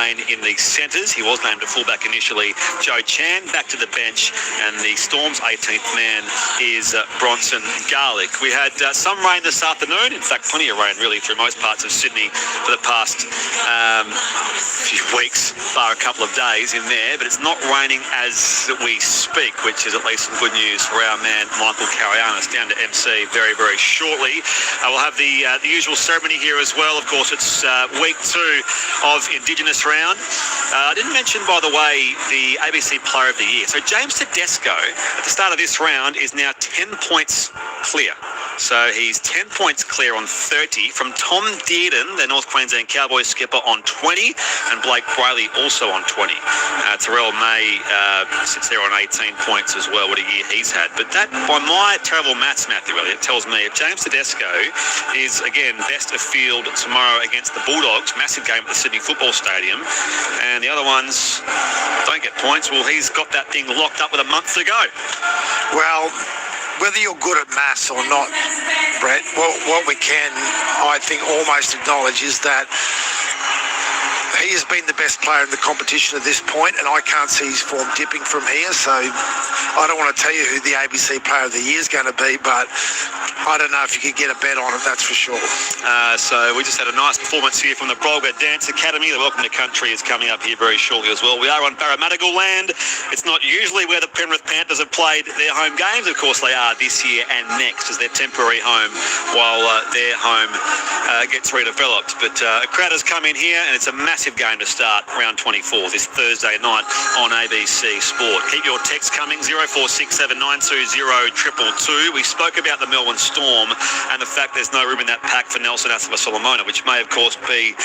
rain in the centres. He was named a fullback initially. Joe Chan back to the bench, and the Storm's 18th man is Bronson Garlick. We had some rain this afternoon. In fact, plenty of rain really through most parts of Sydney for the past few weeks, bar a couple of days in there, but it's not raining as we speak, which is at least some good news for our man Michael Carianis down to MC very, very shortly. We'll have the usual ceremony here as well. Of course, it's week 2 of Indigenous round. I didn't mention, by the way, the ABC Player of the Year. So James Tedesco, at the start of this round, is now 10 points clear. So he's 10 points clear on 30 from Tom Dearden, the North Queensland Cowboys skipper, on 20, and Blake Brayley also on 20. Terrell May sits there on 18 points as well. What a year he's had. But that, by my terrible maths, Matthew Elliott, tells me if James Tedesco is, again, best of field tomorrow against the Bulldogs, massive game at the Sydney Football Stadium, and the other ones don't get points, well, he's got that thing locked up with a month to go. Well, whether you're good at maths or not, Brett, what we can, I think, almost acknowledge is that he has been the best player in the competition at this point, and I can't see his form dipping from here. So I don't want to tell you who the ABC Player of the Year is going to be, but I don't know if you could get a bet on it, that's for sure. So we just had a nice performance here from the Brolga Dance Academy. The Welcome to Country is coming up here very shortly as well. We are on Parramatta land. It's not usually where the Penrith Panthers have played their home games. Of course, they are this year and next as their temporary home while their home gets redeveloped. But a crowd has come in here, and it's a massive game to start round 24 this Thursday night on ABC Sport. Keep your texts coming, 0467 920 222. We spoke about the Melbourne Storm and the fact there's no room in that pack for Nelson Asaba-Solomona, which may of course be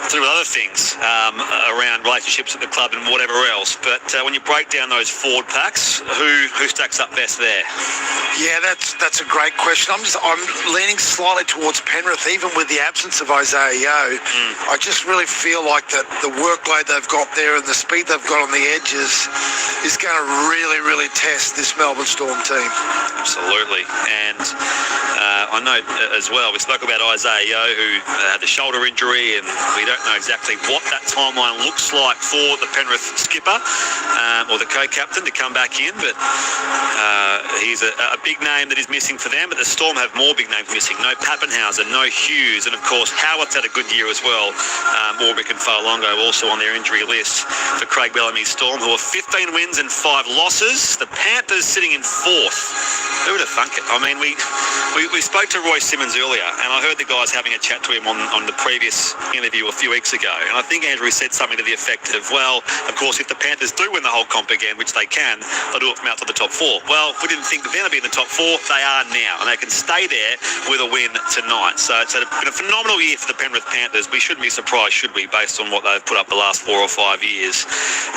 through other things around relationships at the club and whatever else. But when you break down those forward packs, who stacks up best there? Yeah, that's a great question. I'm leaning slightly towards Penrith, even with the absence of Isaiah Yeo. I just really feel like that the workload they've got there and the speed they've got on the edges is going to really, really test this Melbourne Storm team. Absolutely. And I know as well, we spoke about Isaiah Yeo, who had the shoulder injury, and we don't know exactly what that timeline looks like for the Penrith skipper or the co-captain to come back in, but he's a big name that is missing for them, but the Storm have more big names missing. No Pappenhauser, no Hughes, and of course Howarth's had a good year as well. Warwick and Farlongo also on their injury list for Craig Bellamy's Storm, who are 15 wins and 5 losses. The Panthers sitting in 4th. Who would have thunk it? I mean, we spoke to Roy Simmons earlier, and I heard the guys having a chat to him on the previous interview a few weeks ago, and I think Andrew said something to the effect of, well, of course, if the Panthers do win the whole comp again, which they can, they'll do it from out to the top 4. Well, we didn't think they're going to be in the top 4. They are now, and they can stay there with a win tonight. So it's been a phenomenal year for the Penrith Panthers. We shouldn't be surprised, should we, based on what they've put up the last 4 or 5 years.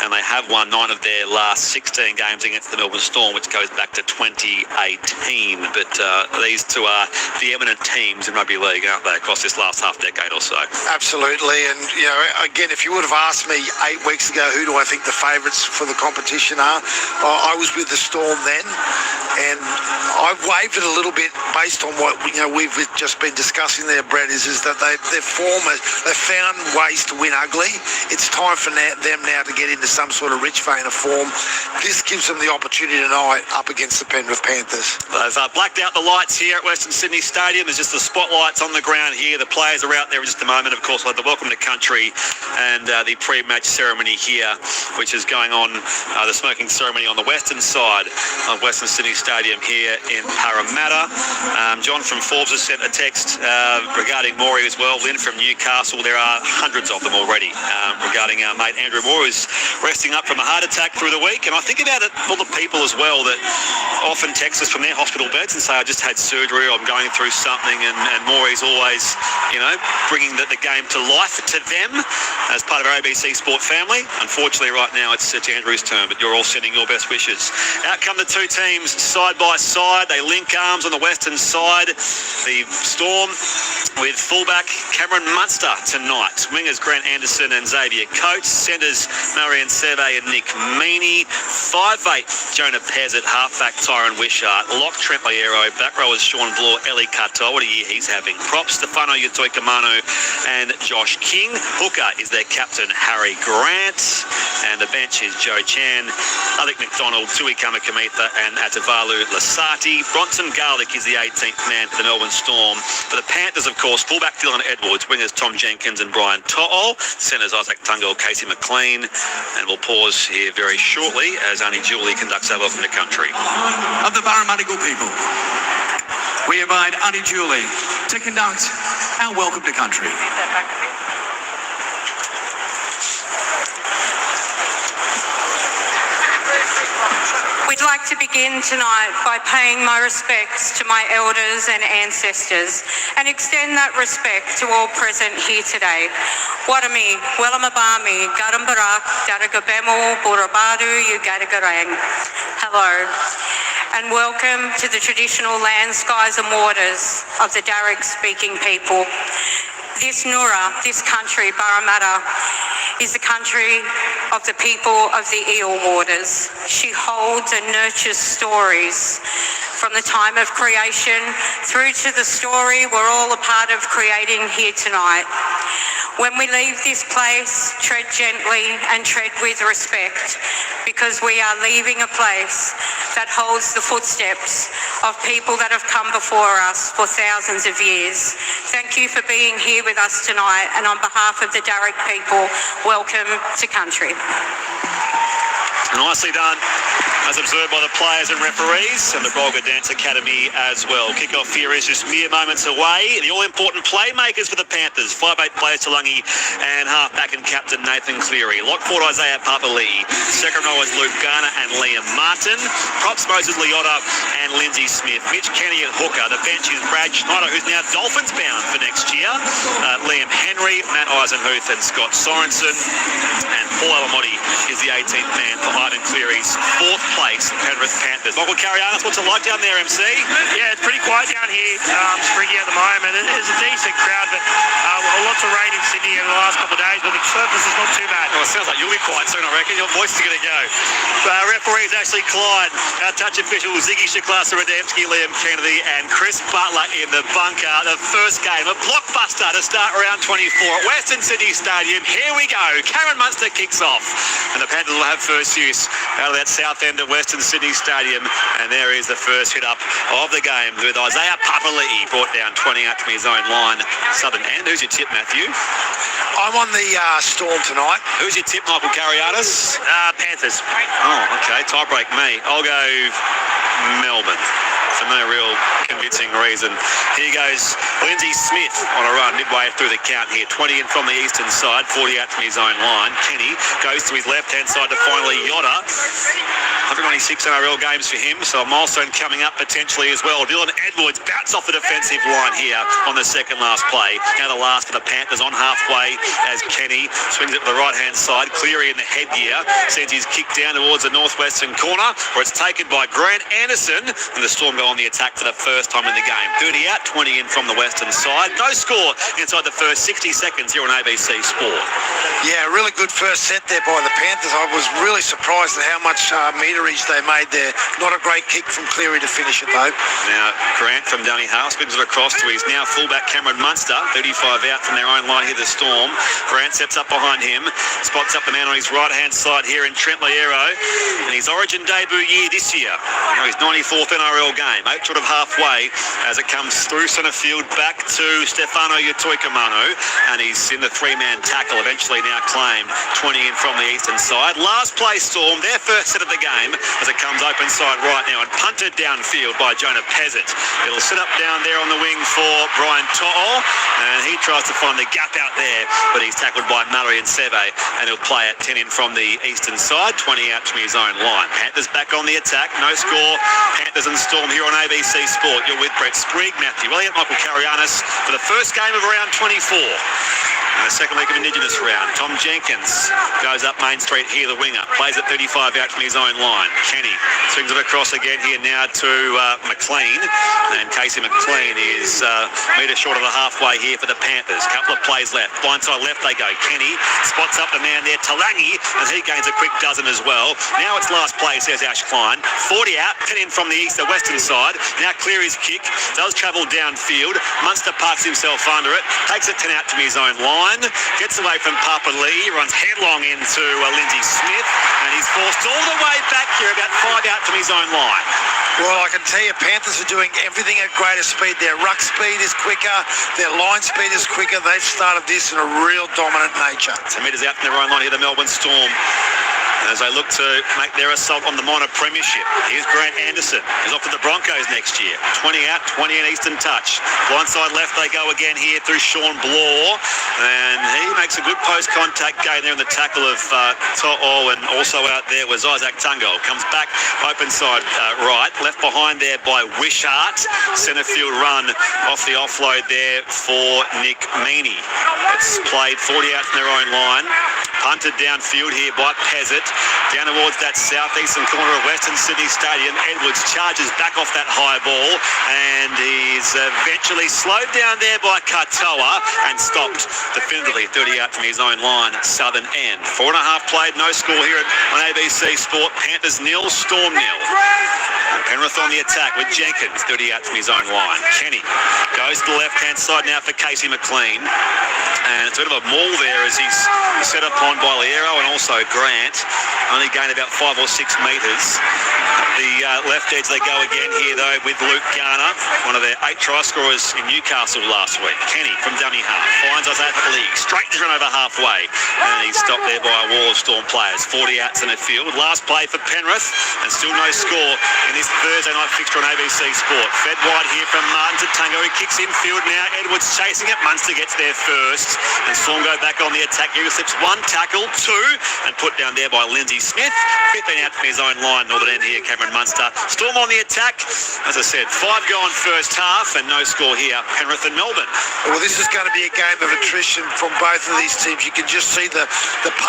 And they have won 9 of their last 16 games against the Melbourne Storm, which goes back to 2018. But these two are the eminent teams in rugby league, aren't they, across this last half decade or so? Absolutely. And, you know, again, if you would have asked me 8 weeks ago, who do I think the favourites for the competition are, I was with the Storm then. And I've waved it a little bit based on what we've just been discussing there, Brett, is that their form, they've found ways to win ugly. It's time for them now to get into some sort of rich vein of form. This gives them the opportunity tonight up against the Penrith Panthers. They've blacked out the lights here at Western Sydney Stadium. There's just the spotlights on the ground here. The players are out there in just a moment. Of course, we'll have the Welcome to Country and the pre-match ceremony here, which is going on, the smoking ceremony on the western side of Western Sydney Stadium here in Parramatta. John from Forbes has sent a text regarding Morey as well. Lynn from Newcastle. There are hundreds of them already regarding our mate Andrew Moore, who's resting up from a heart attack through the week. And I think about it, all the people as well that often text us from their hospital beds and say, I just had surgery, or I'm going through something, and Morey's always, bringing the game to life to them as part of our ABC Sport family. Unfortunately, right now it's Andrew's turn, but you're all sending your best wishes. Out come the two teams side by side. They link arms on the western side. The Storm with fullback Cameron Munster tonight. Wingers Grant Anderson and Xavier Coates. Centres Marion Seve and Nick Meaney. 5'8" Jonah Pez at halfback Tyron Wishart. Lock Trent Liero. Back rowers Forwards Sean Bloor, Ellie Kato. What a year he's having. Props, Stefano Utoikamanu and Josh King. Hooker is their captain, Harry Grant. And the bench is Joe Chan, Alec McDonald, Tui Kamakamitha and Atavalu Lasati. Bronson Garlick is the 18th man for the Melbourne Storm. For the Panthers, of course, fullback Dylan Edwards, wingers Tom Jenkins and Brian To'o, centres Isaac Tungo, Casey McLean. And we'll pause here very shortly as Auntie Julie conducts our welcome to country. Of the Parramatta good people, we invite Auntie Julie to conduct our welcome to country. We'd like to begin tonight by paying my respects to my elders and ancestors and extend that respect to all present here today. Warami, Welamabami, Garambarak, Daragabemo, Burabadu, Ugadagarang. Hello, and welcome to the traditional land, skies and waters of the Darug-speaking people. This Nura, this country, Parramatta, is the country of the people of the eel waters. She holds and nurtures stories from the time of creation through to the story we're all a part of creating here tonight. When we leave this place, tread gently and tread with respect, because we are leaving a place that holds the footsteps of people that have come before us for thousands of years. Thank you for being here with us tonight, and on behalf of the Darug people, welcome to country. Nicely done, as observed by the players and referees and the Bolga Dance Academy as well. Kick-off here is just mere moments away. The all-important playmakers for the Panthers, 5'8" player Talangi and half-back and captain Nathan Cleary. Lock forward Isaiah Papali'i. Second rowers Luke Garner and Liam Martin. Props Moses Leota and Lindsay Smith. Mitch Kenny at hooker. The bench is Brad Schneider, who's now Dolphins bound for next year. Liam Henry, Matt Eisenhuth and Scott Sorensen. And Paul Alamotti is the 18th man for Ivan Cleary's 4th place Penrith Panthers. Michael Carianis, what's it like down there, MC? Yeah, it's pretty quiet down here. Springy at the moment. It's a decent crowd, but lots of rain in Sydney in the last couple of days, but the surface is not too bad. Well, it sounds like you'll be quiet soon, I reckon. Your voice is going to go. Referees Ashley Clyde, our touch officials Ziggy Shaklasa Rademski, Liam Kennedy and Chris Butler in the bunker. The first game, a blockbuster to start round 24 at Western Sydney Stadium. Here we go. Cameron Munster kicks off, and the Panthers will have first use out of that south end of Western Sydney Stadium. And there is the first hit up of the game with Isaiah Papali'i brought down 20 out from his own line. Southern end. Who's your tip, Matthew? I'm on the Storm tonight. Who's your tip, Michael Carianis? Panthers. Oh, okay. Tie break me. I'll go Melbourne. For no real convincing reason. Here goes Lindsay Smith on a run midway through the count here. 20 in from the eastern side, 40 out from his own line. Kenny goes to his left-hand side to finally Yotta. 126 NRL games for him, so a milestone coming up potentially as well. Dylan Edwards bouts off the defensive line here on the second last play. Now the last for the Panthers on halfway as Kenny swings it to the right-hand side. Cleary in the headgear sends his kick down towards the northwestern corner, where it's taken by Grant Anderson, and the Storm go on the attack for the first time in the game. 30 out, 20 in from the western side. No score inside the first 60 seconds here on ABC Sport. Yeah, really good first set there by the Panthers. I was really surprised at how much meterage they made there. Not a great kick from Cleary to finish it though. Now Grant from Dunny House brings it across to his now fullback Cameron Munster. 35 out from their own line here, the Storm. Grant sets up behind him, spots up the man on his right hand side here in Trent Liero, and his Origin debut year this year. His 94th NRL game, 8 short of halfway as it comes through centre field back to Stefano Utoikamanu, and he's in the 3-man tackle, eventually now claimed 20 in from the eastern side. Last play Storm, their first set of the game as it comes open side right now and punted downfield by Jonah Pezzett. It'll sit up down there on the wing for Brian To'o, and he tries to find the gap out there, but he's tackled by Mallory and Seve, and he'll play at 10 in from the eastern side, 20 out from his own line. Panthers back on the attack, no score. Panthers and Storm here on ABC Sport. You're with Brett Sprigg, Matthew Elliott, Michael Carianis for the first game of round 24. in the second week of Indigenous round. Tom Jenkins goes up Main Street here, the winger. Plays at 35 out from his own line. Kenny swings it across again here now to McLean. And Casey McLean is a metre short of the halfway here for the Panthers. Couple of plays left. Blindside left they go. Kenny spots up the man there, Talangi, and he gains a quick dozen as well. Now it's last play, says Ash Klein. 40 out, 10 in from the east, the western side. Now clear his kick. Does travel downfield. Munster parks himself under it. Takes it 10 out to his own line. Gets away from Papa Lee. Runs headlong into Lindsay Smith. And he's forced all the way back here, about 5 out from his own line. Well, I can tell you, Panthers are doing everything at greater speed. Their ruck speed is quicker. Their line speed is quicker. They've started this in a real dominant nature. 10 metres out from their own line here, the Melbourne Storm, as they look to make their assault on the minor premiership. Here's Grant Anderson. He's off to the Broncos next year. 20 out, 20 in Eastern touch. Blindside left they go again here through Sean Blore. And he makes a good post-contact game there in the tackle of To'o, and also out there was Isaac Tungo. Comes back open side right. Left behind there by Wishart. Centre field run off the offload there for Nick Meaney. It's played 40 out from their own line. Punted downfield here by Pezzett. Down towards that southeastern corner of Western Sydney Stadium. Edwards charges back off that high ball, and he's eventually slowed down there by Katoa and stopped definitively 30 out from his own line, southern end. 4.5 played, no score here on ABC Sport. Panthers 0, Storm 0. Penrith on the attack with Jenkins, 30 out from his own line. Kenny goes to the left-hand side now for Casey McLean. And it's a bit of a maul there as he's set upon by Liero and also Grant. Only gained about 5 or 6 metres. The left edge they go again here though with Luke Garner, one of their 8 try scorers in Newcastle last week. Kenny from dummy half finds Isaiah League, straight to run over halfway, and he's stopped there by a wall of Storm players. 40 outs in the field. Last play for Penrith, and still no score in this Thursday night fixture on ABC Sport. Fed wide here from Martin to Tungo. He kicks infield now. Edwards chasing it. Munster gets there first, and Storm go back on the attack. He slips 1 tackle, 2, and put down there by Lindsay Smith. 15 out from his own line. Northern end here, Cameron Munster. Storm on the attack. As I said, 5 gone first half, and no score here. Penrith and Melbourne. Well, this is going to be a game of attrition from both of these teams. You can just see the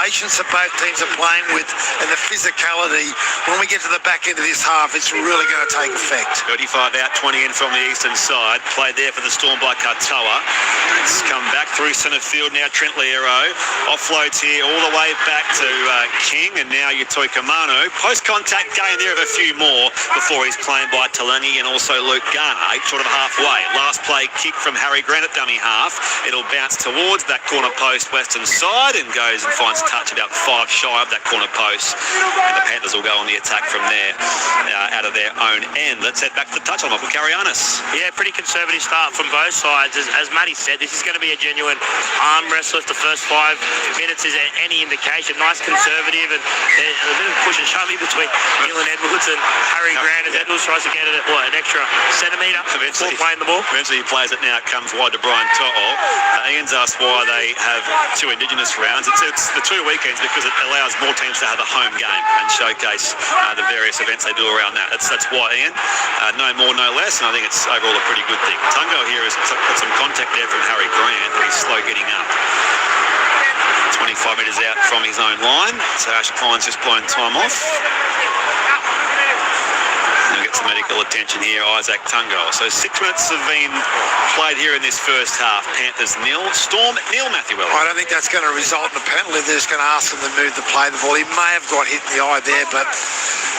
patience that both teams are playing with and the physicality. When we get to the back end of this half, it's really going to take effect. 35 out, 20 in from the eastern side. Played there for the Storm by Katoa. It's come back through centre field now. Trent Liero offloads here all the way back to King, and now Yatoi Kamano. Post-contact gain there of a few more before he's claimed by Talangi and also Luke Garner. 8 short of halfway. Last play kick from Harry Grant at dummy half. It'll bounce towards that corner post western side and goes and finds touch about 5 shy of that corner post. And the Panthers will go on the attack from there out of their own end. Let's head back to the touch on Michael Karianis. Yeah, pretty conservative start from both sides. As Matty said, this is going to be a genuine arm wrestle if the first 5 minutes is any indication. Nice conservative and a bit of push and shove between Dylan Edwards and Harry Grant as Edwards tries to get it at an extra centimetre before playing the ball. Eventually he plays it now. It comes wide to Brian To'o. Ian's asked why they have 2 Indigenous rounds. It's the 2 weekends because it allows more teams to have a home game and showcase the various events they do around that. That's why, Ian. No more, no less, and I think it's overall a pretty good thing. Tungo here has got some contact there from Harry Grant, but he's slow getting up. 25 metres out from his own line, so Ash Klein's just blown time off. He'll get some medical attention here, Isaac Tungo. So 6 minutes have been played here in this first half. Panthers 0, Storm 0, Matthew Wells. I don't think that's going to result in a penalty. They're just going to ask him to move to play the ball. He may have got hit in the eye there, but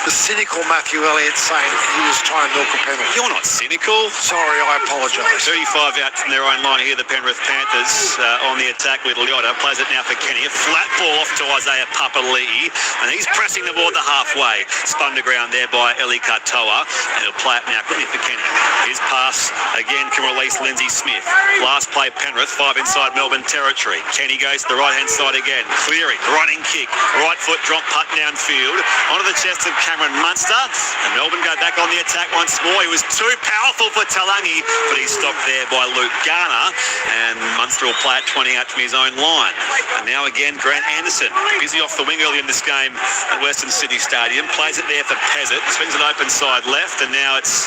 the cynical Matthew Elliott saying he was trying to milk a penalty. You're not cynical. Sorry, I apologise. 35 out from their own line here, the Penrith Panthers on the attack with Lyotta. Plays it now for Kenny. A flat ball off to Isaiah Papali'i, and he's pressing the ball to halfway. Spun to ground there by Eli Katoa, and he'll play it now quickly for Kenny. His pass again can release Lindsay Smith. Last play Penrith, 5 inside Melbourne territory. Kenny goes to the right-hand side again. Cleary, running kick, right foot drop putt downfield, onto the chest of Cameron Munster, and Melbourne go back on the attack once more. He was too powerful for Talangi, but he's stopped there by Luke Garner, and Munster will play it 20 out from his own line. And now again, Grant Anderson, busy off the wing early in this game at Western Sydney Stadium, plays it there for Pezzett, swings it open side left, and now it's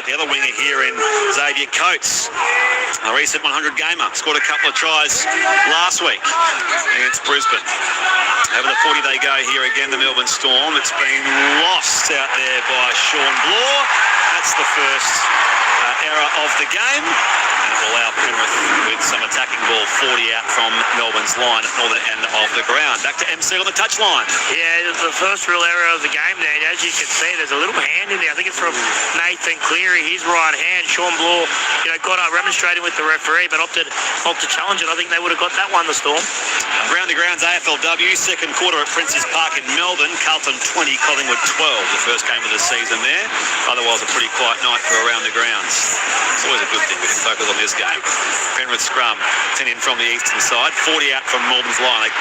the other winger here in Xavier Coates, a recent 100 gamer, scored a couple of tries last week against Brisbane. Over the 40 they go here again, the Melbourne Storm. It's been lost out there by Sean Bloor. That's the first error of the game, and it will allow Penrith with some attacking ball 40 out from Melbourne's line at northern end of the ground. Back to MC on the touchline. Yeah, the first real error of the game there. And as you can see, there's a little hand in there. I think it's from Nathan Cleary, his right hand. Sean Bloor, got up remonstrating with the referee, but opted to challenge it. I think they would have got that one, the Storm. Round the grounds, AFLW, second quarter at Princes Park in Melbourne. Carlton 20, Collingwood 12, the first game of the season there. Otherwise, a pretty quiet night for around the grounds. It's always a good thing we can focus on this game. Penrith scrum, 10 in from the eastern side, 40 out from Melbourne's line. They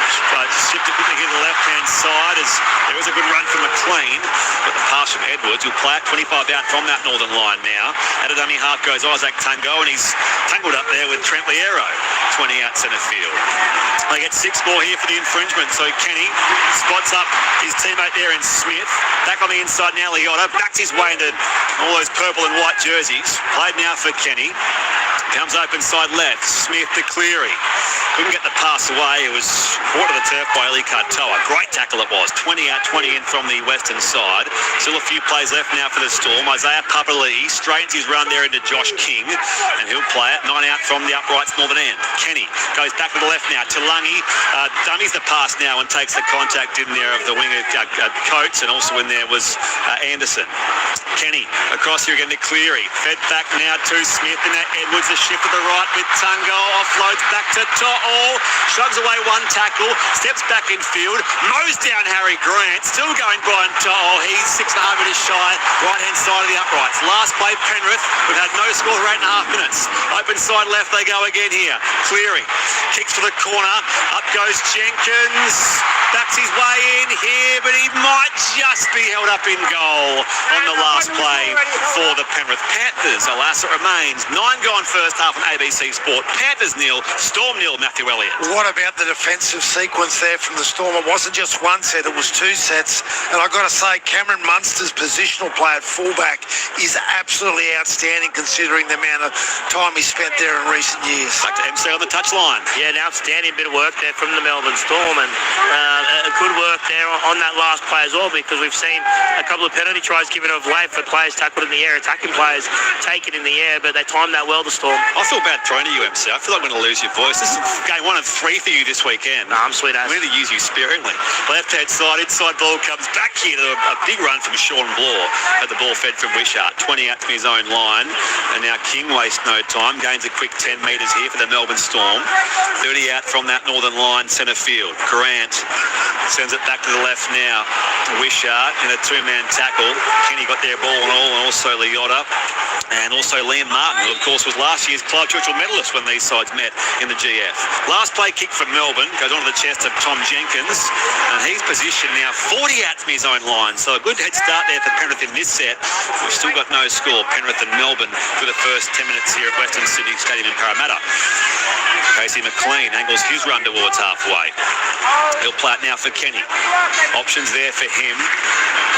shifted quickly here to the left-hand side as there was a good run from McLean, but the pass from Edwards, who'll play it 25 out from that northern line now. At a dummy half goes Isaac Tungo, and he's tangled up there with Trent Liero, 20 out centre field. They get 6 more here for the infringement, so Kenny spots up his teammate there in Smith. Back on the inside now, Liotta backs his way into all those purple and white jerseys. Played now for Kenny. Comes open side left. Smith to Cleary. Couldn't get the pass away. It was brought to the turf by Eli Katoa. Great tackle it was. 20 out, 20 in from the western side. Still a few plays left now for the Storm. Isaiah Papali'i straightens his run there into Josh King, and he'll play it 9 out from the uprights northern end. Kenny goes back to the left now. Talangi dummies the pass now and takes the contact in there of the winger Coates, and also in there was Anderson. Kenny across here again to Cleary. Fed back now to Smith, and Edwards the shift to the right with Tungo. Offloads back to To'o. Shrugs away one tackle. Steps back in field. Mows down Harry Grant. Still going Brian To'o. He's 6.5 minutes shy. Right hand side of the uprights. Last play Penrith. We've had no score for 8.5 minutes. Open side left they go again here. Cleary kicks to the corner. Up goes Jenkins. Backs his way in here, but he might just be held up in goal on the last play for the Penrith Panthers. Alas, it remains 9 gone first half on ABC Sport. Panthers 0, Storm 0, Matthew Elliott. What about the defensive sequence there from the Storm? It wasn't just one set, it was 2 sets. And I've got to say, Cameron Munster's positional play at fullback is absolutely outstanding considering the amount of time he spent there in recent years. Back to MC on the touchline. Yeah, an outstanding bit of work there from the Melbourne Storm, and a good work there on that last play as well, because we've seen a couple of penalty tries given of late for players tackled in the air, attacking players taken in the air, but they timed that well, the Storm. I feel bad throwing to you, MC. I feel like I'm going to lose your voice. This is game 1 of 3 for you this weekend. No, I'm sweet ass. I'm going to use you sparingly. Left-hand side, inside ball comes back here to a big run from Sean Bloor. Had the ball fed from Wishart. 20 out from his own line. And now King wastes no time. Gains a quick 10 metres here for the Melbourne Storm. 30 out from that northern line, centre field. Grant sends it back to the left now. Wishart in a 2-man tackle. Kenny got their ball and all, and also Liotta. And also Liam Martin, who of course was last year's Clive Churchill medalist when these sides met in the GF. Last play kick for Melbourne goes onto the chest of Tom Jenkins, and he's positioned now 40 out from his own line. So a good head start there for Penrith in this set. We've still got no score. Penrith and Melbourne for the first 10 minutes here at Western Sydney Stadium in Parramatta. Casey McLean angles his run towards halfway. He'll play it now for Kenny. Options there for him.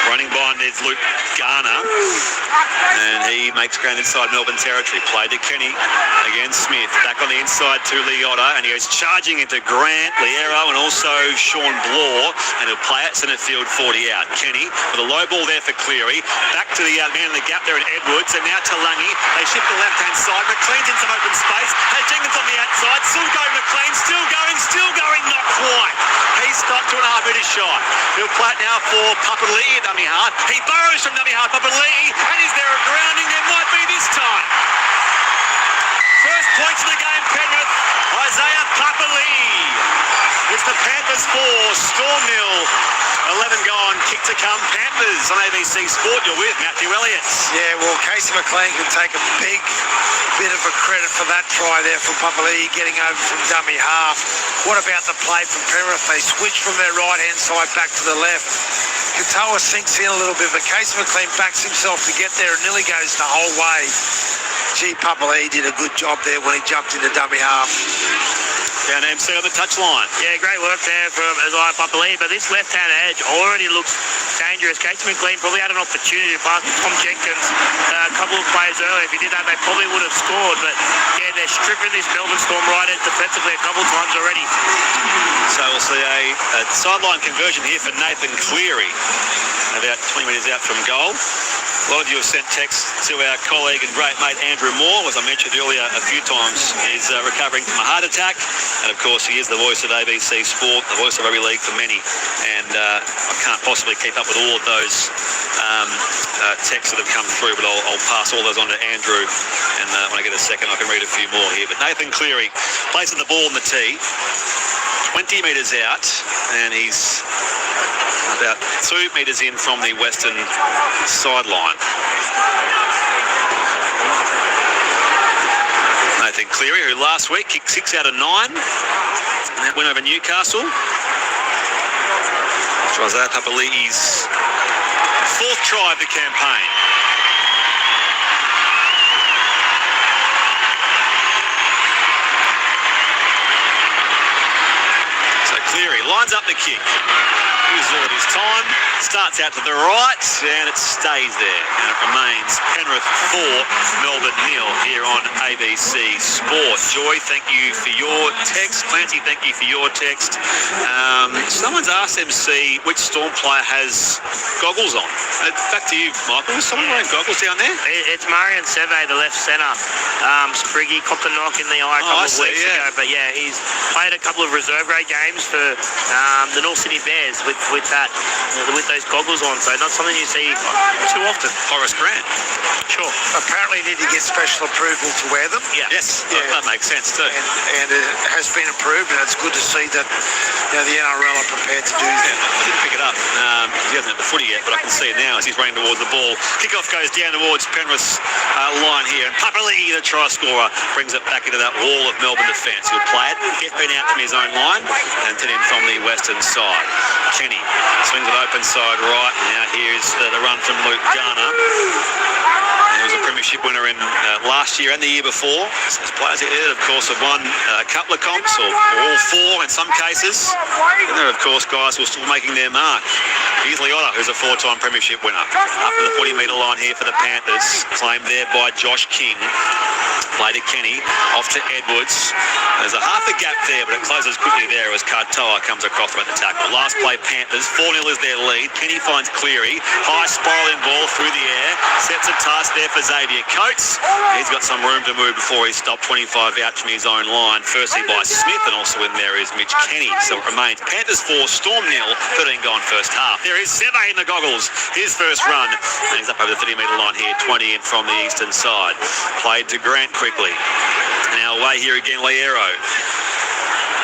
Running by him is Luke Garner, and he makes ground inside Melbourne territory. Play to Kenny. Again Smith. Back on the inside to Liotta, and he goes charging into Grant, Liero, and also Sean Bloor, and he'll play it centre field 40 out. Kenny with a low ball there for Cleary. Back to the man in the gap there in Edwards, and now Talangi. They shift the left-hand side. McLean's in some open space. Has Jenkins on the outside. Still going McLean. Still going. Not quite. He's stopped 2.5 metres shy. He'll play it now for Papali'i at dummy half. He burrows from dummy half. Papali'i, and is there a grounding? There might be this time. First points of the game, Penrith. Isaiah Papali'i. It's the Panthers 4, Storm 0. 11 gone, kick to come. Panthers on ABC Sport. You're with Matthew Elliott. Yeah, well, Casey McLean can take a big bit of a credit for that try there from Papali'i getting over from dummy half. What about the play from Penrith? They switch from their right-hand side back to the left. Katoa sinks in a little bit, but Casey McLean backs himself to get there and nearly goes the whole way. Gee, Papali'i did a good job there when he jumped into dummy half. Down MC on the touchline. Yeah, great work there from Isaiah Papali'i, but this left-hand edge already looks dangerous. Casey McLean probably had an opportunity to pass to Tom Jenkins a couple of plays earlier. If he did that, they probably would have scored, but yeah, they're stripping this Melbourne Storm right at defensively a couple of times already. So we'll see a sideline conversion here for Nathan Cleary, about 20 metres out from goal. A lot of you have sent texts to our colleague and great mate Andrew Moore, as I mentioned earlier a few times. He's recovering from a heart attack, and of course he is the voice of ABC Sport, the voice of rugby league for many, and I can't possibly keep up with all of those texts that have come through, but I'll pass all those on to Andrew, and when I get a second I can read a few more here. But Nathan Cleary placing the ball in the tee, 20 metres out, and he's about 2 metres in from the western sideline. Nathan Cleary, who last week kicked 6 out of 9, and that win over Newcastle. Isaiah Papali'i's 4th try of the campaign. So Cleary lines up the kick. Uses all of his time, starts out to the right, and it stays there. And it remains Penrith 4, Melbourne 0 here on ABC Sport. Joy, thank you for your text. Clancy, thank you for your text. Someone's asked MC which Storm player has goggles on. Back to you, Michael. Is someone wearing goggles down there? It's Marion Seve, the left centre. Spriggy copped a knock in the eye a couple of weeks ago, but yeah, he's played a couple of reserve grade games for the North Sydney Bears with those goggles on, so not something you see too often. Horace Grant. Sure. Apparently need to get special approval to wear them. Yeah. Yes, Yeah. that makes sense too. And it has been approved, and it's good to see that the NRL are prepared to do that. I didn't pick it up. He hasn't had the footy yet, but I can see it now as he's running towards the ball. Kickoff goes down towards Penrith's line here, and Papali'i, the try scorer, brings it back into that wall of Melbourne defence. He'll play it, get been out from his own line, and turn in from the western side. Kenny swings it open side right. Now here's the run from Luke Garner. He was a premiership winner in last year and the year before. As players here, of course, have won a couple of comps, or all 4 in some cases. And there, of course, guys who are still making their mark. Here's Leota, who's a 4-time premiership winner. Up to the 40-metre line here for the Panthers. Claimed there by Josh King. Play to Kenny, off to Edwards. There's a half a gap there, but it closes quickly there as Katoa comes across from the tackle. Last play, Panthers, 4-0 is their lead. Kenny finds Cleary, high spiralling ball through the air, sets a task there for Xavier Coates. He's got some room to move before he's stopped 25 out from his own line. Firstly by Smith, and also in there is Mitch Kenny. So it remains Panthers 4, Storm 0, 13 gone first half. There is Seve in the goggles, his first run, and he's up over the 30-metre line here, 20 in from the eastern side. Played to Grant quickly. Now away here again, Liero.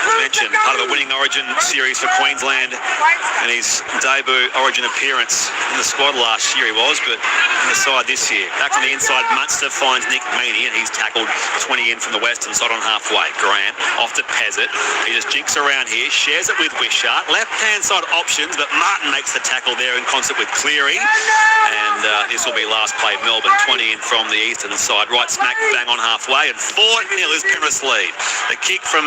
As mentioned, part of a winning Origin series for Queensland, and his debut Origin appearance in the squad last year he was, but in the side this year. Back on the inside, Munster finds Nick Meaney, and he's tackled 20 in from the western side on halfway. Grant off to Pezzett. He just jinks around here, shares it with Wishart. Left-hand side options, but Martin makes the tackle there in concert with Cleary. And this will be last play Melbourne, 20 in from the eastern side. Right smack bang on halfway, and 4-0 is Penrith's lead. The kick from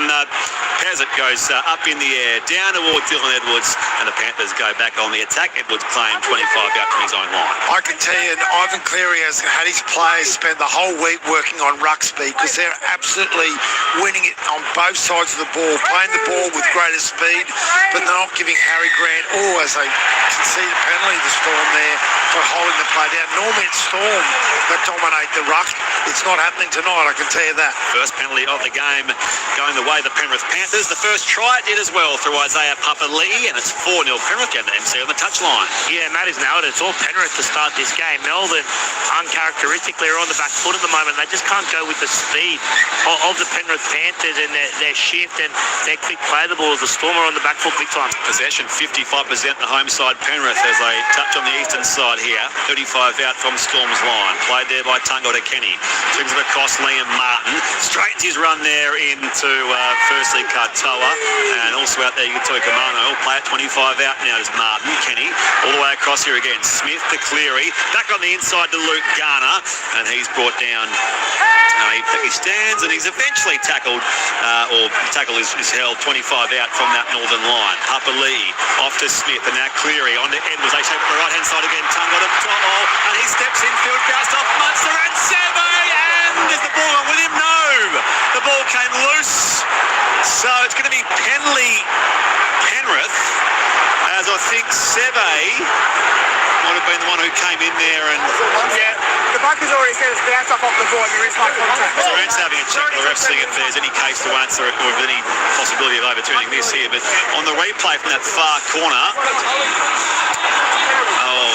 Pezzett goes up in the air, down towards Dylan Edwards, and the Panthers go back on the attack. Edwards claimed 25 out from his own line. I can tell you, Ivan Cleary has had his players spend the whole week working on ruck speed, because they're absolutely winning it on both sides of the ball, playing the ball with greater speed, but they're not giving Harry Grant, as they concede a penalty, the Storm there, for holding the play down. Normally it's Storm that dominate the ruck. It's not happening tonight, I can tell you that. First penalty of the game going the way of the Penrith Panthers. the first try it did as well through Isaiah Papali'i, and it's 4-0 Penrith down to MC on the touchline. Yeah, Matt has nailed it. It's all Penrith to start this game. Melbourne, uncharacteristically, are on the back foot at the moment. They just can't go with the speed of the Penrith Panthers and their shift and their quick play the ball as the Storm are on the back foot big time. Possession 55% the home side Penrith as they touch on the eastern side here. 35 out from Storm's line. Played there by Tungo to Kenny. Swings it across Liam Martin. Straightens his run there into firstly Katoa and also out there Yuto Kamano. Play at 25 out now is Martin. Kenny all the way across here again. Smith to Cleary. Back on the inside to Luke Garner and he's brought down. He stands and he's eventually tackled or tackle is held 25 out from that northern line. Papali'i off to Smith and now Cleary on to Edwards. They shape the right hand side again. Tungo to To'o and he steps in field cast off Munster and Seve and is the ball on with him? No! The ball came loose. So it's going to be Penrith as I think Seve might have been the one who came in there and The buck has already said it's bounced off the board. There is no contact. so Rent's having a check with the ref seeing if there's any case to answer it or if any possibility of overturning this here. But on the replay from that far corner,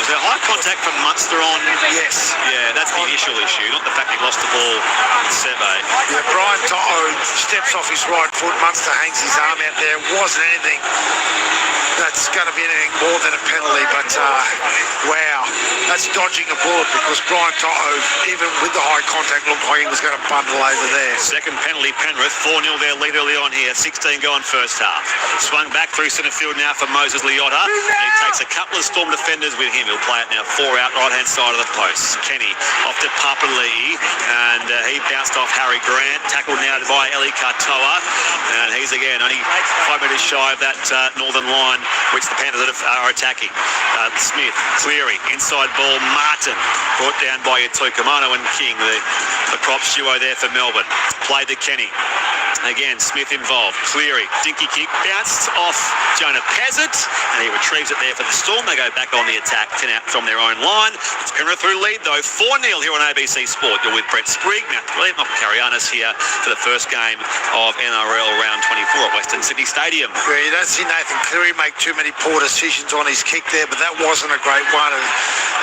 is there high contact from Munster on? Yes. Yeah, that's the initial issue, not the fact he lost the ball to Seve. Yeah, Brian To'o steps off his right foot. Munster hangs his arm out there. Wasn't anything that's going to be anything more than a penalty. But, wow, that's dodging a bullet because Brian To'o, even with the high contact, looked like he was going to bundle over there. Second penalty, Penrith. 4-0 their lead early on here. 16 gone first half. Swung back through centre field now for Moses Liotta. And he takes a couple of Storm defenders with him. He'll play it now 4 out, right-hand side of the post. Kenny off to Papali'i. And he bounced off Harry Grant. Tackled now by Eli Katoa. And he's again only 5 metres shy of that northern line, which the Panthers are attacking. Smith, Cleary, inside ball, Martin, brought down by Kamano and King, the props duo there for Melbourne. Played to Kenny. Again, Smith involved. Cleary, dinky kick, bounced off Jonah Pezzett, and he retrieves it there for the Storm. They go back on the attack, 10 out from their own line. It's Penrith through lead, though, 4-0 here on ABC Sport. You're with Brett Sprigg, Matt William, Michael Carianis here for the first game of NRL Round 24 at Western Sydney Stadium. Yeah, you don't see Nathan Cleary make too many poor decisions on his kick there, but that wasn't a great one. And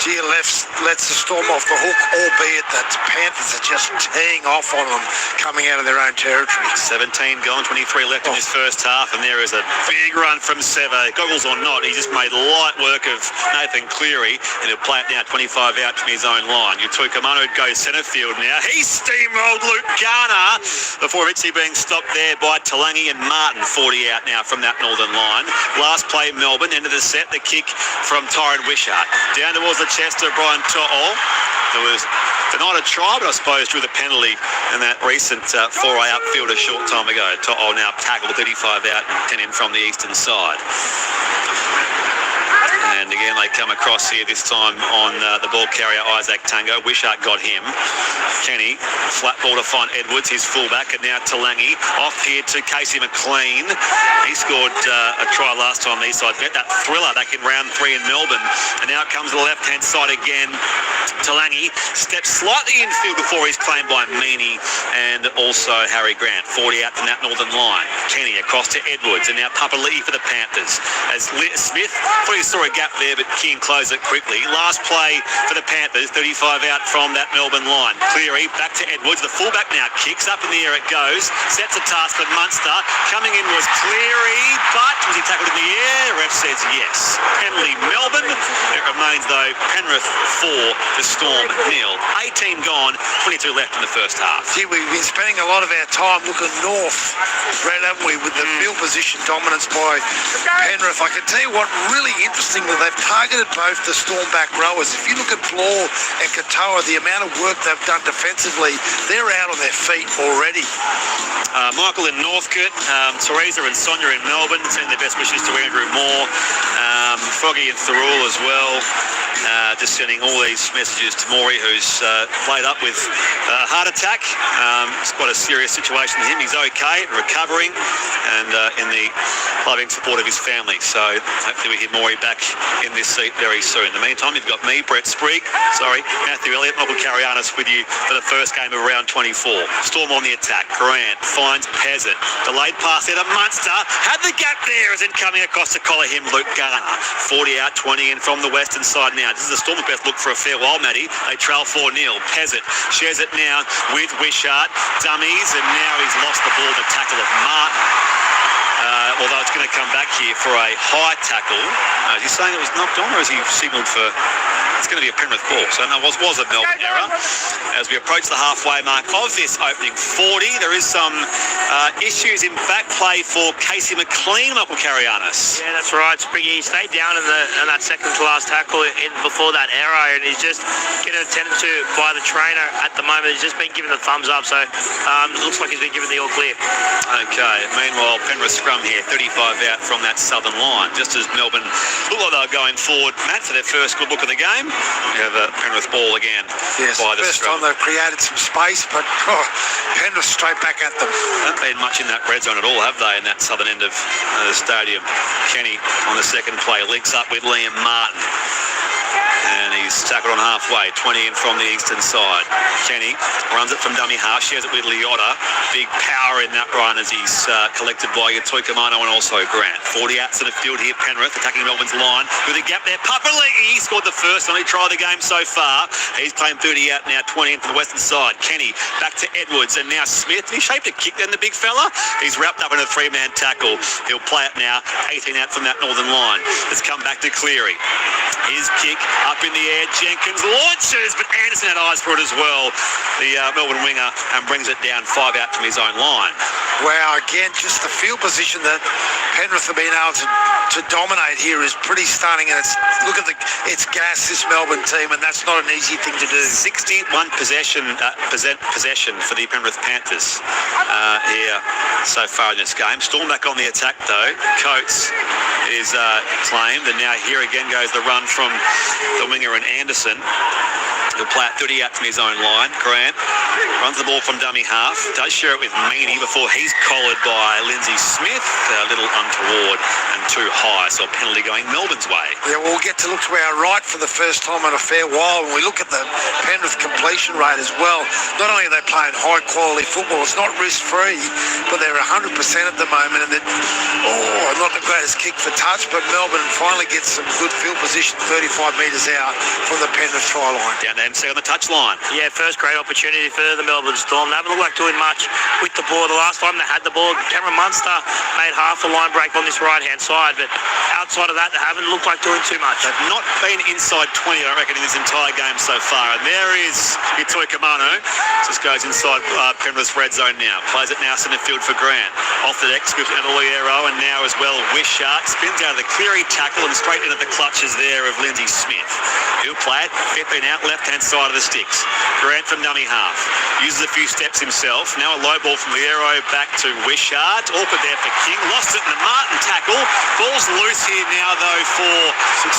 Gia lets the Storm off the hook, albeit that the Panthers are just teeing off on them coming out of their own territory. 17 gone, 23 left in this first half, and there is a big run from Seve. Goggles or not, he just made light work of Nathan Cleary, and he'll play it now 25 out from his own line. Yuto Kamano goes centre field now. He steamrolled Luke Garner before eventually being stopped there by Talangi and Martin. 40 out now from that northern line. Last play, Melbourne, end of the set, the kick from Tyron Wishart. Down towards the chest of Brian To'o. There was denied a try, but I suppose drew the penalty in that recent foray upfield a short time ago. To'o now tackled 35 out and 10 in from the eastern side. And again, they come across here this time on the ball carrier, Isaac Tungo. Wishart got him. Kenny, flat ball to find Edwards, his fullback, and now Talangi. Off here to Casey McLean. He scored a try last time the east side. Bet that thriller back in round 3 in Melbourne. And now it comes to the left-hand side again. Talangi steps slightly infield before he's claimed by Mini and also Harry Grant. 40 out from that northern line. Kenny across to Edwards, and now Papali'i for the Panthers. As Smith, thought he saw a gap there, but King closed it quickly. Last play for the Panthers, 35 out from that Melbourne line. Cleary back to Edwards. The fullback now kicks up in the air. It goes. Sets a task for Munster. Coming in was Cleary, but was he tackled in the air? Ref says yes. Penalty Melbourne. It remains though Penrith 4, the Storm 0. 18 gone, 22 left in the first half. Gee, we've been spending a lot of our time looking north, Brett, haven't we, with the field position dominance by Penrith. I can tell you what, really interesting that they've targeted both the Storm back rowers. If you look at Blore and Katoa, the amount of work they've done defensively, they're out on their feet already. Michael in Northcote, Teresa and Sonia in Melbourne, sending their best wishes to Andrew Moore, Froggy in Thirroul as well. just sending all these messages to Maury, who's played up with a heart attack. It's quite a serious situation for him. He's okay, recovering, and in the loving support of his family. So hopefully we hear Maury back in this seat very soon. In the meantime, you've got me, Brett Sprigg, Matthew Elliott, Michael Carianis with you for the first game of round 24. Storm on the attack. Grant finds Peasant. Delayed pass there to Munster. Had the gap there as in coming across to collar him, Luke Garner. 40 out, 20 in from the western side now. This is the Storm's best look for a fair while, Matty. They trail 4-0. Peasant shares it now with Wishart. Dummies, and now he's lost the ball to tackle of Martin. Although it's going to come back here for a high tackle. Is he saying it was knocked on, or is he signalled for... It's going to be a Penrith ball. So no, was a Melbourne error. As we approach the halfway mark of this opening 40, there is some issues in back play for Casey McLean, Michael Carianis. Yeah, that's right. Spriggy stayed down in that second to last tackle before that error, and he's just getting attended to by the trainer at the moment. He's just been given the thumbs up, so it looks like he's been given the all clear. Okay, meanwhile, Penrith scrum here, 35 out from that southern line. Just as Melbourne look like they're going forward, Matt, for their first good look of the game. We have a Penrith ball again. Yes, by the first scrum. time they've created some space, but Penrith straight back at them. Haven't been much in that red zone at all, have they, in that southern end of the stadium? Kenny on the second play links up with Liam Martin. And he's tackled on halfway, 20 in from the eastern side. Kenny runs it from dummy half, shares it with Leota. Big power in that run as he's collected by Tuikamano and also Grant. 40 outs in the field here, Penrith attacking Melbourne's line with a gap there. Papali'i scored the first, only tried the game so far. He's claimed 30 out now, 20 in from the western side. Kenny back to Edwards, and now Smith. He shaped a kick then, the big fella. He's wrapped up in a three-man tackle. He'll play it now, 18 out from that northern line. It's come back to Cleary. His kick up in the air. Jenkins launches, but Anderson had eyes for it as well, the Melbourne winger, and brings it down 5 out from his own line. Wow, again, just the field position that Penrith have been able to dominate here is pretty stunning. And look at it's gas, this Melbourne team, and that's not an easy thing to do. 61% possession for the Penrith Panthers here so far in this game. Storm back on the attack though. Coates is claimed, and now here again goes the run from the winger and Anderson. He'll play it 30 out from his own line. Grant runs the ball from dummy half. Does share it with Meany before he's collared by Lindsay Smith. A little untoward and too high, so a penalty going Melbourne's way. Yeah, we'll get to look to our right for the first time in a fair while. When we look at the Penrith completion rate as well, not only are they playing high quality football, it's not risk-free, but they're 100% at the moment. And not the greatest kick for touch, but Melbourne finally gets some good field position 35 metres out from the Penrith try line. Down to MC on the touchline. Yeah, first great opportunity for the Melbourne Storm. They haven't looked like doing much with the ball. The last time they had the ball, Cameron Munster made half a line break on this right-hand side, but outside of that, they haven't looked like doing too much. They've not been inside 20, I reckon, in this entire game so far. And there is Tuikamano. Just goes inside Penrith's red zone now. Plays it now centre field for Grant. Off the deck, scooped out of Loiero, and now as well Wishart. Spins out of the Cleary tackle and straight into the clutches there of Lindsay Smith. He'll play it, 15 out, left-hand side of the sticks. Grant from dummy half. Uses a few steps himself. Now a low ball from Loiero back to Wishart. Awkward there for King. Lost it in the Martin tackle. Ball's loose here now, though, for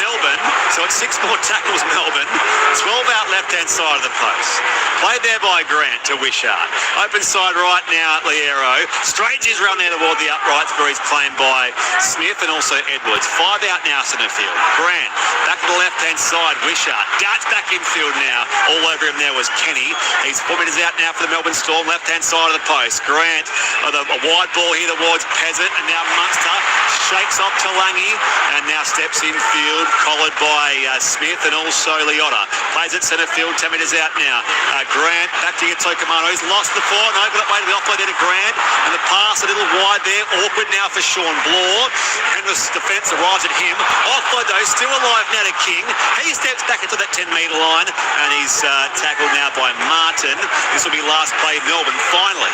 Melbourne. So it's 6 more tackles, Melbourne. 12 out left-hand side of the post. Played there by Grant to Wishart. Open side right now at Loiero. Straight is around there toward the uprights where he's claimed by Smith and also Edwards. 5 out now, centre field. Grant back to the left-hand side. Wishart darts back infield now. All over him there was Kenny. He's 4 metres out now for the Melbourne Storm. Left-hand side of the post. Grant with a wide ball here towards Peasant, and now Munster shakes off to Lange and now steps infield, collared by Smith and also Leota. Plays it centre field, 10 metres out now. Grant back to Tuikamano. He's lost the ball. No, got way to the offload there to Grant, and the pass a little wide there. Awkward now for Sean Bloor. Penrith's defence arrives at him. Offload though, still alive now to King. He steps back into that 10-metre line, and he's tackled now by Martin. This will be last play Melbourne finally.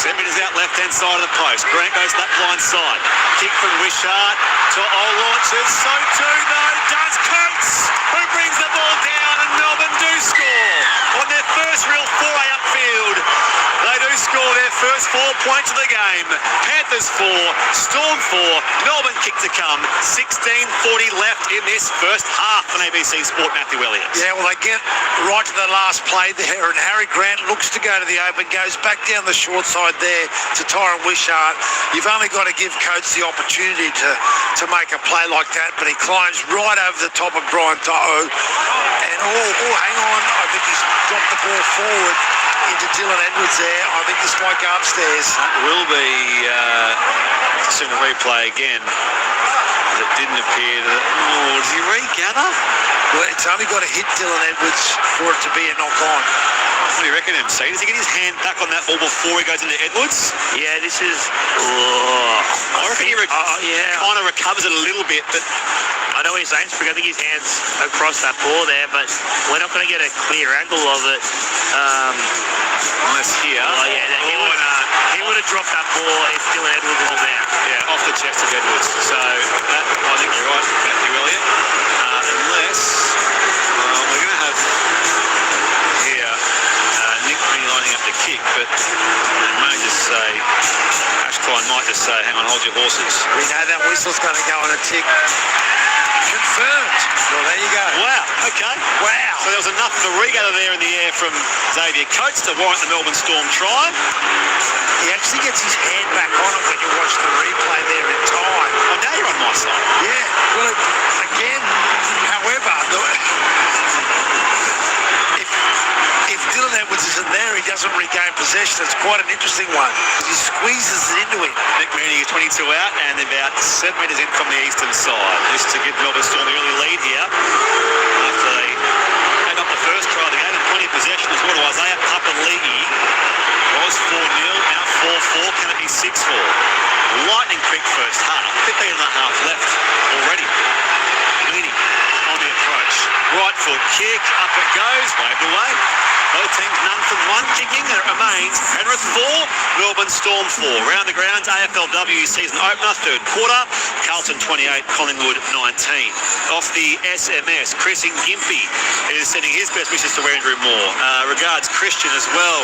7 metres out left-hand side of the post. Grant goes that blind side. Kick from Wishart to all launches. So too though does Coates, who brings the ball down, and Melbourne do score on their first real foray upfield. They do score their first 4 point to the game. Panthers 4, Storm 4, Melbourne kick to come. 16:40 left in this first half on ABC Sport. Matthew Elliott. Yeah, well, they get right to the last play there, and Harry Grant looks to go to the open, goes back down the short side there to Tyron Wishart. You've only got to give Coates the opportunity to make a play like that, but he climbs right over the top of Brian To'o. And hang on, I think he's dropped the ball forward into Dylan Edwards there. I think this might go upstairs. That will be soon a replay again. It didn't appear that. Oh, does he regather? Well, it's only got to hit Dylan Edwards for it to be a knock-on. What do you reckon, MC? Does he get his hand back on that ball before he goes into Edwards? Yeah, this is... I reckon he kind of recovers it a little bit, but... I know what you're saying, Sprig. I think his hand's across that ball there, but we're not going to get a clear angle of it. Nice here. Oh, yeah, he would have dropped that ball if Dylan Edwards wasn't there. Yeah, off the chest of Edwards. So, that, I think you're right, Matthew Elliott. Unless... we're going to have here Nick Mini lining up the kick, but it may just say... Ashcline might just say, hang on, hold your horses. We know that whistle's going to go on a tick. Confirmed. Well, there you go. Wow, okay. Wow. So there was enough of a regather there in the air from Xavier Coates to warrant the Melbourne Storm try. He actually gets his hand back on it when you watch the replay there in time. Oh, now you're on my side. Yeah. Well, again, however, if Dylan Edwards isn't there, he doesn't regain possession. It's quite an interesting one. He squeezes it into him. Nick Mini is 22 out and about 7 metres in from the eastern side. This to give Melbourne Storm the early lead here after they had up the first try of the game and plenty of possession as well to Isaiah Papali'i. Was 4-0, now 4-4. Can it be 6-4? Lightning quick first half. 15 and a half left already. Mini on the approach. Right foot kick, up it goes, waved away. Both teams none from one kicking, and it remains Penrith 4, Melbourne Storm 4. Round the grounds, AFLW season opener, third quarter. Carlton 28, Collingwood 19. Off the SMS, Chris Gimpy is sending his best wishes to Andrew Moore. Regards Christian as well.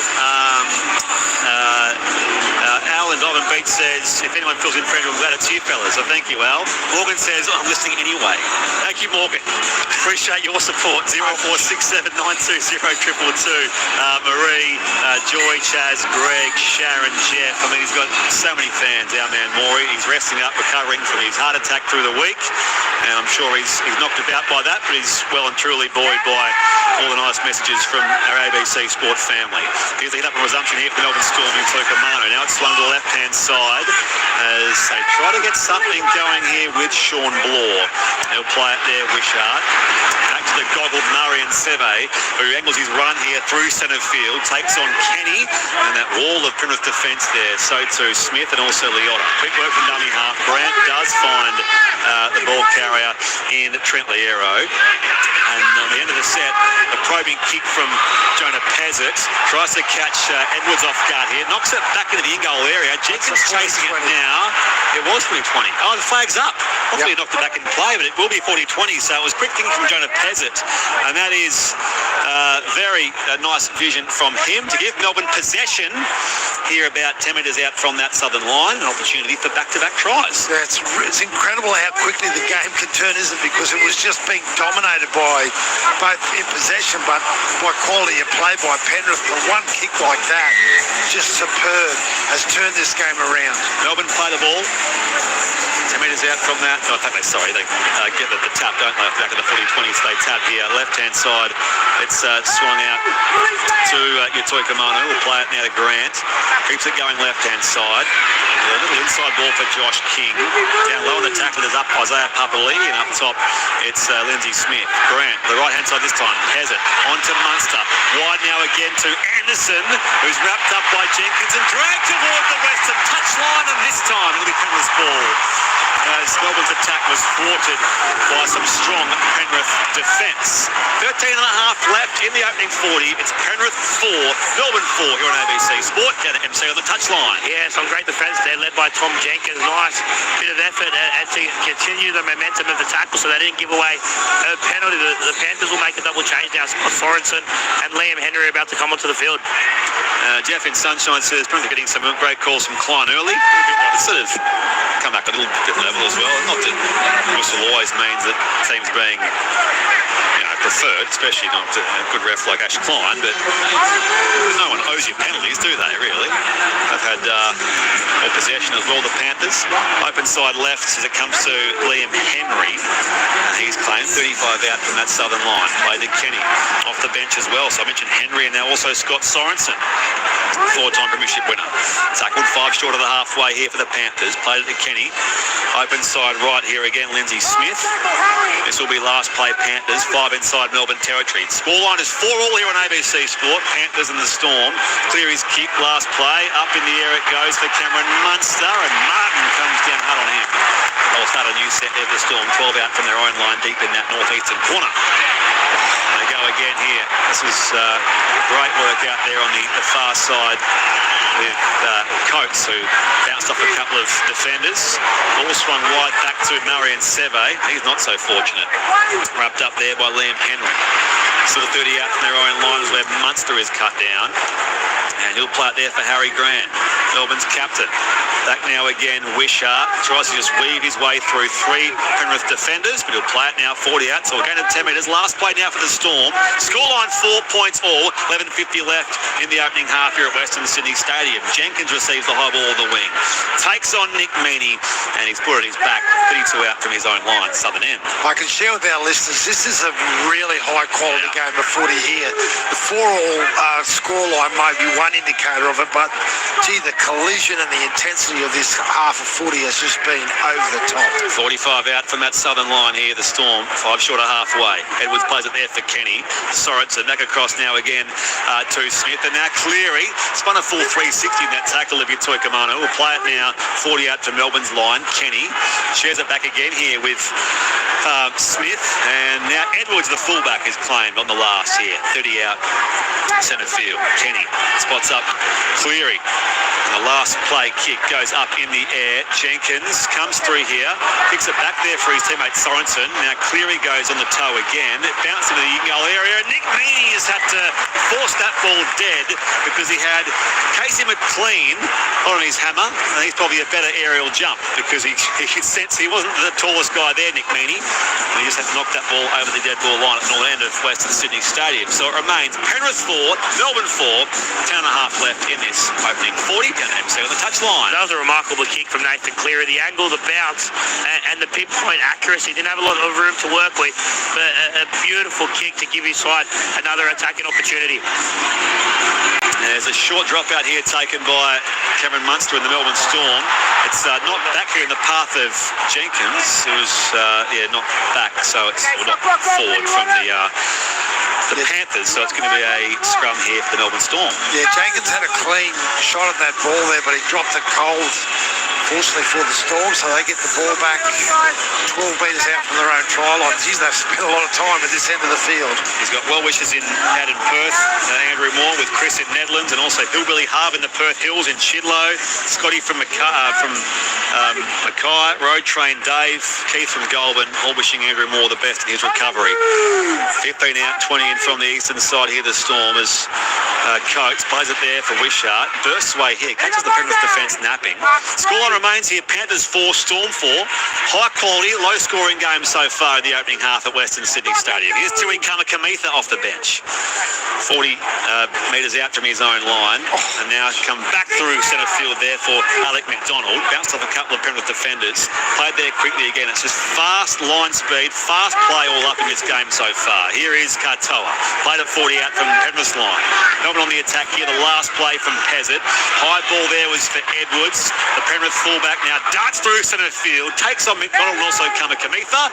Al in Diamond Beach says, if anyone feels in for Andrew, I'm glad it's you fellas. So thank you, Al. Morgan says, I'm listening anyway. Thank you, Morgan. Appreciate your support. 0467920222. Marie, Joy, Chaz, Greg, Sharon, Jeff. I mean, he's got so many fans, our man Maury. He's resting up, recovering from his heart attack through the week. And I'm sure he's knocked about by that, but he's well and truly buoyed by all the nice messages from our ABC Sport family. Here's the hit-up and resumption here for Melbourne Storm in Tucumano. Now it's swung to the left-hand side as they try to get something going here with Sean Blore. He'll play it there, Wishart. Back to the goggled Murray and Seve, who angles his run here through centre field, takes on Kenny, and that wall of Penrith defence there. So too Smith and also Liotta. Quick work from dummy half. Grant does find the ball carrier in Trent Liero. And on the end of the set, a probing kick from Jonah Pezzett. Tries to catch Edwards off guard here. Knocks it back into the in-goal area. Jenkins chasing it now. It was 20-20. Oh, the flag's up. Hopefully he knocked it back in play, but it will be 40-20. So it was quick thinking from Jonah Pezzett. And that is very nice vision from him to give Melbourne possession here about 10 metres out from that southern line. An opportunity for back-to-back tries. Yeah, it's incredible how quickly the game can turn, isn't it? Because it was just being dominated by both in possession but by quality of play by Penrith. But one kick like that, just superb, has turned this game around. Melbourne play the ball. 10 metres out from that. No, I think they get the tap, don't they? Back to the 40-20, so they tap here. Left-hand side, it's swung out to Yatoi Kamano. We'll play it now to Grant. Keeps it going left-hand side. A little inside ball for Josh King. Down low on the tackle is up Isaiah Papali'i, and up top it's Lindsay Smith. Grant, the right-hand side this time. Pezzett onto Munster. Wide now again to Anderson, who's wrapped up by Jenkins and dragged toward the western touchline, and this time it'll be Penrith's ball. As Melbourne's attack was thwarted by some strong Penrith defence. 13 and a half left in the opening 40. It's Penrith 4, Melbourne 4 here on ABC Sport. Down at MC on the touchline. Yeah, some great defence there, led by Tom Jenkins. Nice bit of effort to continue the momentum of the tackle, so they didn't give away a penalty. The Panthers will make a double change now. Sorensen and Liam Henry are about to come onto the field. Jeff in Sunshine says Penrith are getting some great calls from Klein early. It's sort of come back a little bit level as well. Not that whistle always means that teams being preferred, especially not a good ref like Ash Klein, but no one owes you penalties, do they, really? They've had more possession as well, the Panthers. Open side left as it comes to Liam Henry. He's claimed 35 out from that southern line. Played to Kenny off the bench as well. So I mentioned Henry and now also Scott Sorensen, four-time premiership winner. Tackled 5 short of the halfway here for the Panthers. Played it to Kenny. Open side right here again, Lindsay Smith. This will be last play Panthers, 5 inside Melbourne territory. Scoreline is 4-all here on ABC Sport. Panthers in the storm. Cleary's kick, last play. Up in the air it goes for Cameron Munster, and Martin comes down hard on him. They'll start a new set there for the Storm. 12 out from their own line deep in that northeastern corner. And they go again here. This is great work out there on the far side with Coates, who bounced off a couple of defenders. Ball swung wide back to Murray and Seve. He's not so fortunate. Wrapped up there by Liam Henry. Still 30 out from their own line is where Munster is cut down. And he'll play it there for Harry Grant, Melbourne's captain. Back now again, Wishart tries to just weave his way through 3 Penrith defenders, but he'll play it now 40 out, so we'll gain it 10 metres. Last play now for the Storm. Scoreline 4 points all, 11:50 left in the opening half here at Western Sydney Stadium. Jenkins receives the high ball of the wing. Takes on Nick Meaney, and he's put it his back, 32 out from his own line, southern end. I can share with our listeners, this is a really high quality game of footy here. The 4-all scoreline may be one indicator of it, but gee, the collision and the intensity of this half of footy has just been over the top. 45 out from that southern line here, the Storm, 5 short of halfway. Edwards plays it there for Kenny. Sorensen back across now again to Smith, and now Cleary spun a full 360 in that tackle of Toikamano. Will play it now 40 out to Melbourne's line. Kenny shares it back again here with Smith, and now Edwards, the fullback, is claimed on the last here. 30 out centre field. Kenny spots up Cleary. And the last play kick goes up in the air. Jenkins comes through here, kicks it back there for his teammate Sorensen. Now Cleary goes on the toe again. It bounced into the goal area. Nick Meaney has had to force that ball dead because he had Casey McLean on his hammer, and he's probably a better aerial jump because he could sense he wasn't the tallest guy there, Nick Meaney. And he just had to knock that ball over the dead ball line at the northern end of Western Sydney Stadium. So it remains Penrith 4, Melbourne 4, 10 and a half left in this opening 40. And MC on the touchline. That was a remarkable kick from Nathan Cleary. The angle, the bounce, and the pinpoint accuracy. Didn't have a lot of room to work with, but a beautiful kick to give his side another attacking opportunity. There's a short drop out here taken by Cameron Munster in the Melbourne Storm. It's not back here in the path of Jenkins. It was not back, so it's not forward from the Panthers, so it's going to be a scrum here for the Melbourne Storm. Yeah, Jenkins had a clean shot at that ball there, but he dropped it cold, fortunately for the Storm, so they get the ball back 12 metres out from their own try line. Geez, they've spent a lot of time at this end of the field. He's got well-wishers out in Perth, Andrew Moore with Chris in Nedlands, and also Hillbilly Harv in the Perth Hills in Chidlow, Scotty from Mackay, Road Train Dave, Keith from Goulburn, all wishing Andrew Moore the best in his recovery. 15 out, 20 in from the eastern side here, the Storm, as Coates plays it there for Wishart. Bursts away here, catches the Penrith defence napping. Scoreline remains here, Panthers 4, Storm 4. High quality, low scoring game so far in the opening half at Western Sydney Stadium. Here's Tui Kamakamitha off the bench. 40 metres out from his own line, and now come back through centre field there for Alec McDonald. Bounced off a couple of Penrith defenders. Played there quickly again. It's just fast line speed, fast play all up in this game so far. Here is Katoa. Played at 40 out from Penrith's line. Melbourne on the attack here. The last play from Pezzett. High ball there was for Edwards. The Penrith fullback now darts through centre field, takes on McDonald and also Kamikamitha,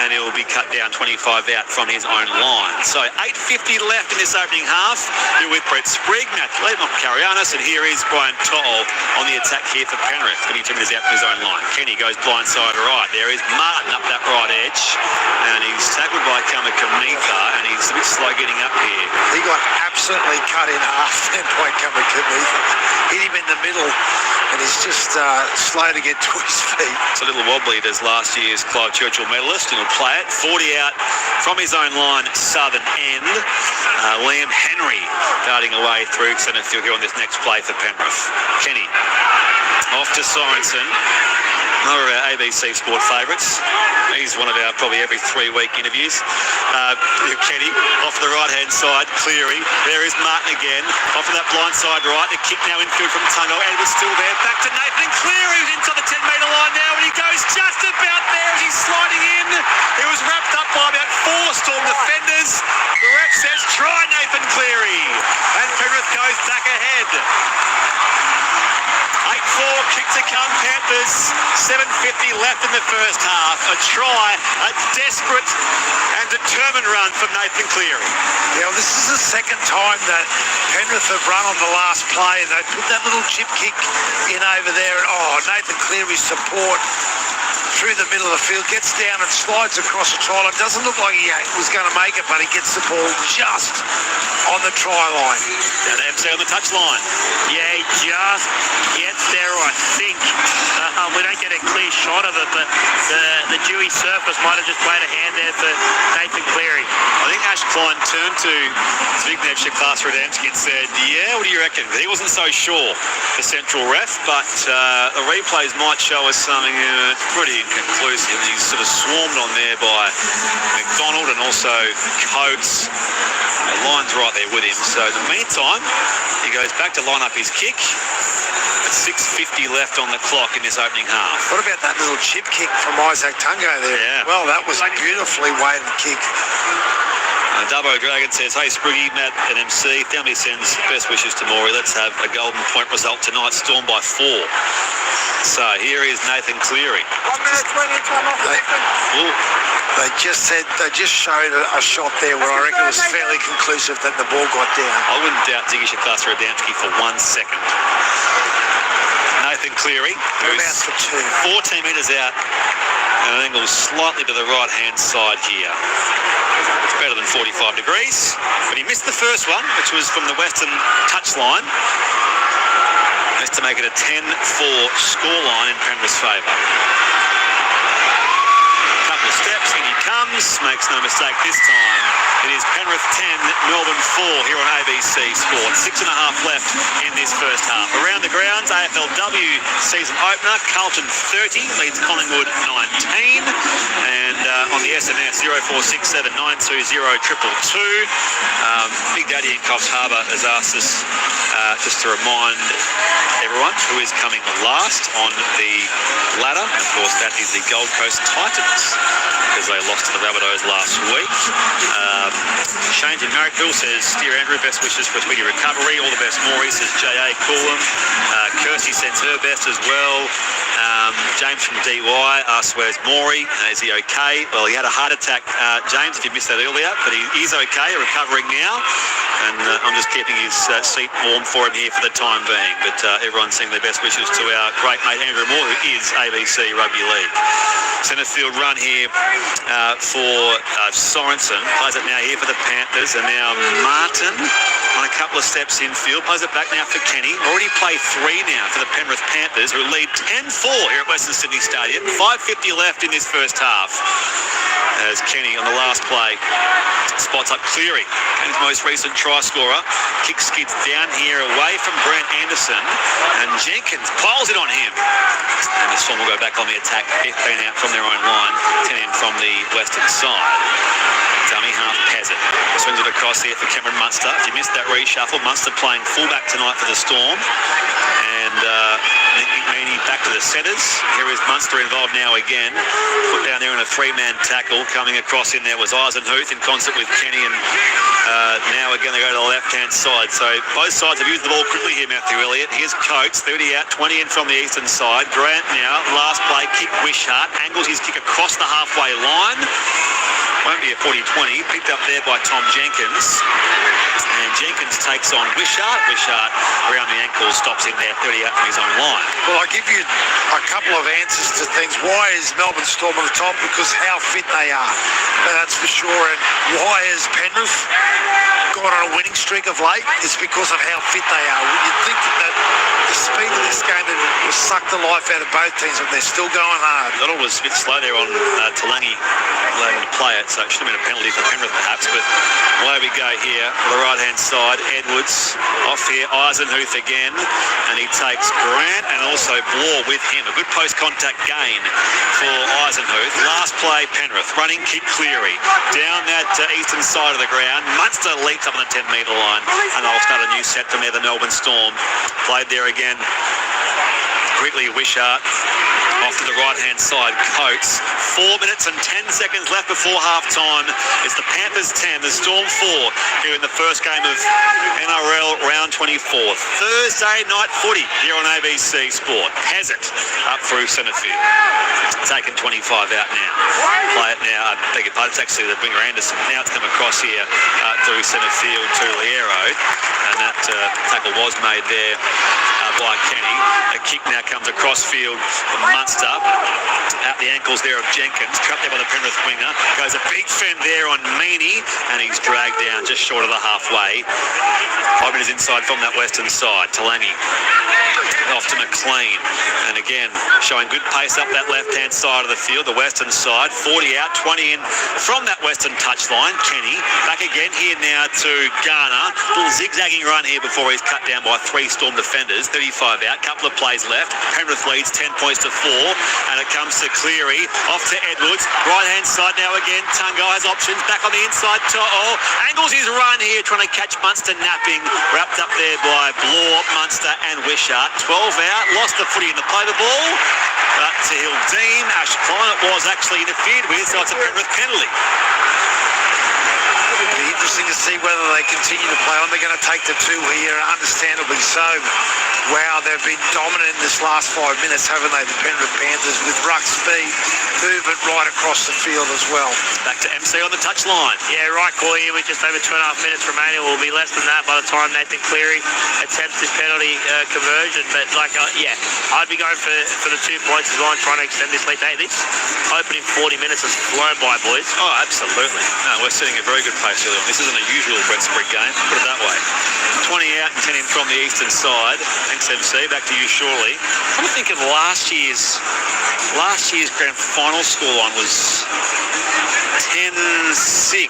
and he'll be cut down 25 out from his own line. So 8:50 left in this opening half. You're with Brett Sprigg, Matthew Leitner, Carianis, and here is Brian To'o on the attack here for Penrith. 22 metres out from his own line. Kenny goes blindside right. There is Martin up that right edge, and he's tackled by Kamikamitha, and he's a bit slow getting up here. He got absolutely cut in half then by Kamikamitha. Hit him in the middle, and he's just slow to get to his feet. It's a little wobbly, does last year's Clive Churchill medalist, and he'll play it. 40 out from his own line, southern end. Liam Henry darting away through centre field here on this next play for Penrith. Kenny off to Sorensen. Another of our ABC Sport favourites. He's one of our probably every 3-week interviews. Kenny off the right-hand side. Cleary. There is Martin again. Off of that blind side right. The kick now infield from Tungo. Edwards still there. Back to Nathan Cleary, who's into the 10-metre line now, and he goes just about there as he's sliding in. He was wrapped up by about 4 Storm defenders. The ref says, try Nathan Cleary. And Penrith goes back ahead. 8-4, kick to come, Panthers. 7:50 left in the first half. A try, a desperate and determined run from Nathan Cleary. Yeah, well, this is the second time that Penrith have run on the last play, and they put that little chip kick in over there. And Nathan Cleary's support through the middle of the field, gets down and slides across the try line. Doesn't look like he was going to make it, but he gets the ball just on the try line. Down to MC on the touch line. Yeah, he just gets there, I think. We don't get a clear shot of it, but the dewy surface might have just played a hand there for Nathan Cleary. I think Ash Klein turned to Zbigniew Sheklas-Radamski and said, yeah, what do you reckon? He wasn't so sure, the central ref, but the replays might show us something pretty inconclusive. He's sort of swarmed on there by McDonald and also Coates. The line's right there with him. So in the meantime, he goes back to line up his kick. At 6:50 left on the clock in this opening half. What about that little chip kick from Isaac Tungo there? Yeah. Well, that was a beautifully weighted kick. Dubbo Dragon says, hey Spriggy, Matt and MC, family sends best wishes to Maury. Let's have a golden point result tonight, Storm by 4. So here is Nathan Cleary. 1 minute 20, time off. They just showed a shot there where I reckon it was fairly conclusive that the ball got down. I wouldn't doubt Ziggy Sheklas-Radamski for 1 second. Nathan Cleary, who's 14 metres out and an angle slightly to the right-hand side here. It's better than 45 degrees, but he missed the first one, which was from the western touchline. Has to make it a 10-4 scoreline in Penrith's favour. Couple of steps, in he comes, makes no mistake this time. It is Penrith 10, Melbourne 4 here on ABC Sport. 6.5 left in this first half. Around the grounds, AFLW season opener, Carlton 30 leads Collingwood 19. And on the SMS, 0467 920 222. Big Daddy in Coffs Harbour has asked us just to remind everyone who is coming last on the ladder. And of course, that is the Gold Coast Titans, because they lost to the Rabbitohs last week. Shane in Marrickville says, dear Andrew, best wishes for a speedy recovery. All the best, Maury, says J.A. Coolum. Kirsty sends her best as well. James from DY asks, where's Maury? Is he okay? Well, he had a heart attack, James, if you missed that earlier, but he is okay, recovering now. And I'm just keeping his seat warm for him here for the time being. But everyone's sending their best wishes to our great mate Andrew Moore, who is ABC Rugby League. Centre field run here for Sorensen. Plays it now here for the Panthers, and now Martin on a couple of steps infield. Plays it back now for Kenny. Already played 3 now for the Penrith Panthers, who lead 10-4 here at Western Sydney Stadium. 5:50 left in this first half. As Kenny on the last play spots up Cleary, his most recent try scorer. Kick skids down here away from Brent Anderson, and Jenkins piles it on him. And the Storm will go back on the attack, 15 out from their own line, 10 in from the western side. Dummy half Pezzett swings it across here for Cameron Munster. If you missed that reshuffle, Munster playing fullback tonight for the Storm. And Nick McMeaney back to the centres. Here is Munster involved now again. Put down there in a 3-man tackle. coming across in there was Eisenhuth in concert with Kenny, and now we're going to go to the left-hand side. So both sides have used the ball quickly here, Matthew Elliott. Here's Coates, 30 out, 20 in from the eastern side. Grant now, last play, kick Wishart, angles his kick across the halfway line. Won't be a 40-20, picked up there by Tom Jenkins. And Jenkins takes on Wishart. Wishart around the ankle, stops in there, 30 out from his own line. Well, I give you a couple of answers to things. Why is Melbourne Storm on the top? Because how fit they are. That's for sure. And why is Penrith gone on a winning streak of late? It's because of how fit they are. You'd think that the speed of this game will suck the life out of both teams, but they're still going hard. Little was a bit slow there on Talangi allowed to play it, so it should have been a penalty for Penrith perhaps, but away we go here on the right-hand side. Edwards off here, Eisenhuth again, and he takes Grant and also Bloor with him. A good post-contact gain for Eisenhuth. Last play, Penrith, running kick Cleary. Down that eastern side of the ground, Munster leaps up on the 10-metre line, and they'll start a new set from there, the Melbourne Storm. Played there again. Quickly, Wishart off to the right-hand side. Coates. 4 minutes and 10 seconds left before half-time. It's the Panthers 10, the Storm 4 here in the first game of NRL Round 24. Thursday night footy here on ABC Sport. Has it up through centre field. Taken 25 out now. Play it now. I beg your pardon. It's actually the winger Anderson. Now it's come across here through centre field to Liero. And that tackle was made there by Kenny. A kick now comes across field from Munster. At the ankles there of Jenkins. Trapped there by the Penrith winger. Goes a big fend there on Mini. And he's dragged down just short of the halfway. 5 minutes inside from that western side. Talangi off to McLean. And again, showing good pace up that left-hand side of the field. The western side. 40 out, 20 in from that western touchline. Kenny back again here now to Garner. Little zigzagging run here before he's cut down by 3 Storm defenders. 35 out, couple of plays left. Penrith leads 10 points to 4, and it comes to Cleary, off to Edwards, right hand side now again. Tungo has options, back on the inside to angles his run here, trying to catch Munster napping, wrapped up there by Bloor, Munster and Wishart. 12 out, lost the footy in the play the ball, but to Hildean, Ash Klein it was actually interfered with, so it's a Penrith penalty. It'll be interesting to see whether they continue to play on. They're going to take the 2 here, understandably so. Wow, they've been dominant in this last 5 minutes, haven't they, the Penrith Panthers, with ruck speed, movement right across the field as well. Back to MC on the touchline. Yeah, right call here with just over 2.5 minutes remaining. Will be less than that by the time Nathan Cleary attempts this penalty conversion. But I'd be going for the 2 points as well and trying to extend this lead. Hey, this opening 40 minutes has flown by, boys. Oh, absolutely. No, we're setting a very good pace early on. This isn't a usual Brett Sprigg game, put it that way. 20 out and 10 in from the eastern side. Thanks, MC. Back to you shortly. I'm thinking of last year's grand final scoreline was 10-6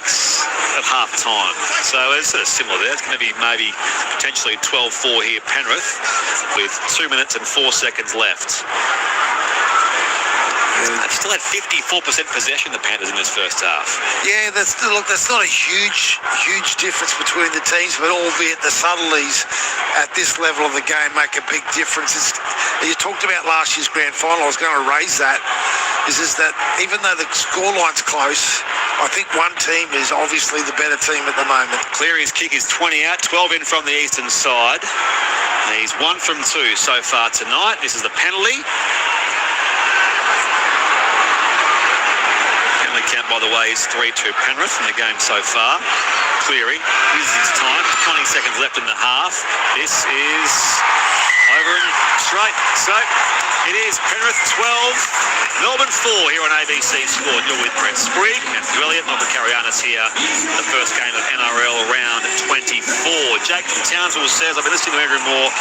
at half time. So it's sort of similar there. It's going to be maybe potentially 12-4 here, Penrith, with 2 minutes and 4 seconds left. They've still had 54% possession, the Panthers, in this first half. Yeah, that's not a huge difference between the teams, but albeit the subtleties at this level of the game make a big difference. You talked about last year's grand final. I was going to raise that. Is that even though the scoreline's close, I think one team is obviously the better team at the moment. Cleary's kick is 20 out, 12 in from the eastern side. And he's 1 from 2 so far tonight. This is the penalty. Count, by the way, is 3-2 Penrith in the game so far. Cleary, this is his time. 20 seconds left in the half. This is over and straight. So it is Penrith 12, Melbourne 4 here on ABC Sport. You're with Brett Sprigg, Matthew Elliott, Michael Carianis here. The first game of NRL Round 24. Jake from Townsville says, I've been listening to Andrew Moore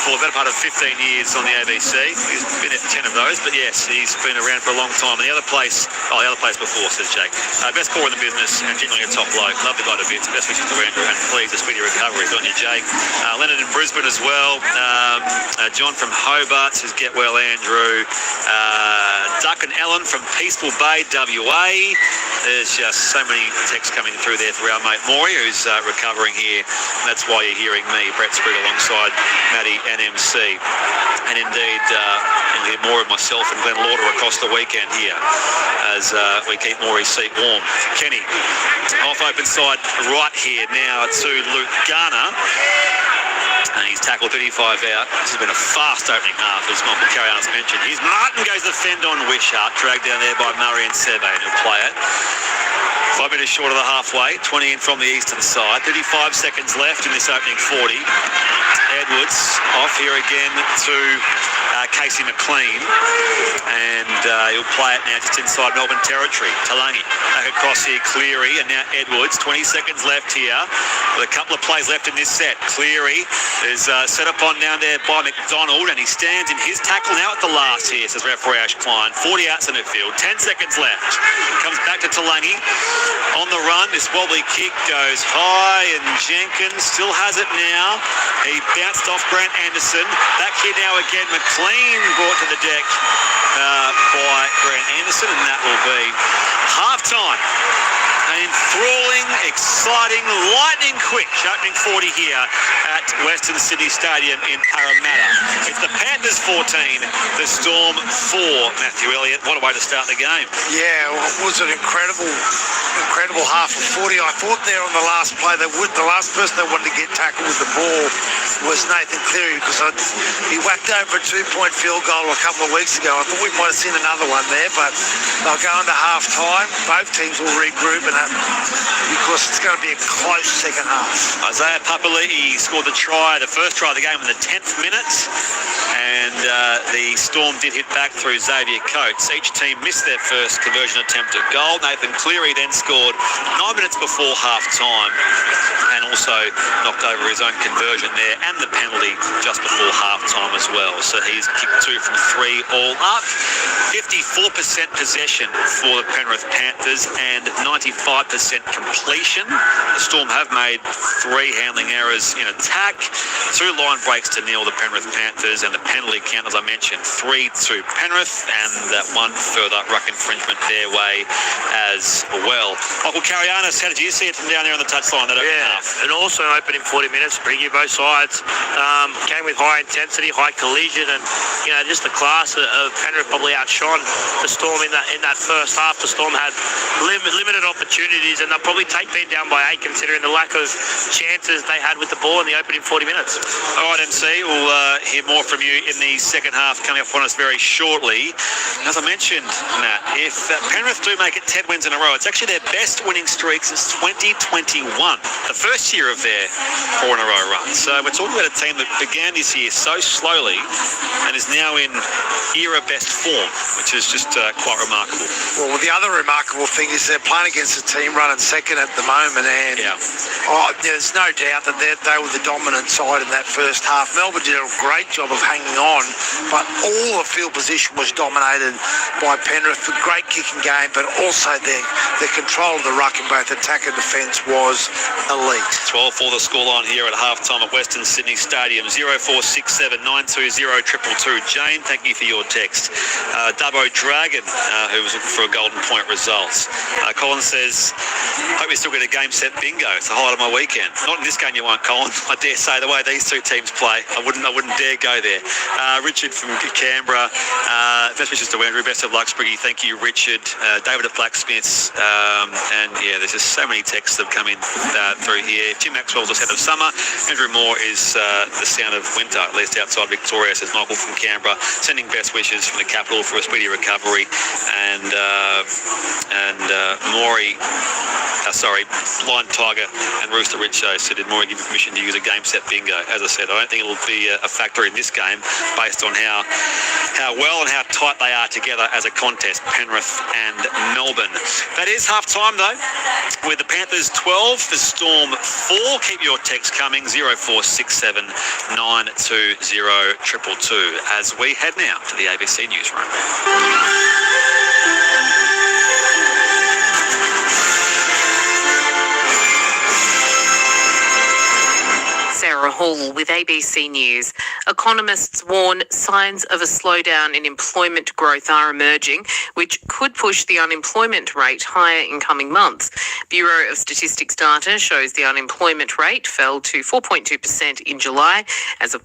for the better part of 15 years on the ABC. He's been at 10 of those, but yes, he's been around for a long time. And the other place before, says Jake. Best caller in the business and generally a top bloke. Love the guy to bits. Best wishes to Andrew, and please, a speedy recovery. Don't you, Jake? Leonard in Brisbane as well. John from Hobart says, get well, Andrew. Duck and Ellen from Peaceful Bay, WA. There's just so many texts coming through there for our mate Maury, who's recovering here. That's why you're hearing me, Brett Sprigg, alongside Matty and MC. And indeed, you'll hear more of myself and Glenn Lauder across the weekend here as we keep Maury's seat warm. Kenny, off open side right here now to Luke Garner. And he's tackled 35 out. This has been a fast opening half, as Michael Carianos mentioned. Here's Martin goes to fend on Wishart, dragged down there by Murray and Sebe, who'll play it. 5 minutes short of the halfway, 20 in from the eastern side. 35 seconds left in this opening 40. Edwards off here again to Casey McLean, and he'll play it now just inside Melbourne territory. Talangi back across here, Cleary, and now Edwards. 20 seconds left here with a couple of plays left in this set. Cleary is set up on down there by McDonald, and he stands in his tackle now at the last here, says referee Ash Klein. 40 outs in midfield, 10 seconds left. Comes back to Talangi on the run. This wobbly kick goes high, and Jenkins still has it now. He bounced off Grant Anderson. Back here now again, McLean brought to the deck by Grant Anderson, and that will be half-time. An enthralling, exciting, lightning quick opening 40 here at Western Sydney Stadium in Parramatta. It's the Panthers 14, the Storm 4. Matthew Elliott, what a way to start the game. Yeah, well, it was an incredible half of 40. I thought there on the last play, the last person that wanted to get tackled with the ball was Nathan Cleary, because he whacked over a 2-point field goal a couple of weeks ago. I thought we might have seen another one there, but they'll go into half-time. Both teams will regroup, and because it's going to be a close second half. Isaiah Papali'i scored the first try of the game in the 10th minute, and the Storm did hit back through Xavier Coates. Each team missed their first conversion attempt at goal. Nathan Cleary then scored 9 minutes before half-time, and also knocked over his own conversion there and the penalty just before half-time as well. So he's kicked 2 from 3 all up. 54% possession for the Penrith Panthers and 95% completion. The Storm have made 3 handling errors in attack, 2 line breaks to nil the Penrith Panthers, and the penalty count, as I mentioned, 3 to Penrith, and that 1 further ruck infringement their way as well. Michael Carianos, how did you see it from down there on the touchline? That half? And also open in 40 minutes, bring you both sides. Came with high intensity, high collision, and just the class of Penrith probably outshone the Storm in that first half. The Storm had limited opportunities, and they'll probably take being down by 8 considering the lack of chances they had with the ball in the opening 40 minutes. All right, MC, we'll hear more from you in the second half coming up on us very shortly. As I mentioned, Matt, if Penrith do make it 10 wins in a row, it's actually their best winning streak since 2021, the first year of their 4 in a row run. So we're talking about a team that began this year so slowly and is now in era best form, which is just quite remarkable. Well, the other remarkable thing is they're playing against a team running second at the moment, and there's no doubt that they were the dominant side in that first half. Melbourne did a great job of hanging on, but all the field position was dominated by Penrith. A great kicking game, but also their control of the ruck in both attack and defence was elite. 12 for the scoreline here at half-time at Western Sydney Stadium. 0467 920 222. Jane, thank you for your text. Dubbo Dragon, who was looking for a Golden Point results. Colin says, hope you still get a game set bingo. It's the highlight of my weekend. Not in this game you won't, Colin. I dare say the way these 2 teams play, I wouldn't dare go there. Richard from Canberra, best wishes to Andrew. Best of luck, Spriggy. Thank you, Richard. David at Blacksmiths, and there's just so many texts that have come in through here. Jim Maxwell's the head of summer. Andrew Moore is the sound of winter, at least outside Victoria, says Michael from Canberra. Sending best wishes from the capital for a speedy recovery. And Maury, Blind Tiger and Rooster Rich said, did Maury give you permission to use a game set bingo? As I said, I don't think it'll be a factor in this game based on how well and how tight they are together as a contest, Penrith and Melbourne. That is half-time, though, with the Panthers 12, the Storm 4. Keep your text coming, 0467 920 222, as we head now to the ABC Newsroom. Laura Hall with ABC News. Economists warn signs of a slowdown in employment growth are emerging, which could push the unemployment rate higher in coming months. Bureau of Statistics data shows the unemployment rate fell to 4.2% in July as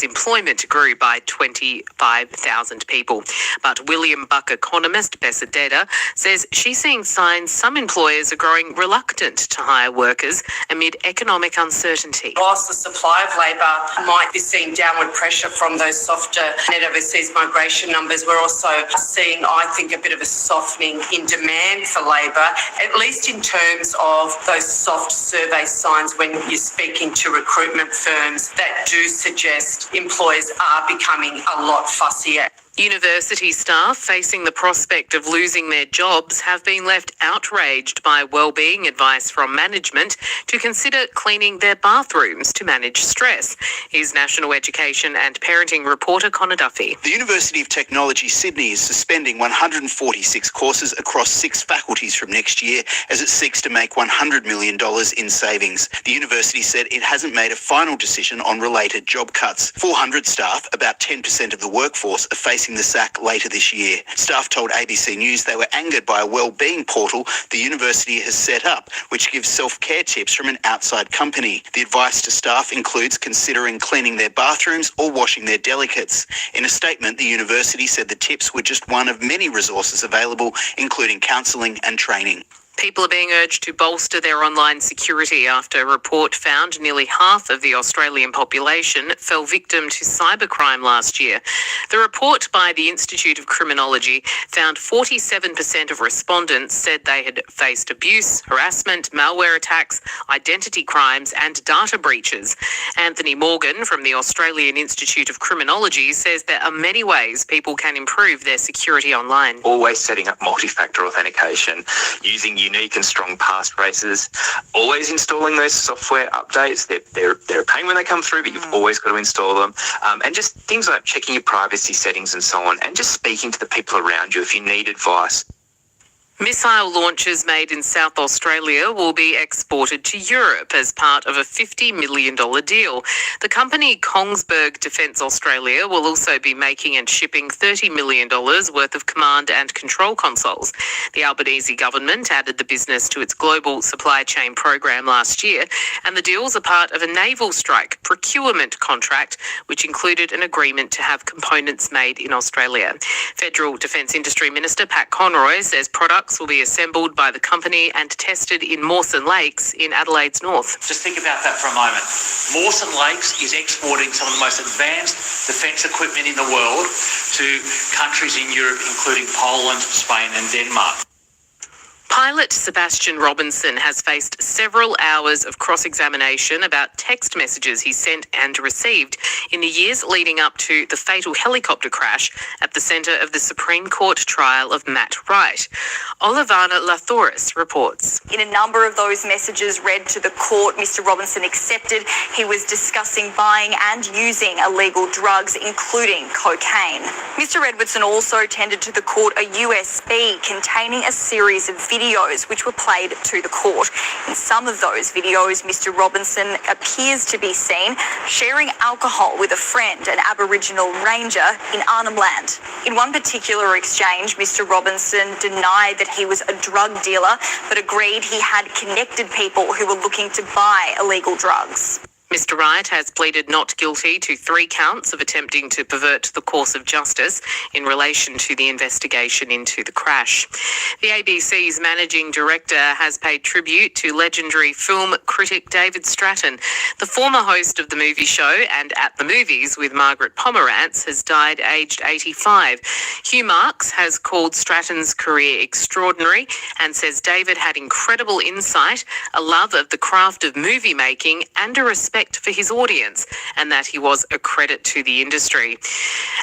employment grew by 25,000 people. But William Buck economist Bessa Deda says she's seeing signs some employers are growing reluctant to hire workers amid economic uncertainty. Whilst the supply of labour might be seeing downward pressure from those softer net overseas migration numbers, we're also seeing, I think, a bit of a softening in demand for labour, at least in terms of those soft survey signs when you're speaking to recruitment firms that do suggest employers are becoming a lot fussier. University staff facing the prospect of losing their jobs have been left outraged by wellbeing advice from management to consider cleaning their bathrooms to manage stress. Here's National Education and Parenting reporter Connor Duffy. The University of Technology Sydney is suspending 146 courses across 6 faculties from next year as it seeks to make $100 million in savings. The university said it hasn't made a final decision on related job cuts. 400 staff, about 10% of the workforce, are facing the sack later this year. Staff told ABC News they were angered by a wellbeing portal the university has set up, which gives self-care tips from an outside company. The advice to staff includes considering cleaning their bathrooms or washing their delicates. In a statement, the university said the tips were just one of many resources available, including counselling and training. People are being urged to bolster their online security after a report found nearly half of the Australian population fell victim to cybercrime last year. The report by the Institute of Criminology found 47% of respondents said they had faced abuse, harassment, malware attacks, identity crimes and data breaches. Anthony Morgan from the Australian Institute of Criminology says there are many ways people can improve their security online. Always setting up multi-factor authentication, using unique and strong passphrases, always installing those software updates. They're a pain when they come through, but you've always got to install them. And just things like checking your privacy settings and so on, and just speaking to the people around you if you need advice. Missile launches made in South Australia will be exported to Europe as part of a $50 million deal. The company Kongsberg Defence Australia will also be making and shipping $30 million worth of command and control consoles. The Albanese government added the business to its global supply chain program last year, and the deals are part of a naval strike procurement contract, which included an agreement to have components made in Australia. Federal Defence Industry Minister Pat Conroy says products will be assembled by the company and tested in Mawson Lakes in Adelaide's north. Just think about that for a moment. Mawson Lakes is exporting some of the most advanced defence equipment in the world to countries in Europe, including Poland, Spain and Denmark. Pilot Sebastian Robinson has faced several hours of cross-examination about text messages he sent and received in the years leading up to the fatal helicopter crash at the centre of the Supreme Court trial of Matt Wright. Olivana Lathoris reports. In a number of those messages read to the court, Mr Robinson accepted he was discussing buying and using illegal drugs, including cocaine. Mr Edwardson also tendered to the court a USB containing a series of videos which were played to the court. In some of those videos, Mr Robinson appears to be seen sharing alcohol with a friend, an Aboriginal ranger in Arnhem Land. In one particular exchange, Mr Robinson denied that he was a drug dealer, but agreed he had connected people who were looking to buy illegal drugs. Mr Wright has pleaded not guilty to 3 counts of attempting to pervert the course of justice in relation to the investigation into the crash. The ABC's managing director has paid tribute to legendary film critic David Stratton. The former host of the movie show and At the Movies with Margaret Pomerantz has died aged 85. Hugh Marks has called Stratton's career extraordinary and says David had incredible insight, a love of the craft of movie making and a respect for his audience, and that he was a credit to the industry.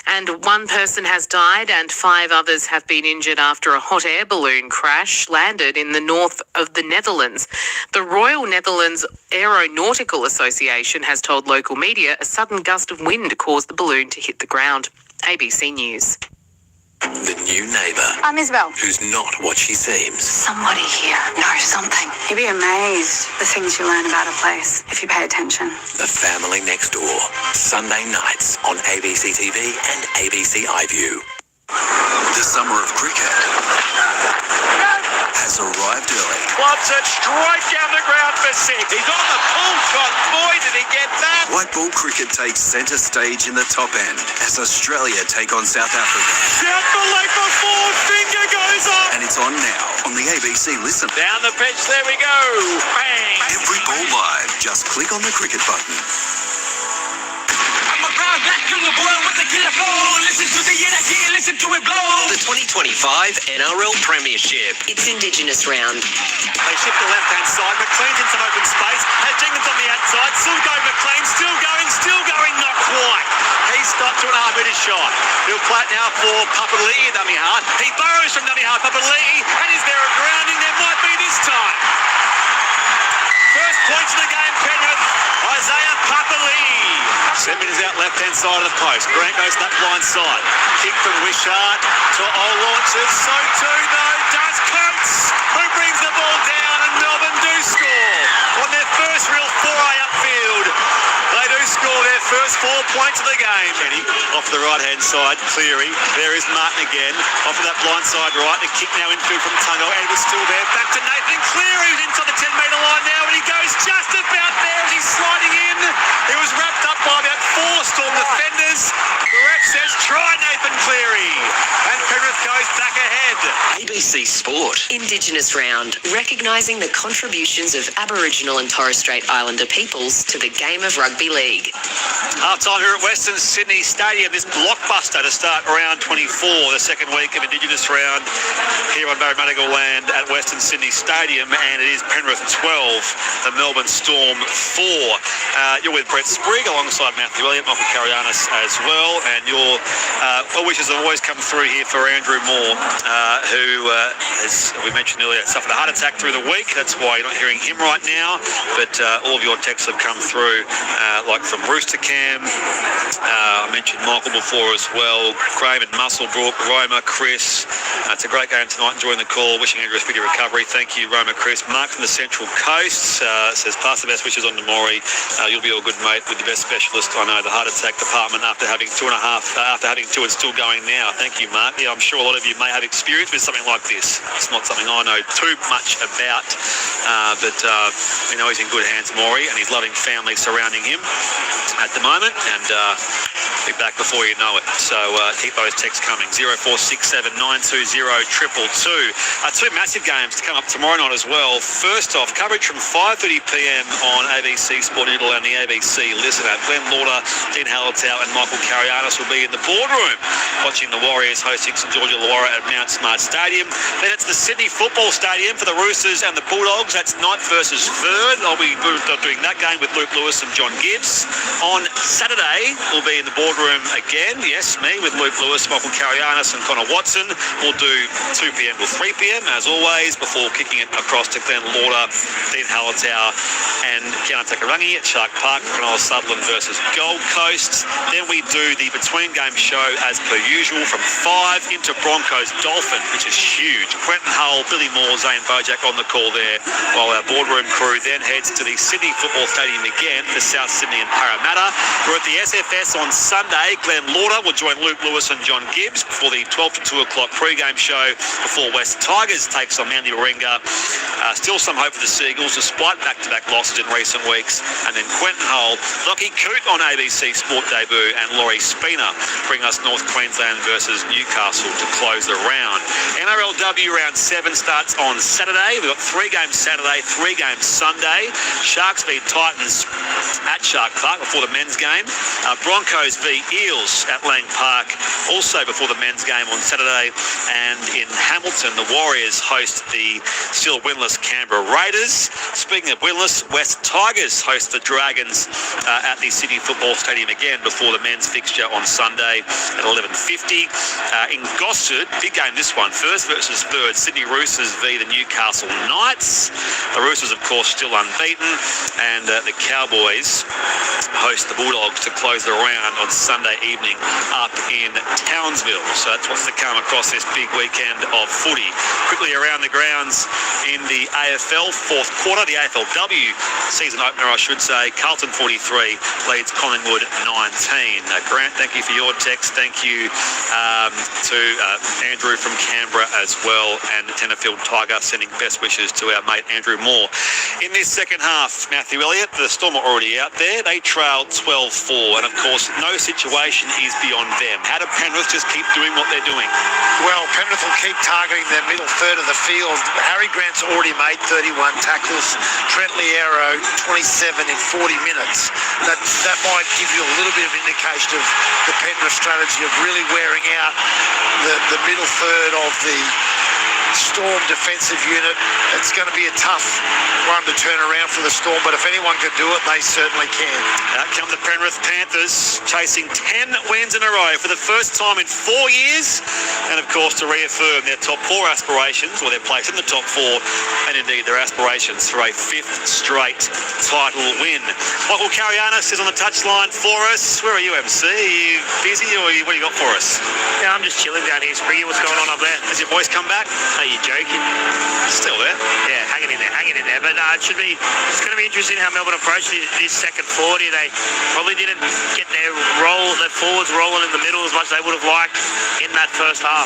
And 1 person has died and 5 others have been injured after a hot air balloon crash landed in the north of the Netherlands. The Royal Netherlands Aeronautical Association has told local media a sudden gust of wind caused the balloon to hit the ground. ABC News. The new neighbour, I'm Isabel. who's not what she seems. Somebody here knows something. You'd be amazed the things you learn about a place if you pay attention. The Family Next Door. Sunday nights on ABC TV and ABC iView. The summer of cricket has arrived early. Clubs it straight down the ground for six. He's on the pull shot. Boy, did he get that. White ball cricket takes centre stage in the top end as Australia take on South Africa. Down the leg before, finger goes up. And it's on now on the ABC Listen. Down the pitch, there we go. Bang. Every ball live. Just click on the cricket button. The 2025 NRL Premiership. It's Indigenous round. They shift to left-hand side. McLean's in some open space. Has Jenkins on the outside. Still going McLean. Still going. Not quite. He's stopped 2.5 metres shot. He'll play it now for Papali'i, dummy half. He burrows from dummy half. Papali'i. And is there a grounding? There might be this time. First points of the game, Penrith. Isaiah Papali'i. 7 metres out left-hand side of the post. Grant goes to that blind side. Kick from Wishart to all launches. So too, though, does Coates, who brings the ball down, and Melbourne do score on their first real foray upfield. They do score their first 4 points of the game. Kenny off the right-hand side. Cleary. There is Martin again. Off of that blind side right. The kick now infield from Tungo. Edwards still there. Back to Nathan Cleary, who's inside the 10-metre line now, and he goes just about there as he's sliding in. He was wrapped up by about 4 Storm defenders. The ref says, try Nathan Cleary. And Penrith goes back ahead. ABC Sport. Indigenous round. Recognising the contributions of Aboriginal and Torres Strait Islander peoples to the game of rugby league. Half-time here at Western Sydney Stadium. This blockbuster to start round 24, the second week of Indigenous round here on Barramudigal land at Western Sydney Stadium. And it is Penrith 12, the Melbourne Storm 4. You're with Brett Sprigg alongside Matthew Elliott, Michael Carianis as well. And your well wishes have always come through here for Andrew Moore, who, as we mentioned earlier, suffered a heart attack through the week. That's why you're not hearing him right now. But all of your texts have come through, like from Rooster Cam. I mentioned Michael before as well. Graham and Musselbrook, Roma, Chris. It's a great game tonight. Enjoying the call. Wishing Andrew a speedy recovery. Thank you, Roma, Chris. Mark from the Central Coast says, pass the best wishes on to Maury. You'll be all good, mate, with the best specialist I know, the heart attack department, after having 2.5, after having 2 and still going now. Thank you, Mark. Yeah, I'm sure a lot of you may have experience with something like this. It's not something I know too much about, but we know he's in good hands, Maury, and his loving family surrounding him at the moment, and be back before you know it. So keep those texts coming. 0467 920 222. 2 massive games to come up tomorrow night as well. First off, coverage from 5:30 p.m. on ABC Sport Digital and the ABC Listen app. Glenn Lauder, Dean Hallertau and Michael Carianis will be in the boardroom watching the Warriors hosting St George Illawarra at Mount Smart Stadium. Then it's the Sydney Football Stadium for the Roosters and the Bulldogs. That's ninth versus third. I'll be doing that game with Luke Lewis and John Gibbs. On Saturday, we'll be in the boardroom again. Yes, me with Luke Lewis, Michael Carianis and Connor Watson. We'll do 2 p.m. till 3 p.m. as always, before kicking it across to Glenn Lauder, Dean Hallertau and Keanu Takarangi at Shark Park. Cronulla Sutherland versus Gold Coast. Then we do the between-game show as per usual from 5 into Broncos Dolphin, which is huge. Quentin Hull, Billy Moore, Zane Bojack on the call there, while our boardroom crew then heads to the Sydney Football Stadium again for South Sydney and Parramatta. We're at the SFS on Sunday. Glenn Lauder will join Luke Lewis and John Gibbs before the 12 to 2 o'clock pre-game show before West Tigers takes on Manly Warringah. Still some hope for the Seagulls despite back-to-back losses in recent weeks. And then Quentin Hull, Lockie Coote on ABC Sport debut, and Laurie Spina bring us North Queensland versus Newcastle to close the round. NRLW round 7 starts on Saturday. We've got 3 games Saturday, 3 games Sunday. Sharks v Titans at Shark Park before the men's game. Broncos v Eels at Lang Park also before the men's game on Saturday. And in Hamilton, the Warriors host the still winless Canberra Raiders. Speaking of winless, West Tigers host the Dragons at the Sydney Football Stadium again before the men's fixture on Sunday at 11:50. In Gosford, big game this one, first versus third, Sydney Roosters v the Newcastle Knights. The Roosters, of course, still unbeaten, and the Cowboys host the Bulldogs to close the round on Sunday evening up in Townsville. So that's what's to come across this big weekend of footy. Quickly around the grounds in the AFL fourth quarter, the AFLW season opener, I should say. Carlton 43 leads Collingwood 19. Grant, thank you for your text. Thank you to Andrew from Canberra as well, and the Tenterfield Tiger sending best wishes to our mate Andrew Moore. In this second half, Matthew Elliott, the Storm are already out there. They trailed 12-4, and of course, no situation is beyond them. How do Penrith just keep doing what they're doing? Well, Penrith will keep targeting their middle third of the field. Harry Grant's already made 31 tackles. Trent Liero, 27 in 40 minutes. That might give you a little bit of indication of the Penrith strategy of really wearing out the middle third of the Storm defensive unit. It's going to be a tough one to turn around for the Storm, but if anyone can do it, they certainly can. Out come the Penrith Panthers, chasing 10 wins in a row for the first time in 4 years, and of course to reaffirm their top 4 aspirations, or their place in the top 4, and indeed their aspirations for a 5th straight title win. Michael Carianis is on the touchline for us. Where are you, MC? Are you busy, or what do you got for us? Yeah, I'm just chilling down here. Spriggy, what's going on up there? Has your voice come back? Are you joking? Still there? Yeah, hanging in there. But it's going to be interesting how Melbourne approach this second 40. They probably didn't get their forwards rolling in the middle as much as they would have liked in that first half.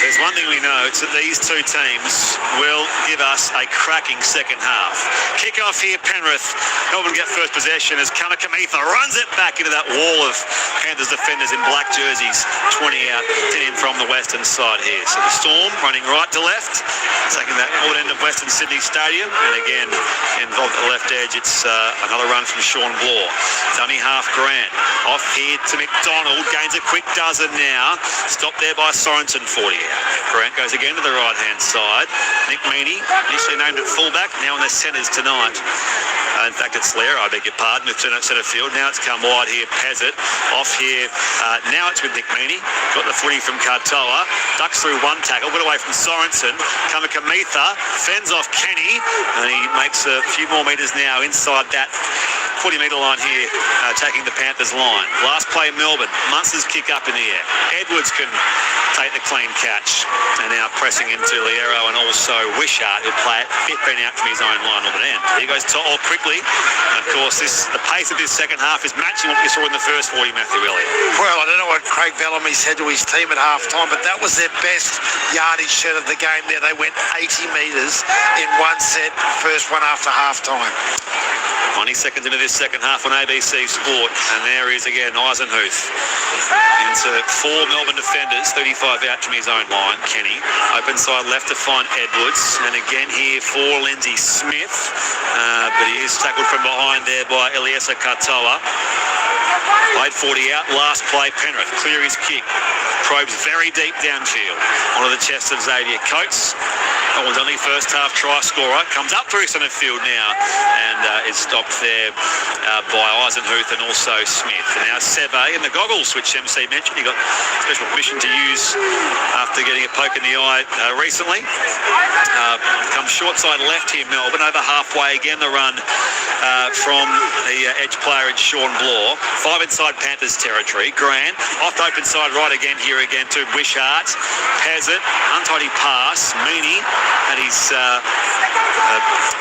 There's one thing we know, it's that these two teams will give us a cracking second half. Kick off here, Penrith. Melbourne get first possession as Kamikamitha runs it back into that wall of Panthers defenders in black jerseys. 20 out, 10 in from the western side here. So the Storm running right to left, taking that north end of Western Sydney Stadium, and again involved at the left edge. It's another run from Sean Bloor. Dummy half Grant off here to McDonald, gains a quick dozen now, stopped there by Sorensen. 40 out. Grant goes again to the right hand side. Nick Meaney, initially named at fullback, now in the centres tonight. In fact, it's Slayer, I beg your pardon, with centre field. Now it's come wide here, Pezzett off here. Now it's with Nick Meaney. Got the footy from Katoa, ducks through one tackle, got away from Sorensen. Kamikamitha fends off Kenny, and he makes a few more metres now inside that 40-metre line here, taking the Panthers line. Last play, Melbourne. Munster's kick up in the air. Edwards can take the clean catch, and now pressing into Liero and also Wishart, who'll play it 15 out from his own line on the end. Here goes To'o quickly. And of course, the pace of this second half is matching what we saw in the first 40, Matthew Elliott. Well, I don't know what Craig Bellamy said to his team at half-time, but that was their best yardage set of the game there. They went 80 metres in one set, first one after half-time. 20 seconds into this second half on ABC Sport, and there is again Eisenhuth into 4 Melbourne defenders, 35 out from his own line. Kenny open side left to find Edwards, and again here for Lindsay Smith, but he is tackled from behind there by Eliezer Katoa. Played 40 out, last play Penrith, clear his kick, probes very deep downfield onto the chest of Xavier Coates. That one's only first half try scorer, comes up through centre field now, and is stopped there by Eisenhuth and also Smith. And now Seve in the goggles, which MC mentioned he got special permission to use after getting a poke in the eye recently. Comes short side left here, Melbourne, over halfway again the run from the edge player, it's Sean Bloor. 5 inside Panthers territory. Grant off the open side right again here again to Wishart. Pezzett, untidy pass. Meaney and his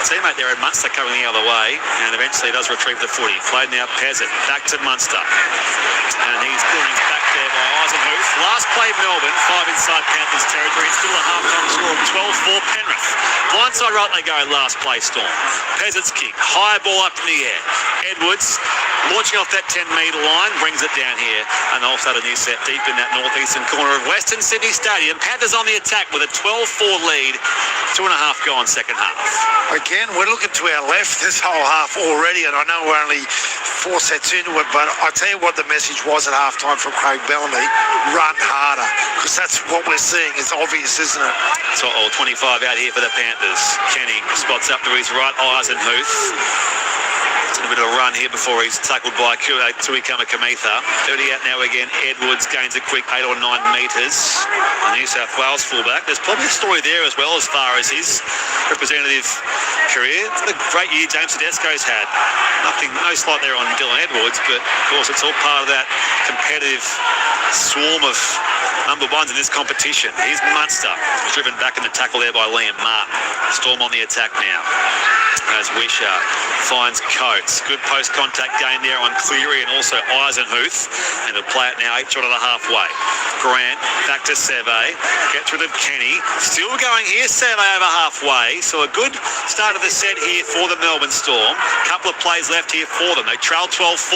teammate there at Munster coming the other way, and eventually does retrieve the footy. Played now Pezzett back to Munster, and he's pulling back there by Eisenhuth. Last play Melbourne, 5 inside Panthers territory. It's still a half-time score of 12-4 Penrith. Blindside right they go, last play Storm. Pezzett's kick, high ball up in the air. Edwards launching off that 10-metre line, brings it down here, and they'll start a new set deep in that northeastern corner of Western Sydney Stadium. Panthers on the attack with a 12-4 lead. 2.5 gone second half. Again, we're looking to our left this whole half already, and I know we're only 4 sets into it, but I tell you what the message was at halftime from Craig Bellamy: run harder, because that's what we're seeing. It's obvious, isn't it? So 25 out here for the Panthers. Kenny spots up to his right, Eisenhuth. A bit of a run here before he's tackled by Tui Kamakamitha. 30 out now again. Edwards gains a quick 8 or 9 metres. The New South Wales fullback. There's probably a story there as well as far as his representative career. What a great year James Tedesco's had. No slight there on Dylan Edwards, but of course it's all part of that competitive swarm of number ones in this competition. Here's Munster, driven back in the tackle there by Liam Martin. Storm on the attack now as Wishart finds Coates. Good post-contact gain there on Cleary and also Eisenhuth, and he'll play it now 8 short of the halfway. Grant back to Seve, gets rid of Kenny, still going here. Seve over halfway, so a good start of the set here for the Melbourne Storm. Couple of plays left here for them. They trail 12-4.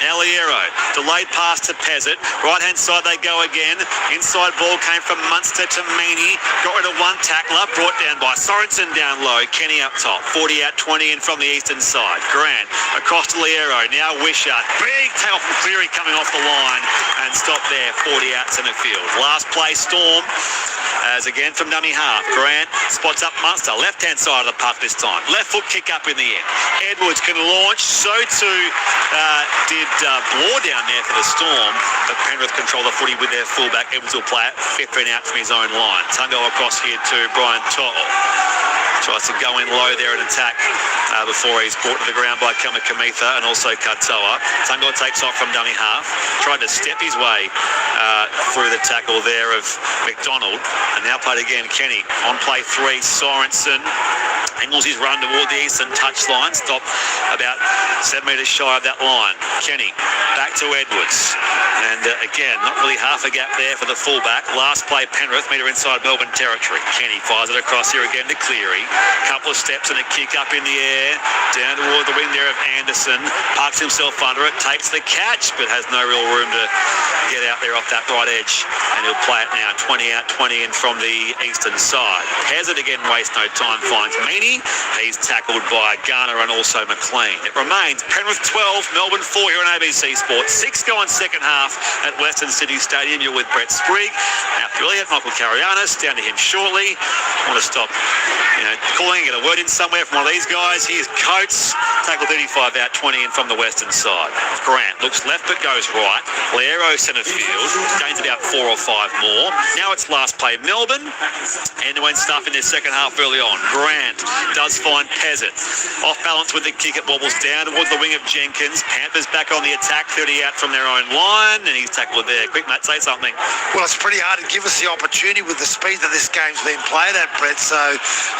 Now Liero, delayed pass to Pezzett. Right hand side they go again. Inside ball came from Munster to Meany. Got rid of one tackler, brought down by Sorensen down low. Kenny up top. 40 out, 20 in from the eastern side. Grant across to Liero. Now Wishart. Big tackle from Cleary coming off the line and stop there. 40 out centre field. Last play Storm. As again from dummy half, Grant spots up Munster, left-hand side of the puck this time. Left foot kick up in the end. Edwards can launch, so too did Bloor down there for the Storm, but Penrith control the footy with their fullback. Edwards will play it 15 out from his own line. Tungo across here to Brian To'o. Tries to go in low there and attack before he's brought to the ground by Kamakamitha and also Katoa. Tungo takes off from dummy half. Tried to step his way through the tackle there of McDonald. And now played again, Kenny. On play 3, Sorensen angles his run toward the eastern touchline. Stop about 7 metres shy of that line. Kenny back to Edwards. And again, not really half a gap there for the fullback. Last play, Penrith, metre inside Melbourne territory. Kenny fires it across here again to Cleary. Couple of steps and a kick up in the air. Down toward the wing there of Anderson. Parks himself under it. Takes the catch, but has no real room to get out there off that right edge. And he'll play it now. 20 out, 20 in from the eastern side. Hazard again, waste no time, finds Meany. He's tackled by Garner and also McLean. It remains Penrith 12, Melbourne 4 here on ABC Sport. 6 going second half at Western City Stadium. You're with Brett Sprigg. Matthew Elliott, Michael Carianis, down to him shortly. I want to stop, calling, get a word in somewhere from one of these guys. Here's Coates, tackle 35 out, 20 in from the western side. Grant looks left but goes right. Liero centre field, gains about 4 or 5 more. Now it's last play Melbourne. End-to-end stuff in their second half early on. Grant does find Pezzett. Off balance with the kick, it wobbles down towards the wing of Jenkins. Panthers back on the attack, 30 out from their own line, and he's tackled there. Quick, Matt, say something. Well, it's pretty hard to give us the opportunity with the speed that this game's been played at, Brett, so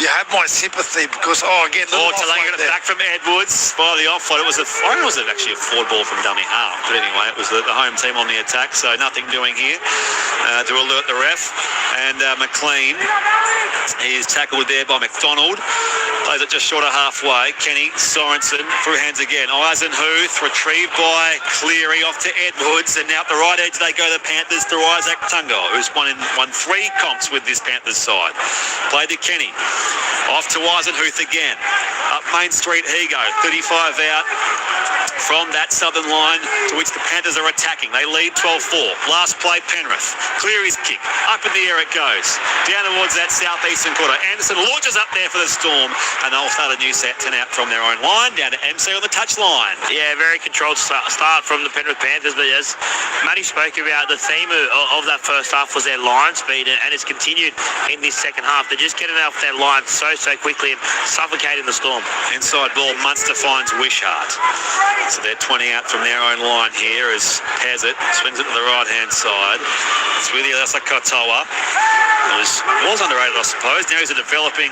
you have my sympathy because, again, Talango got it back from Edwards by the offload. It was actually a forward ball from dummy half, but anyway, it was the home team on the attack, so nothing doing here to alert the ref. And McLean is tackled there by McDonald. Plays it just short of halfway. Kenny, Sorensen, through hands again. Eisenhuth, retrieved by Cleary, off to Edwards, and now at the right edge they go the Panthers through Isaac Tungo, who's won 3 comps with this Panthers side. Played to Kenny. Off to Eisenhuth again. Up Main Street he goes. 35 out from that southern line to which the Panthers are attacking. They lead 12-4. Last play, Penrith. Cleary's kick. Up in the air it goes. Down towards that southeastern quarter. Anderson launches up there for the Storm, and they'll start a new set 10 out from their own line. Down to MC on the touch line. Yeah, very controlled start from the Penrith Panthers, but as Matty spoke about, the theme of that first half was their line speed, and it's continued in this second half. They're just getting off their line so quickly and suffocating the Storm. Inside ball, Munster finds Wishart. So they're 20 out from their own line here as Pezzett swings it to the right-hand side. It's really Alessa Katoa. Was underrated, I suppose. Now he's a developing,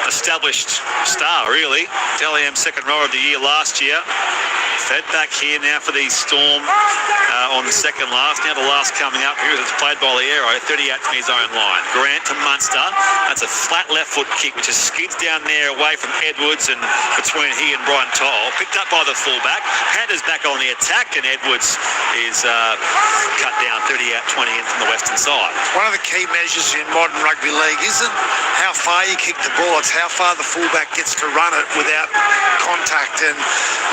established star, really. Dally M second rower of the year last year. Fed back here now for the Storm on the second last. Now the last coming up here as it's played by Liero, 30 out from his own line. Grant to Munster. That's a flat left foot kick which just skids down there away from Edwards and between he and Brian To'o. Picked up by the fullback. Panthers back on the attack, and Edwards is cut down 30 out, 20 in from the western side. One of the key measures in modern rugby league isn't how far you kick the ball, it's how far the fullback gets to run it without contact. And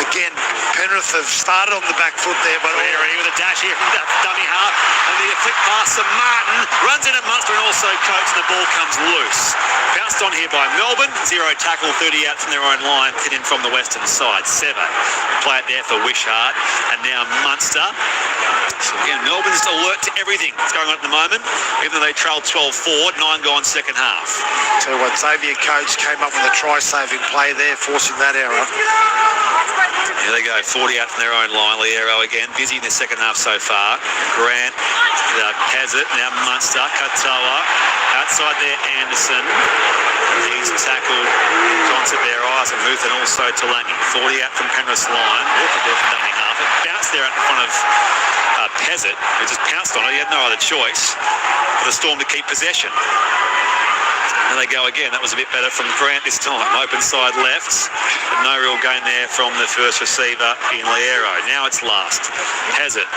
again, Penrith have started on the back foot there, but Cleary with a dash here from dummy half, and the flick pass to Martin, runs in at Munster and also Coates, and the ball comes loose. Bounced on here by Melbourne, 0 tackle, 30 out from their own line, hit in from the western side, 7. Play it there for Wishart, and now Munster. So again, Melbourne's alert to everything that's going on at the moment, even though they trailed 12-4, 9 gone second half. Tell you what, Xavier Coates came up with a try-saving play there, forcing that error. Here they go, 40 out from their own line. Liero again, busy in the second half so far. Grant has it, now Munster, Katoa, outside there Anderson. He's tackled Johnson there, Eisenhuth, and also Talangi. 40 out from Penrith's line, Walker there from dummy half. It bounced there out in front of Pezzett, who just pounced on it. He had no other choice for the Storm to keep possession. And they go again. That was a bit better from Grant this time. Open side left. But no real gain there from the first receiver in Liero. Now it's last. Has it.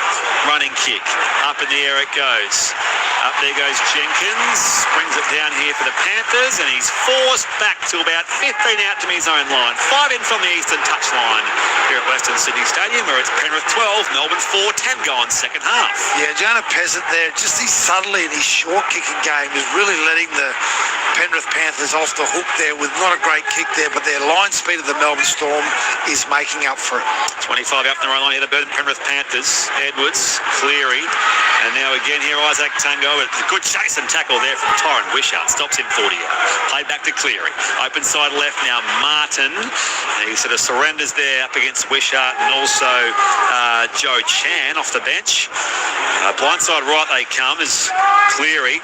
Running kick. Up in the air it goes. Up there goes Jenkins. Brings it down here for the Panthers. And he's forced back to about 15 out to his own line. 5 in from the eastern touchline here at Western Sydney Stadium, where it's Penrith 12, Melbourne 4, 10 gone second half. Yeah, Jonah Pezzett there, just his subtlety in his short kicking game is really letting the Penrith Panthers off the hook there with not a great kick there, but their line speed of the Melbourne Storm is making up for it. 25 out from the right line here, the Penrith Panthers. Edwards, Cleary, and now again here Isaac Tango. A good chase and tackle there from Torren. Wishart stops him 40 out. Played back to Cleary. Open side left now Martin. He sort of surrenders there up against Wishart and also Joe Chan off the bench. Blindside right they come as Cleary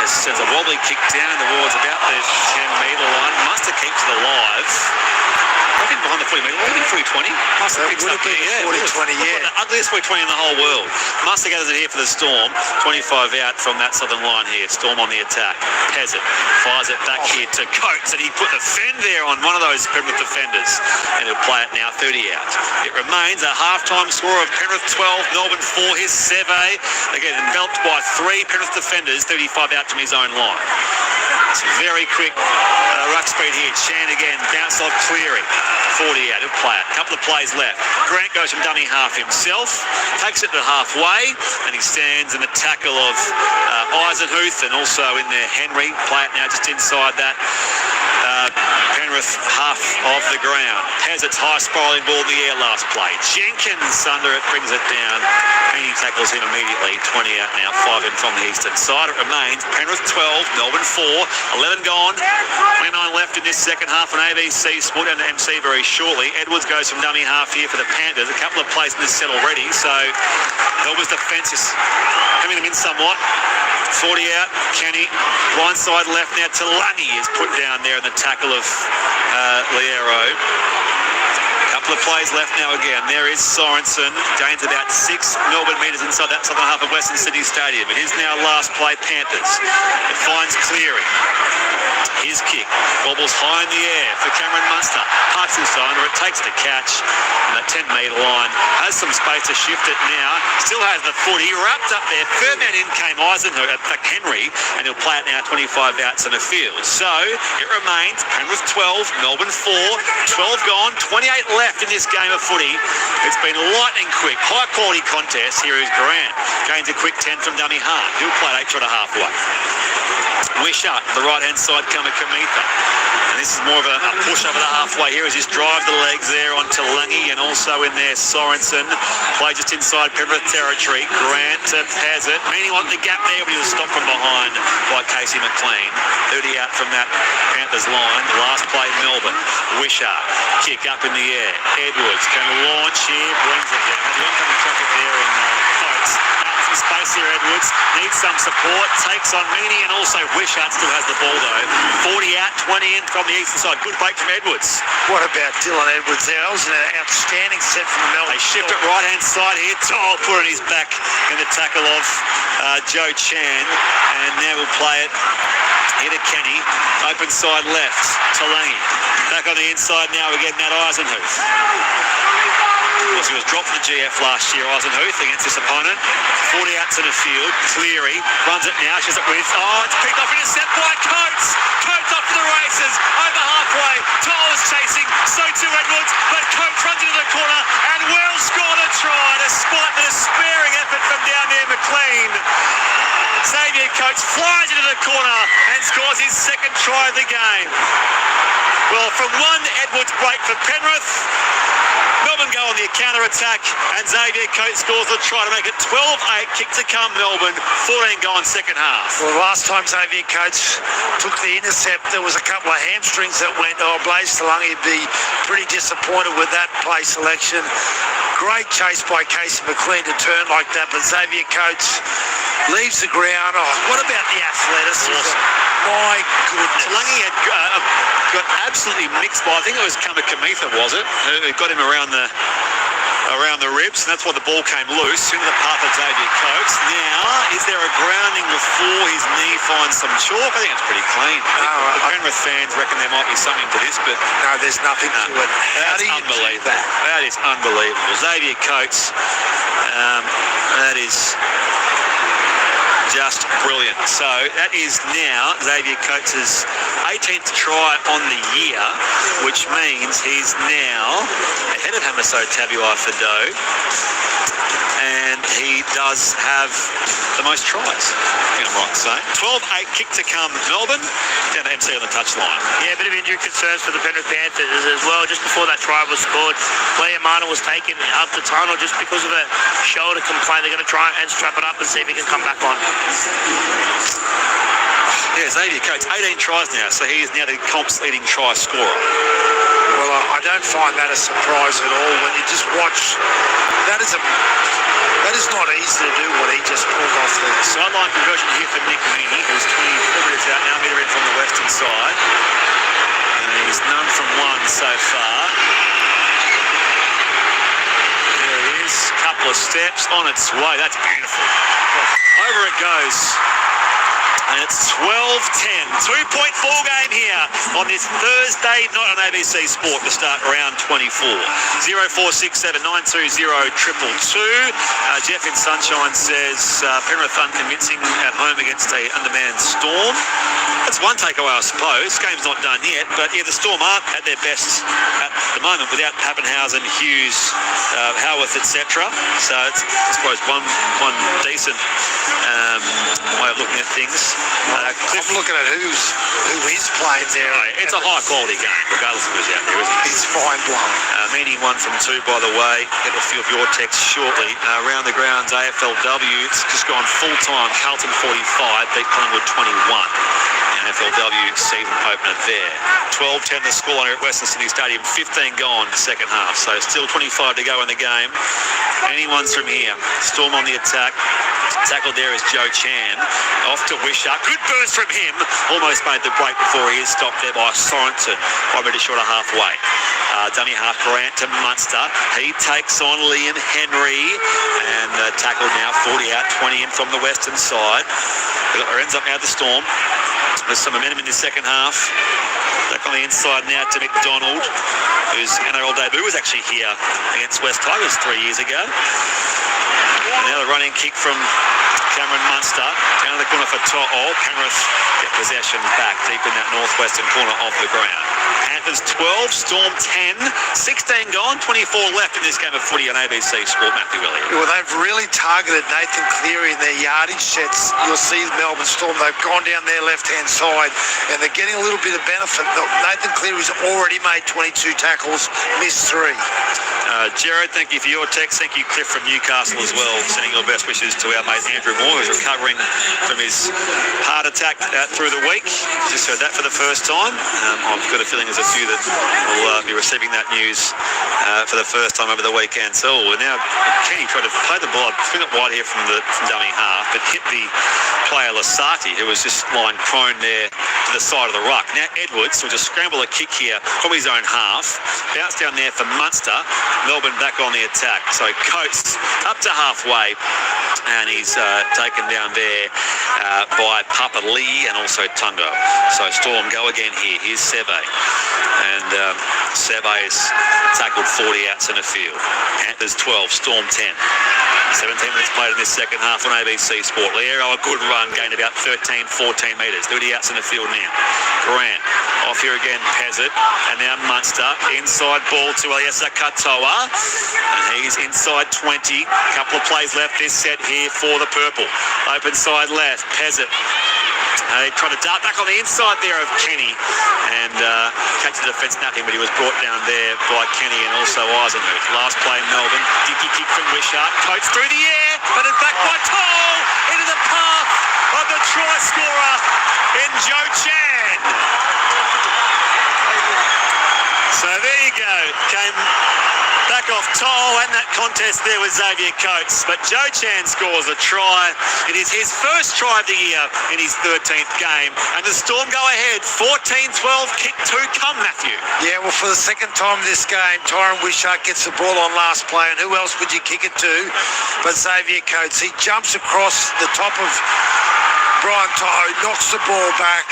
sends a wobbly kick down towards about the 10-metre line. Muster keeps it alive. I think behind the 40-metre line. I think 40-20. Muster picks up there. 40-20, yeah. The ugliest 40-20 in the whole world. Muster gathers it here for the Storm. 25 out from that southern line here. Storm on the attack. Pezzett fires it back here to Coates, and he put the fend there on one of those Penrith defenders. And he'll play it now 30 out. It remains a half-time score of Penrith 12, Melbourne 4. Here's Seve. Again, enveloped by 3 Penrith defenders, 35 out to his own line. It's very quick ruck speed here. Chan again, bounce off Cleary. 40 out, he'll play it. Couple of plays left. Grant goes from dummy half himself, takes it to halfway, and he stands in the tackle of Eisenhuth and also in there Henry. Play it now just inside that Penrith half of the ground. Pezzett's high spiralling ball in the air last play. Jenkins under it, brings it down, and he tackles him immediately. 20 out now, 5 in from the eastern side. It remains Penrith 12, Melbourne 4, 11 gone, 29 left in this second half on ABC Sport and MC very shortly. Edwards goes from dummy half here for the Panthers. A couple of plays in this set already, so Melbourne's defence is coming them in somewhat. 40 out, Kenny, blindside left now. Talangi is put down there in the tackle of Liero. Couple of plays left now again. There is Sorensen. Gains about 6 Melbourne metres inside that southern half of Western Sydney Stadium. It is now last play Panthers. It finds Cleary. His kick wobbles high in the air for Cameron Munster. Parks inside, or it takes the catch. And that 10-metre line has some space to shift it now. Still has the footy wrapped up there. Third man in came Eisenhuth, Henry, and he'll play it now 25 outs in the field. So it remains Penrith 12, Melbourne 4, 12 gone, 28 left in this game of footy. It's been lightning quick, high quality contest. Here is Grant. Gains a quick 10 from dummy half. He'll play it 8 to halfway. Wishart, the right-hand side, Kamitha. And this is more of a push over the halfway here as he's drive the legs there on Talangi and also in there Sorensen. Play just inside Penrith territory. Grant to Pezzett. Meaning on the gap there, but he was stopped from behind by Casey McLean. 30 out from that Panthers line. The last play, Melbourne. Wishart, kick up in the air. Edwards can launch here, brings it down. The oncoming traffic there in Coates. Space here, Edwards needs some support, takes on Mini, and also Wishart still has the ball though. 40 out, 20 in from the eastern side. Good break from Edwards. What about Dylan Edwards there? That was an outstanding set from Melbourne. They shift it right hand side here. Toll put his back in the tackle of Joe Chan, and now we'll play it here to Kenny. Open side left, Talangi. Back on the inside now again, Matt Eisenhuth. He was dropped for the GF last year, Eisenhuth, against this opponent. 40 out to the field. Cleary runs it now. She's up with. Oh, it's picked off, intercept by Coates. Coates off to the races. Over halfway. Toll is chasing. So too Edwards. But Coates runs into the corner. clean. Xavier Coates flies into the corner and scores his second try of the game. Well, from one Edwards break for Penrith, Melbourne go on the counter-attack, and Xavier Coates scores the try to make it 12-8. Kick to come, Melbourne. 14 gone second half. Well, last time Xavier Coates took the intercept, there was a couple of hamstrings that went. Blaze Talungi would be pretty disappointed with that play selection. Great chase by Casey McLean to turn like that, but Xavier Coates leaves the ground. Oh, what about the athleticism? My goodness. Talungi had got absolutely mixed by, I think it was Kamikamitha, was it? Who got him around the ribs, and that's why the ball came loose into the path of Xavier Coates. Now, is there a grounding before his knee finds some chalk? I think it's pretty clean. The Penrith fans reckon there might be something to this, but no, there's nothing to it. That's unbelievable. That is unbelievable. Xavier Coates, that is just brilliant. So that is now Xavier Coates' 18th try on the year, which means he's now ahead of Hamiso Tabuai-Fidow, and he does have the most tries. I think I'm right to say. 12-8 kick to come, Melbourne. Down to MC on the touchline. Yeah, a bit of injury concerns for the Penrith Panthers as well. Just before that try was scored, Liam Martin was taken up the tunnel just because of a shoulder complaint. They're going to try and strap it up and see if he can come back on. Yeah, Xavier Coates, 18 tries now, so he is now the comp's leading try scorer. Well, I don't find that a surprise at all when you just watch. That is not easy to do what he just pulled off there. Sideline conversion here for Nick Mini, who's 24 minutes out now, meter in from the western side. And he's none from one so far. There he is, couple of steps on its way. That's beautiful. Over it goes. And it's 12-10. 2-point ball game here on this Thursday night on ABC Sport to start round 24. 0467 920 222. Jeff in Sunshine says Penrith unconvincing at home against a undermanned Storm. That's one takeaway, I suppose. Game's not done yet, but yeah, the Storm aren't at their best at the moment without Pappenhausen, Hughes, Howarth, etc. So it's, I suppose, one decent way of looking at things. I'm looking at who is playing there. It's a high-quality game, regardless of who's out there, isn't it? It's mind-blowing. Meaning 1 from 2, by the way. Get a few of your texts shortly. Around the grounds, AFLW, it's just gone full-time. Carlton 45, beat Collingwood 21. AFLW season opener there. 12-10 the score at Western Sydney Stadium. 15 gone second half, so still 25 to go in the game. Anyone's from here. Storm on the attack. Tackled there is Joe Chan. Off to Wishart. Good burst from him. Almost made the break before he is stopped there by Sorensen. 5 minutes short of halfway. Dummy half Grant to Munster. He takes on Liam Henry. And tackled now 40 out, 20 in from the western side. Ends up now the Storm. There's some momentum in the second half. Back on the inside now to McDonald, whose NRL debut was actually here against West Tigers 3 years ago. And now the running kick from Cameron Munster. Down the corner for To'o. Penrith get possession back deep in that northwestern corner of the ground. Panthers 12, Storm 10, 16 gone, 24 left in this game of footy on ABC Sport. Matthew Elliott. Well, they've really targeted Nathan Cleary in their yardage sets. You'll see the Melbourne Storm, they've gone down their left-hand side and they're getting a little bit of benefit. Nathan Cleary's already made 22 tackles, missed 3. Jared, thank you for your text. Thank you, Cliff from Newcastle as well. Sending your best wishes to our mate Andrew Moore, who's recovering from his heart attack through the week. Just heard that for the first time. I've got a feeling there's a few that will be receiving that news for the first time over the weekend. So we're now Kenny tried to play the ball, swing it wide here from dummy half, but hit the player Lasati, who was just lying prone there to the side of the ruck. Now Edwards will just scramble a kick here from his own half. Bounce down there for Munster. Melbourne back on the attack. So Coates up to halfway, and he's taken down there by Papa Lee and also Tungo. So Storm go again here. Here's Seve. And Seve's tackled 40 out centre field. Panthers 12, Storm 10. 17 minutes played in this second half on ABC Sport. Liero, a good run, gained about 13, 14 metres. 30 outs in the field now. Grant, off here again, Pezzett, and now Munster. Inside ball to Eliesa Katoa, and he's inside 20. Couple of plays left this set here for the purple. Open side left, Pezzett. Trying to dart back on the inside there of Kenny, and catch the defence napping, but he was brought down there by Kenny and also Eisenhuth. Last play in Melbourne, dicky kick from Wishart, Coates through the air, but it's back by Toll into the path of the try scorer in Joe Chan. So there you go, came back off Toll, and that contest there with Xavier Coates. But Joe Chan scores a try. It is his first try of the year in his 13th game. And the Storm go ahead, 14-12, kick 2 come, Matthew. Yeah, well, for the second time in this game, Tyron Wishart gets the ball on last play, and who else would you kick it to but Xavier Coates? He jumps across the top of Brian To'o, knocks the ball back.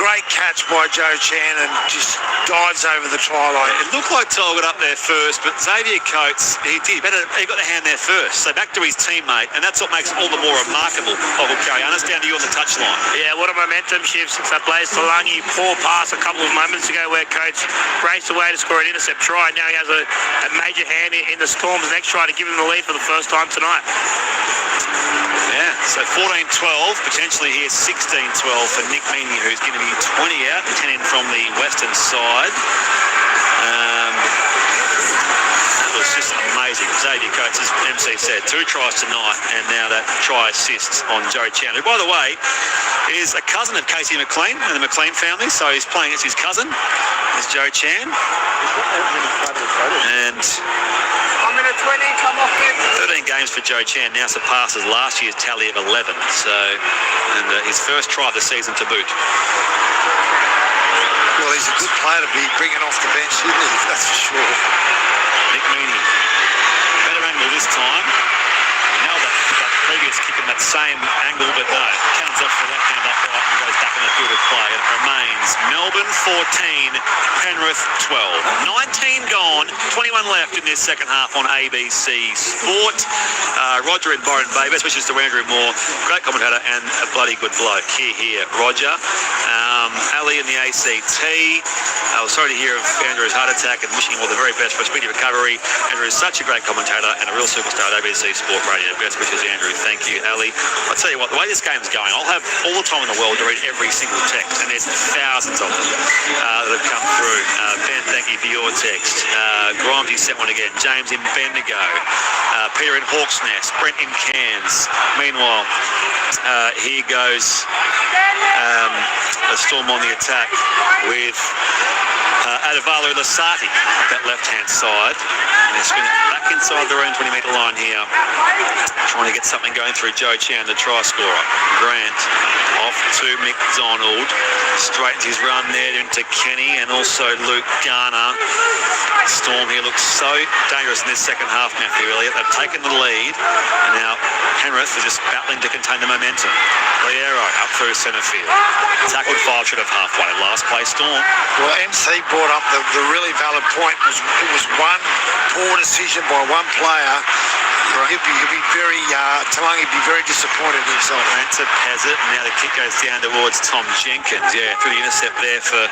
Great catch by Joe Chan, and just dives over the try line. It looked like Toll got up there first, but Xavier Coates, he did. He got the hand there first. So back to his teammate, and that's what makes it all the more remarkable. Oh, okay, I understand you on the touchline. Yeah, what a momentum shift since that Blaze Talangi poor pass a couple of moments ago where Coates raced away to score an intercept try. Now he has a major hand in the Storm's next try to give him the lead for the first time tonight. Yeah, so 14-12, potentially here 16-12 for Nick Meany, who's going to be 20 out, 10 in from the western side. That was just amazing. Xavier Coates, as MC said, 2 tries tonight, and now that try assist on Joe Chan, who, by the way, is a cousin of Casey McLean and the McLean family, so he's playing against his cousin, is Joe Chan. And 13 games for Joe Chan now surpasses last year's tally of 11. And his first try of the season to boot. Well, he's a good player to be bringing off the bench, isn't he? That's for sure. Nick Meany, better angle this time. Nailed that previous kick in that same angle, but no, comes off the left hand upright and goes back in the field of play. And it remains Melbourne 14, Penrith 12. 19 gone, 21 left in this second half on ABC Sport. Roger and Byron Bay, best wishes to Andrew Moore, great commentator and a bloody good bloke. Here, Roger. Ali in the ACT. Sorry to hear of Andrew's heart attack and wishing him all the very best for a speedy recovery. Andrew is such a great commentator and a real superstar at ABC Sport Radio. Best wishes, Andrew. Thank you, Ali. I'll tell you what, the way this game's going, I'll have all the time in the world to read every single text, and there's thousands of them that have come through. Ben, thank you for your text. Grimes, you sent one again. James in Bendigo. Peter in Hawks Nest. Brent in Cairns. Meanwhile, here goes a Storm on the attack with Adavalu Lasati at that left-hand side. And they're spinning back inside their own 20-metre line here, trying to get something going through Joe Chan, the try scorer. Grant off to McDonald. Straightens his run there into Kenny and also Luke Garner. Storm here looks so dangerous in this second half, Matthew Elliott. They've taken the lead, and now Penrith are just battling to contain the momentum. Liero up through centre field. Tackled 5 short of halfway. Last play, Storm. Well, MC brought up the really valid point. It was one poor decision by one player. He'd be very, Talangi would be very disappointed in himself. That's a Pezzett, and now the kick goes down towards Tom Jenkins. Yeah, through the intercept there for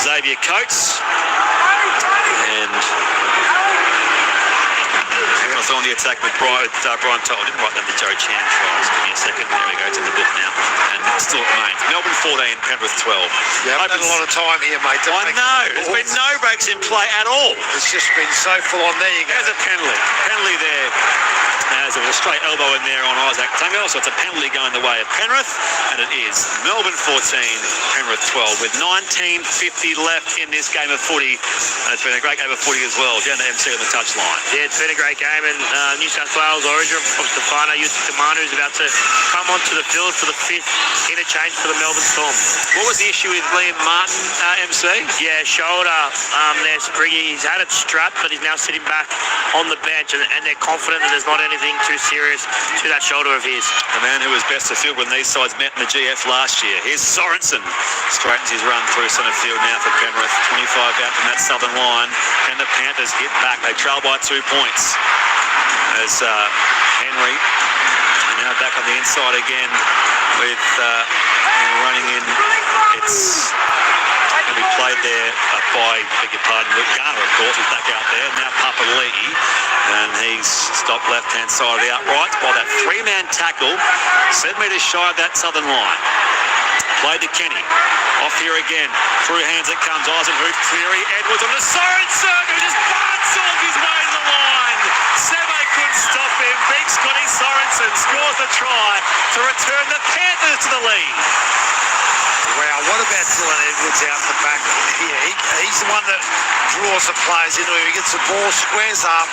Xavier Coates. And we're going to throw on the attack with Brian Toll. I didn't write down the Joe Chan tries. Give me a second. There we go. It's in the book now. And it still remains Melbourne 14, Penrith 12. Yeah, I've had a lot of time here, mate. I know. There's been no breaks in play at all. It's just been so full on. There you go. There's a penalty. Penalty there. As it was a straight elbow in there on Isaac Tungo, so it's a penalty going the way of Penrith, and it is Melbourne 14, Penrith 12, with 19:50 left in this game of footy, and it's been a great game of footy as well. Down to MC on the touchline. Yeah, it's been a great game, and New South Wales origin from Stefano Yusukamanu is about to come onto the field for the 5th interchange for the Melbourne Storm. What was the issue with Liam Martin, MC? Yeah, shoulder. There's Spriggy. He's had it strapped, but he's now sitting back on the bench, and they're confident that there's not anything too serious to that shoulder of his. The man who was best of field when these sides met in the GF last year. Here's Sorensen. Straightens his run through centre field now for Penrith. 25 out from that southern line. Can the Panthers get back? They trail by 2 points. As Henry now back on the inside again with running in. It's going to be played there by, beg your pardon, Luke Garner, of course, is back out there. Now Papa Lee, and he's stopped left-hand side of the upright by that three-man tackle, 7 metres shy of that southern line. Played to Kenny. Off here again. Through hands it comes. Eisenhuth, Cleary, Edwards on the Sorensen, who just barts off his way to the line. Sebe couldn't stop him. Big Scotty Sorensen scores the try to return the Panthers to the lead. Wow, what about Dylan Edwards out the back here? He's the one that draws the players into him. He gets the ball, squares up,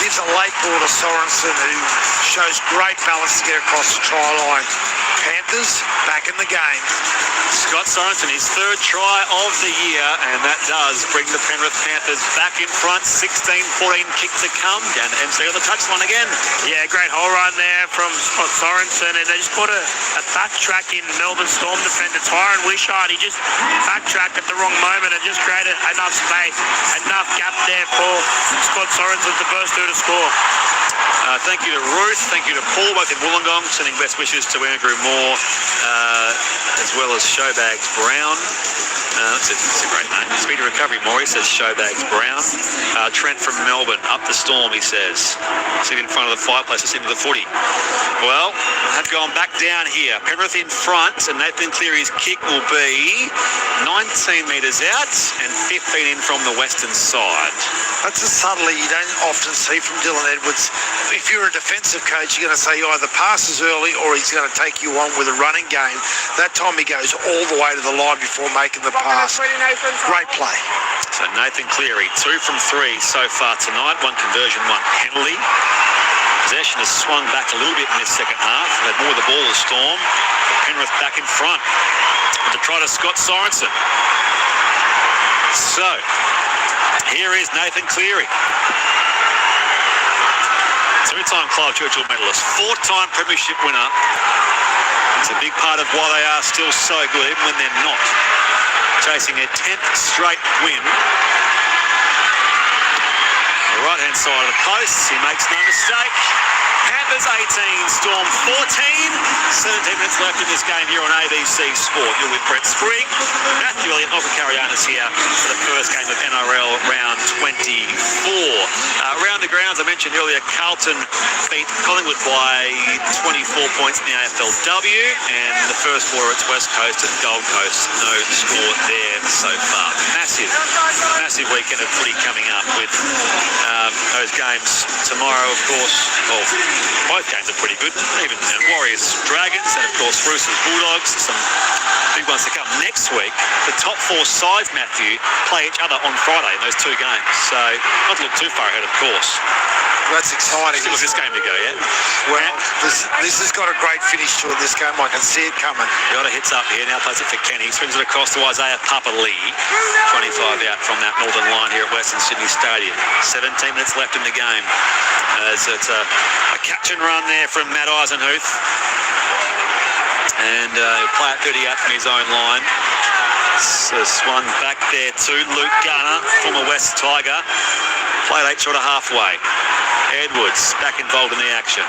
gives a late ball to Sorensen, who shows great balance to get across the try line. Panthers back in the game. Scott Sorensen, his third try of the year, and that does bring the Penrith Panthers back in front. 16-14 kick to come. Down to MC on the touchline again. Yeah, great hole run there from Scott Sorensen, and they just put a backtrack in Melbourne Storm defender Tyron Wishart. He just backtracked at the wrong moment and just created enough space, enough gap there for Scott Sorensen to burst through to score. Thank you to Ruth, thank you to Paul, both in Wollongong, sending best wishes to Andrew Moore, as well as Showbags Brown. That's a great name. Speedy recovery, Maury, says Showbags Brown. Trent from Melbourne, up the Storm, he says. Sitting in front of the fireplace, listening to the footy. Well, have gone back down here. Penrith in front, and Nathan Cleary's kick will be 19 metres out and 15 in from the western side. That's a subtlety you don't often see from Dylan Edwards. If you're a defensive coach, you're going to say either passes early or he's going to take you on with a running game. That time he goes all the way to the line before making the pass. Great play. So Nathan Cleary, 2 from 3 so far tonight. 1 conversion, 1 penalty. Possession has swung back a little bit in this second half. They had more of the ball to Storm. Penrith back in front. But to try to Scott Sorensen. So, here is Nathan Cleary. 2-time Clive Churchill medalist, 4-time premiership winner. It's a big part of why they are still so good, even when they're not. Chasing their 10th straight win. The right-hand side of the post, he makes no mistake. Panthers 18, Storm 14. 17 minutes left in this game here on ABC Sport. You're with Brett Sprigg. Matthew Elliott, Michael Carrianis here for the first game of NRL round 24. Around the grounds, I mentioned earlier, Carlton beat Collingwood by 24 points in the AFLW, and the first quarter it's West Coast and Gold Coast. No score there so far. Massive weekend of footy coming up with those games tomorrow, of course. Well, both games are pretty good. Even Warriors, Dragons, and of course Roosters, Bulldogs. Some big ones to come next week. The top 4 sides, Matthew, play each other on Friday in those 2 games. So not to look too far ahead, of course. That's exciting. Still with this game to go, yeah? Well, this has got a great finish to it, this game. I can see it coming. Yoda hits up here, now plays it for Kenny. Swings it across to Isaiah Papa Lee. 25 out from that northern line here at Western Sydney Stadium. 17 minutes left in the game. As it's a catch and run there from Matt Eisenhuth. And he'll play at 38 from his own line. So swung back there to Luke Garner, former West Tiger. Played 8 short of halfway. Edwards back involved in the action.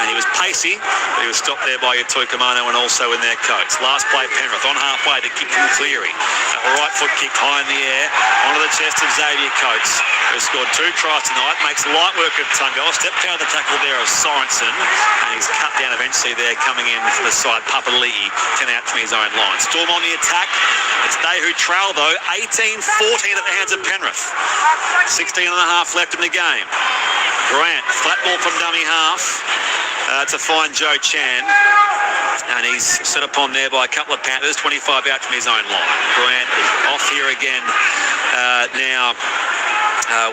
And he was pacey, but he was stopped there by Yatoi Kamano and also in their coats. Last play, Penrith on halfway to kick from Cleary. A right foot kick high in the air onto the chest of Xavier Coates, who scored 2 tries tonight. Makes light work of Tungo. Stepped out of the tackle there of Sorensen, and he's cut down eventually there, coming in for the side. Papa Lee 10 out from his own line. Storm on the attack. It's they who trail though. 18-14 at the hands of Penrith. 16 and a half left in the game. Grant, flat ball from dummy half to find Joe Chan. And he's set upon there by a couple of Panthers, 25 out from his own line. Grant off here again now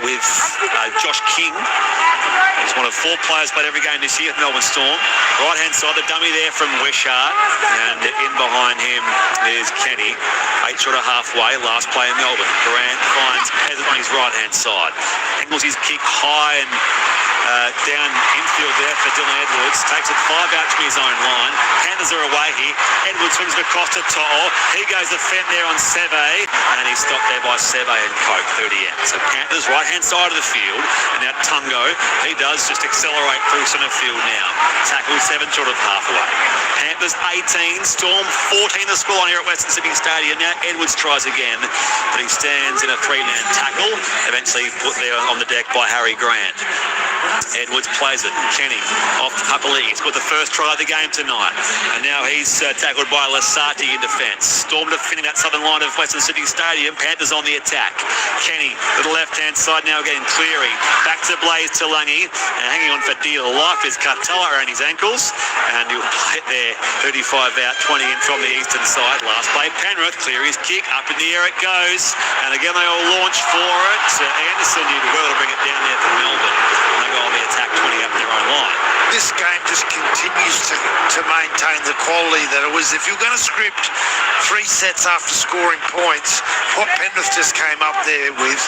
with Josh King. He's one of 4 players played every game this year with Melbourne Storm. Right-hand side, the dummy there from Wishart. And in behind him is Kenny. 8 short of halfway, last play in Melbourne. Grant finds finds Peasant on his right-hand side. Angles his kick high and down infield there for Dylan Edwards. Takes it 5 out to his own line. Panthers are away here. Edwards swings it across to To'o. He goes to fend there on Seve, and he's stopped there by Seve and Coke, 30 out. So Panthers right-hand side of the field, and now Tungo, he does just accelerate through centre field now. Tackle 7 short of halfway. Panthers 18, Storm 14 the score on here at Western Sydney Stadium. Now Edwards tries again, but he stands in a 3-man tackle, eventually put there on the deck by Harry Grant. Edwards plays it. Kenny off to Papali. He's got the first try of the game tonight. And now he's tackled by Lasati in defence. Storm defending that southern line of Western Sydney Stadium. Panthers on the attack. Kenny to the left-hand side now getting Cleary. Back to Blaze Talangi. And hanging on for dear life is Katoa around his ankles. And he'll play it there. 35 out, 20 in from the eastern side. Last play, Penrith. Cleary's kick. Up in the air it goes. And again they all launch for it. Anderson did well to bring it down there for Melbourne. And they go on the attack 20 up their own line. This game just continues to maintain the quality that it was. If you're going to script 3 sets after scoring points, what Penrith just came up there with,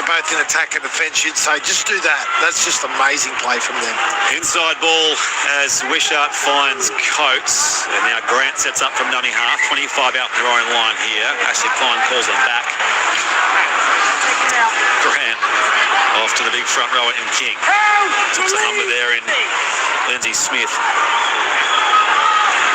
both in attack and defence, you'd say just do that. That's just amazing play from them. Inside ball as Wishart finds Coates. And now Grant sets up from dummy half. 25 out their own line here. Ashley Klein calls them back. Grant off to the big front rower in King. Took some number there in Lindsay Smith.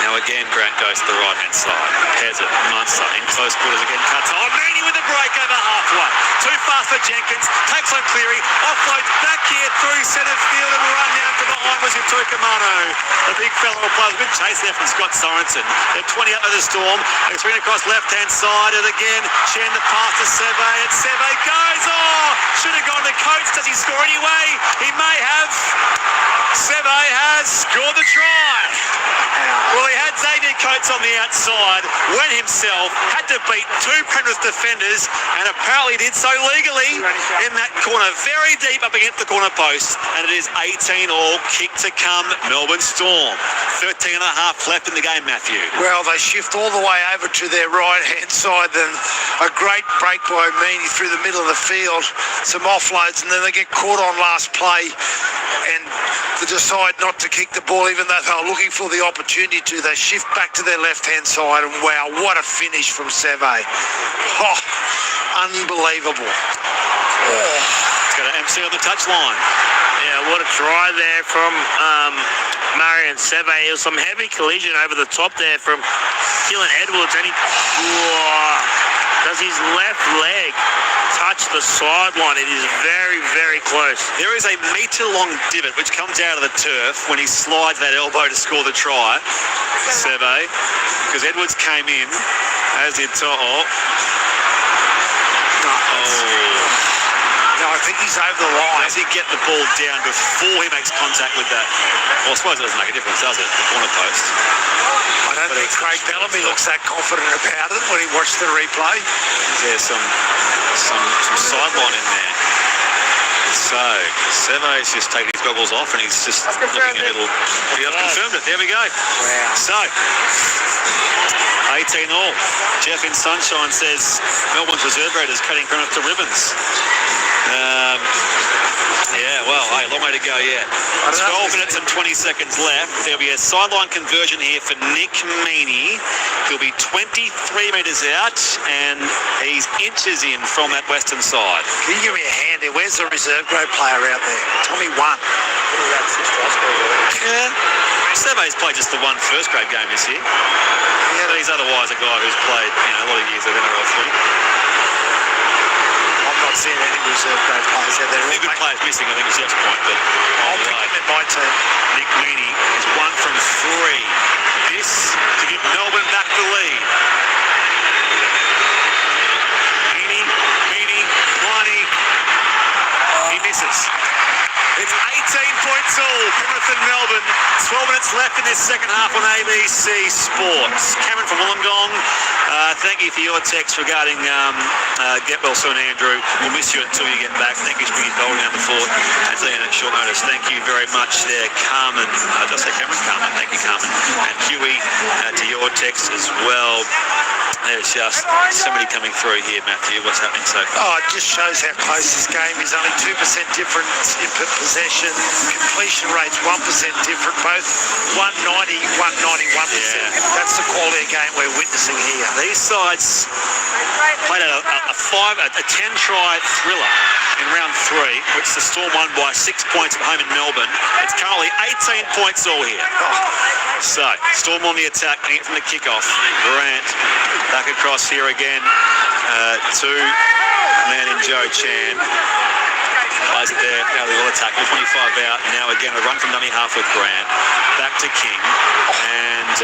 Now again, Grant goes to the right-hand side. Peasant, Munster in close quarters again. Cuts on. Mooney with a break over halfway. Too fast for Jenkins. Takes on Cleary. Offloads back here through centre field and run down to behind was Tukamano. The big fellow will play. A good chase there from Scott Sorensen. They're 20 up to the Storm. They swing across left-hand side. And again, Chen the pass to Seve. And Seve goes. Oh! Should have gone to Coates. Does he score anyway? He may have. Seve has scored the try. Well, he had Xavier Coates on the outside, went himself, had to beat 2 Penrith defenders, and apparently did so legally in that corner, very deep up against the corner post. And it is 18 all, kick to come, Melbourne Storm. 13 and a half left in the game, Matthew. Well, they shift all the way over to their right-hand side, then a great break by Mini through the middle of the field, some offloads, and then they get caught on last play, and they decide not to kick the ball, even though they were looking for the opportunity to. They shift back to their left-hand side, and wow, what a finish from Seve. Oh, unbelievable. Oh. It's got an MC on the touchline. Yeah, what a try there from Marion Seve. It was some heavy collision over the top there from Dylan Edwards, and he does his left leg touch the sideline. It is very, very close. There is a metre-long divot which comes out of the turf when he slides that elbow to score the try. Seve, because Edwards came in, as did To'o. No, I think he's over the line. Does he get the ball down before he makes contact with that? Well, I suppose it doesn't make a difference, does it? The corner post. I don't think Craig Bellamy looks that confident about it when he watched the replay. There's some sideline in there. So, Seve's just taking his goggles off and he's just looking a little... He confirmed it. There we go. Wow. So, 18 all. Jeff in Sunshine says Melbourne's reserve grade is cutting Penrith to ribbons. Yeah, well, hey, long way to go yet. 12 minutes and 20 seconds left. There'll be a sideline conversion here for Nick Meaney. He'll be 23 metres out, and he's inches in from that western side. Can you give me a hand here? Where's the reserve grade player out there? Tell me one. Yeah. Seve's played just the one first grade game this year. Yeah, but he's otherwise a guy who's played a lot of years of NRL footy. I'm not seeing any reserve grade players out there. Any good players missing, I think, is Jeff's point. But I'll pick him in my team. Nick Meaney is 1 from 3. This to give Melbourne back the lead. Meaney, Miney. He misses. It's 18 points all. Penrith and Melbourne. 12 minutes left in this second half on ABC Sports. Cameron from Wollongong, thank you for your text regarding get well soon, Andrew. We'll miss you until you get back. Thank you for being holding down the fort and saying at short notice. Thank you very much there, Carmen. Did I say Cameron? Carmen. Thank you, Carmen. And Huey, to your text as well. There's just somebody coming through here, Matthew. What's happening so far? Oh, it just shows how close this game is. Only 2% difference in possession. Completion rates 1% different. Both 190, 191%. Yeah. That's the quality of game we're witnessing here. These sides played a 10-try thriller in round 3, which the Storm won by 6 points at home in Melbourne. It's currently 18 points all here. So, Storm on the attack, getting it from the kickoff. Grant back across here again to man in Joe Chan. Plays it there, now the little tackle, 25 out. Now again a run from dummy half with Grant. Back to King. And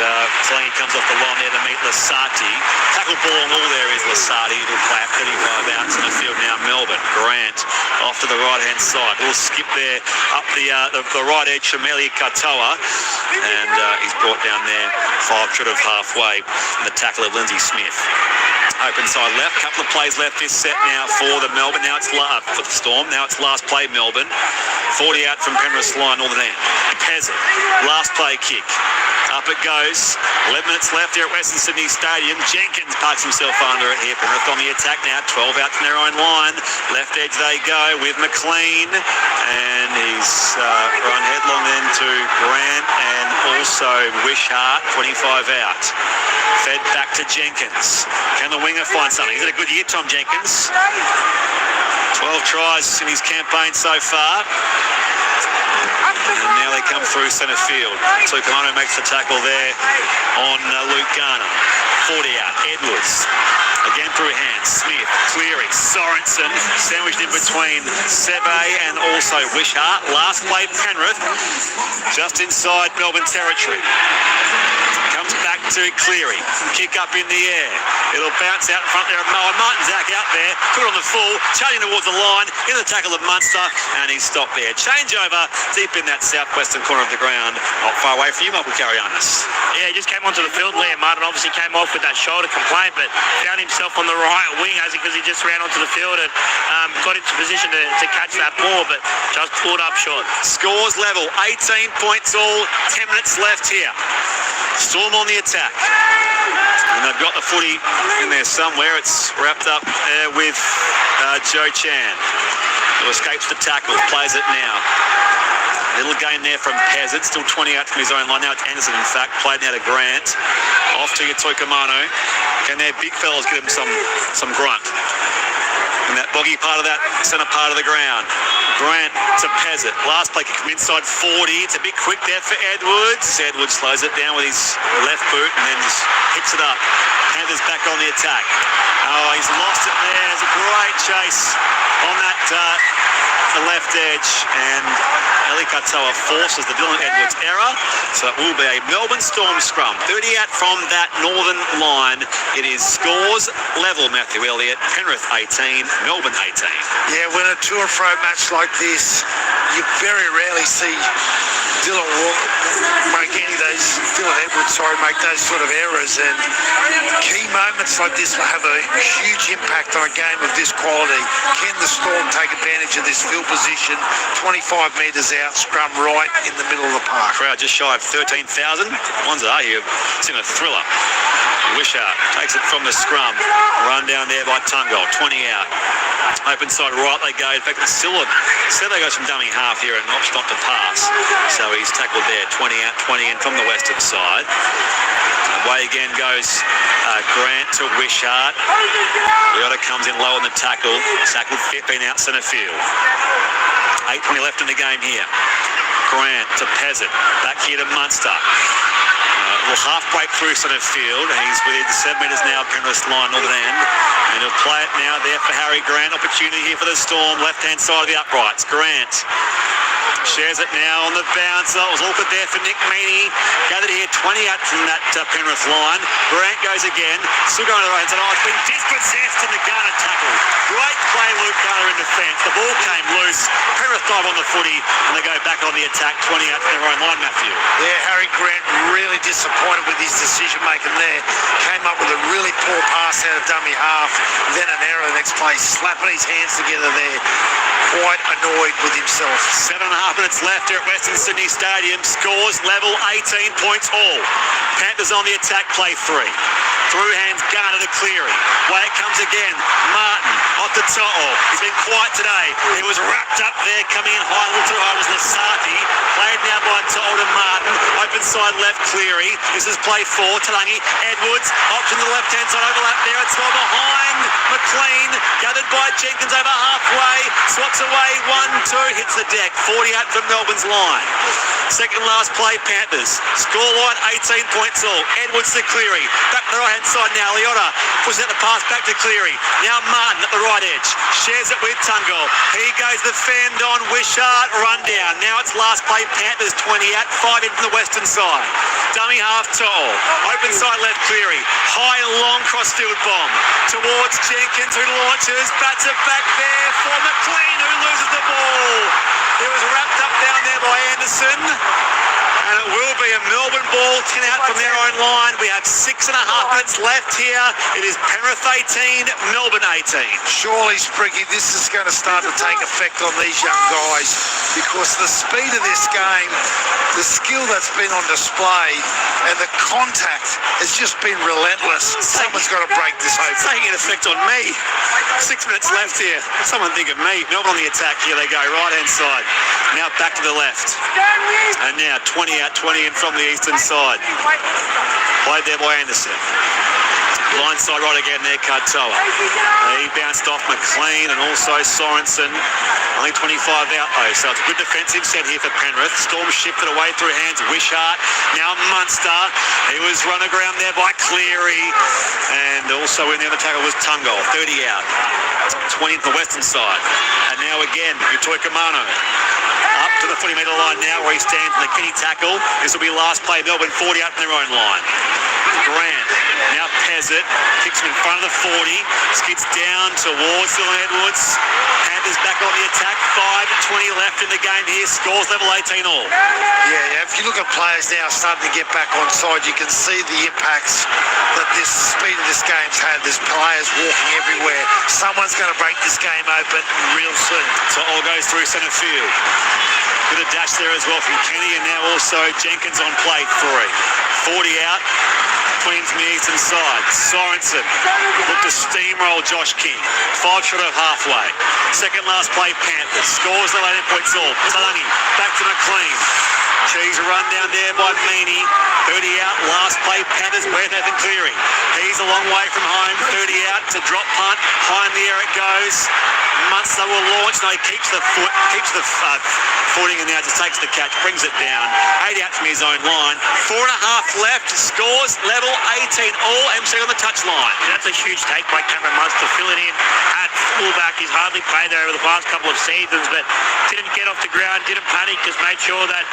Flangy comes off the line there to meet Lasati. Tackle ball and all there is Lasati. It'll play at 35 outs in the field now. Melbourne. Grant off to the right-hand side. We'll skip there up the right edge from Eli Katoa. And he's brought down there 5 short of halfway. And the tackle of Lindsay Smith. Open side left. Couple of plays left this set now for the Melbourne. Now it's for the Storm. Now it's last play Melbourne. 40 out from Penrith's line, Northern End. Peasant. Last play kick. Up it goes. 11 minutes left here at Western Sydney Stadium. Jenkins parks himself under it here. Penrith on the attack now. 12 out from their own line. Left edge they go with McLean. And he's run headlong into Grant and also Wishart. 25 out. Fed back to Jenkins. Can the winger find something? He's had a good year, Tom Jenkins. 12 tries in his campaign so far. And now they come through centre field. Tucano makes the tackle there on Luke Garner. 40 out. Edwards. Again through hands. Smith, Cleary, Sorensen. Sandwiched in between Seve and also Wishart. Last play Penrith. Just inside Melbourne territory. Comes back to Cleary. Kick up in the air. It'll bounce out in front there of Moa. Martinzak out there. Put it on the full. Charging towards the line. In the tackle of Munster. And he's stopped there. Change over deep in that southwestern corner of the ground. Not far away from you, Michael Karianis. Yeah, he just came onto the field, Liam. Martin obviously came off with that shoulder complaint, but found himself on the right wing, has he, because he just ran onto the field and got into position to catch that ball, but just pulled up short. Scores level. 18 points all. 10 minutes left here. Storm on the attack. And they've got the footy in there somewhere. It's wrapped up there with Joe Chan, who escapes the tackle, plays it now. Little gain there from Peasant, still 20 out from his own line. Now it's Anderson, in fact, played now to Grant. Off to Yatoikamano. Can their big fellas get him some grunt? In that boggy part of that centre part of the ground. Grant to Peasant. Last play kick from inside 40. It's a bit quick there for Edwards. Edwards slows it down with his left boot and then just picks it up. Panthers back on the attack. Oh, he's lost it there. There's a great chase on that the left edge, and Eli Katoa forces the Dylan Edwards error, so it will be a Melbourne Storm scrum. 30 out from that northern line. It is scores level, Matthew Elliott. Penrith 18, Melbourne 18. Yeah, when a to and fro match like this, you very rarely see Dylan Edwards make those sort of errors, and key moments like this will have a huge impact on a game of this quality. Can the Storm take advantage of this field position? 25 metres out, scrum right in the middle of the park. Crowd just shy of 13,000. Ones are here. It's in a thriller. Wishart takes it from the scrum. Run down there by Tungo. 20 out. Open side right they go. In fact, it's still they goes from dummy half here and opts not to pass. So he's tackled there. 20 out, 20 in from the western side. Away again goes Grant to Wishart. Leota comes in low on the tackle. Tackled 15 out centre field. 8:20 left in the game here. Grant to Peasant. Back here to Munster. Will half break through centre field, and he's within 7 metres now of Penrith's line, northern end. And he'll play it now there for Harry Grant. Opportunity here for the Storm, left-hand side of the uprights. Grant shares it now on the bouncer. It was awkward there for Nick Meaney. Gathered here 20 out from that Penrith line. Grant goes again. Still going to the right hand side. Oh, it's been dispossessed in the Garner tackle. Great play, Luke Garner, in defence. The ball came loose. Penrith dive on the footy, and they go back on the attack, 20 out to their own line, Matthew. Yeah, Harry Grant really disappointed with his decision-making there. Came up with a really poor pass out of dummy half, then an error the next play, slapping his hands together there. Quite annoyed with himself. 7.5 minutes left here at Western Sydney Stadium. Scores level, 18 points all. Panthers on the attack, play 3. Through hands, Garner to Cleary. Way it comes again. Martin off to To'o. He's been quiet today. He was wrapped up there, coming in high, a little too high was Lasaki. Played now by To'o to Martin. Open side left, Cleary. This is play 4. Talangi, Edwards. Option to the left-hand side, overlap there. It's well behind McLean. Gathered by Jenkins over halfway. Swaps away, 1-2. Hits the deck. 48 from Melbourne's line. Second last play, Panthers. Scoreline, 18 points all. Edwards to Cleary. Back to the right-hand side now. Leota pushes out the pass back to Cleary. Now Martin at the right edge. Shares it with Tungo. He goes the fend on Wishart. Run down. Now it's last play, Panthers 20 out. 5 in from the western side. Dummy half To'o. Open side left, Cleary. High and long cross-field bomb. Towards Jenkins, who launches. Bats it back there for McLean, who loses the ball. It was wrapped up down there by Anderson. And it will be a Melbourne ball, 10 out from their own line. We have 6.5 minutes left here. It is Penrith 18, Melbourne 18. Surely, Spriggy, this is going to start to take effect on these young guys because the speed of this game, the skill that's been on display, and the contact has just been relentless. Someone's got to break this open. It's taking effect on me. 6 minutes left here. Someone think of me. Melbourne on the attack here. They go right-hand side. Now back to the left. And now 20 out, 20 in from the eastern side. Played there by Anderson. Line side right again there, Katoa. He bounced off McLean and also Sorensen. Only 25 out though, so it's a good defensive set here for Penrith. Storm shifted away through hands, Wishart. Now Munster. He was run aground there by Cleary. And also in the other tackle was Tungo, 30 out. 20 to the western side. And now again, Utoi Kamano. Up to the 40-metre line now where he stands in the Kenny tackle. This will be last play, Melbourne 40 out in their own line. Grant, now Pezzett, kicks him in front of the 40, skids down towards Dylan Edwards. Panthers back on the attack, 5:20 left in the game here, scores level 18 all. Yeah, if you look at players now starting to get back on side, you can see the impacts that this speed of this game's had. There's players walking everywhere. Someone's going to break this game open real soon. So all goes through centre field. Bit of dash there as well from Kenny, and now also Jenkins on play 3. 40 out. 20 from the eastern side. Sorensen looked to steamroll Josh King. 5 short of halfway. Second last play, Panthers. Scores the 18 points all. Talangi back to McLean. Cheese run down there by Meany. 30 out. Last play, Panthers. Where's Nathan Cleary? He's a long way from home. 30 out to drop punt. High in the air it goes. Munster will launch. No, he keeps the footing and now just takes the catch, brings it down. 8 out from his own line. 4.5 left. Scores level 18 all. MC on the touchline. That's a huge take by Cameron Munster, filling in at fullback. He's hardly played there over the past couple of seasons, but didn't get off the ground, didn't panic, just made sure that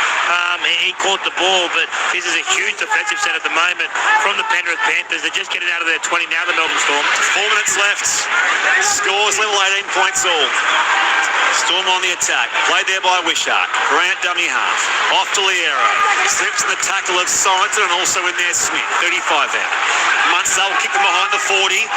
he caught the ball. But this is a huge defensive set at the moment from the Penrith Panthers. They're just getting out of their 20 now, the Melbourne Storm. 4 minutes left. Scores level 18 points all. Storm on the attack. Played there by Wishart. Grant dummy half. Off to Liero. Slips in the tackle of Sorensen and also in there Smith. 35 out. Munster will kick them behind the 40.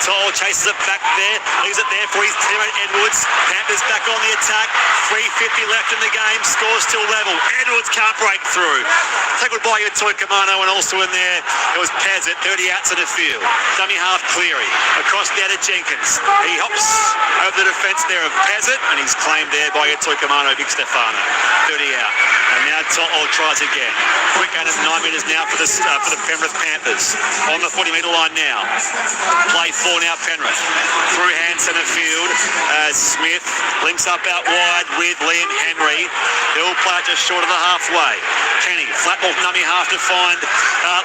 Toll chases it back there. Leaves it there for his teammate Edwards. Panthers back on the attack. 3:50 left in the game. Score still level. Edwards can't break through. Tackled by Utoi Kamano and also in there it was Pezzett. 30 outs in the field. Dummy half Cleary. Across there to Jenkins. He hops over the defence there of Pezzett and he's claimed there by Utoi Kamano, Big Stefano. 30 out. And now To'o tries again. Quick out of 9 metres now for the Penrith Panthers. On the 40-metre line now. Play 4 now Penrith. Through hand centre field as Smith links up out wide with Liam Henry. They'll play just short of the halfway. Kenny, flat ball dummy half to find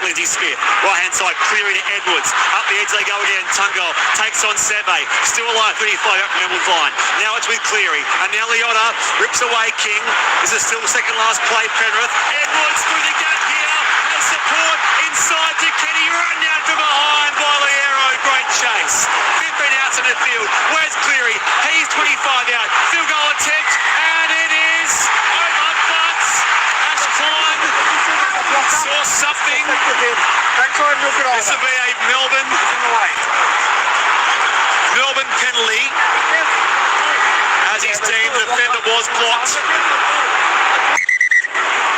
Lindsay Smith. Right hand side, Cleary to Edwards. Up the edge they go again. Tungo takes on Seve. Still alive, 35 up from Melbourne's line. Now it's with Cleary. And now Leota rips away King. This is still the second last play, Penrith. Edwards through the gap here. Has support inside to Kenny. Run down from behind by Liero. Great chase. 15 outs in the field. Where's Cleary? He's 25 kicked it in. Don't try and milk it over. This will be a Melbourne penalty as he's deemed the defender was blocked.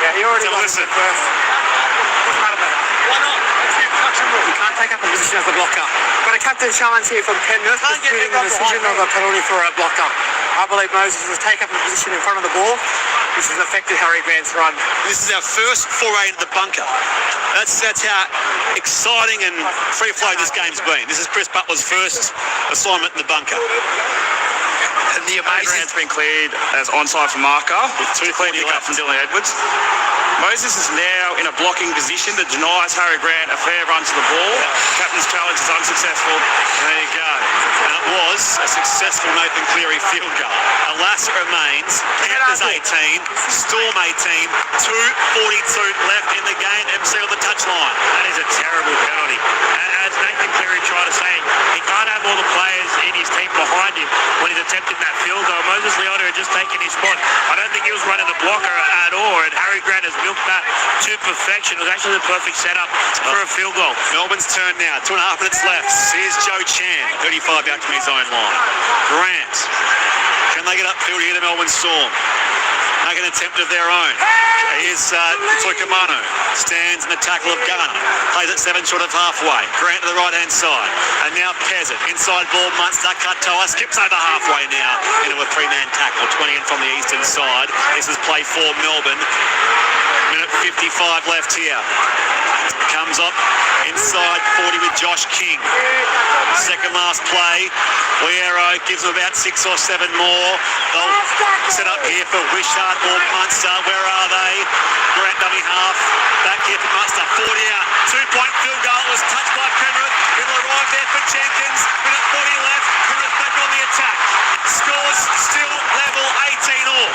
Yeah, he already So got listen. it first. What's the matter with that? Why not? You can't take up a position as a blocker. But a captain challenge here from Penrith is treating the decision of a penalty for a blocker. I believe Moses has taken up a position in front of the ball, which has affected Harry Grant's run. This is our first foray into the bunker. That's how exciting and free flow this game's been. This is Chris Butler's first assignment in the bunker. And the amazing... Grant's been cleared as onside for marker with 2 clear pick up from Dylan Edwards. Moses is now in a blocking position that denies Harry Grant a fair run to the ball. Captain's challenge is unsuccessful. There you go. And it was a successful Nathan Cleary field goal. Alas, it remains Panthers 18, Storm 18, 2:42 left in the game. MC on the touchline. That is a terrible penalty. As Nathan Cleary tried to say, he can't have all the players in his team behind him when he's attempting that field goal. Moses Leota had just taken his spot. I don't think he was running the blocker at all, and Harry Grant has milked that to perfection. It was actually the perfect setup for a field goal. Melbourne's turn now. 2.5 minutes left. Here's Joe Chan, 35 out from his own line. Grant. Can they get upfield here to Melbourne Storm? Make an attempt of their own. Here's Toikamano. Stands in the tackle of Garner. Plays at 7 short of halfway. Grant to the right-hand side. And now Peasant. Inside ball, Munster. Katoa skips over halfway now into a 3-man tackle. 20 in from the eastern side. This is play for Melbourne. Minute 55 left here. Comes up inside 40 with Josh King. Second last play. Liero gives them about 6 or 7 more. They'll set up here for Wishart or Munster. Where are they? Grant dummy half. Back here for Munster. 40 out. 2-point field goal was touched by Penrith. It'll arrive there for Jenkins. Minute 40 left. Penrith back on the attack. Scores still level 18 all.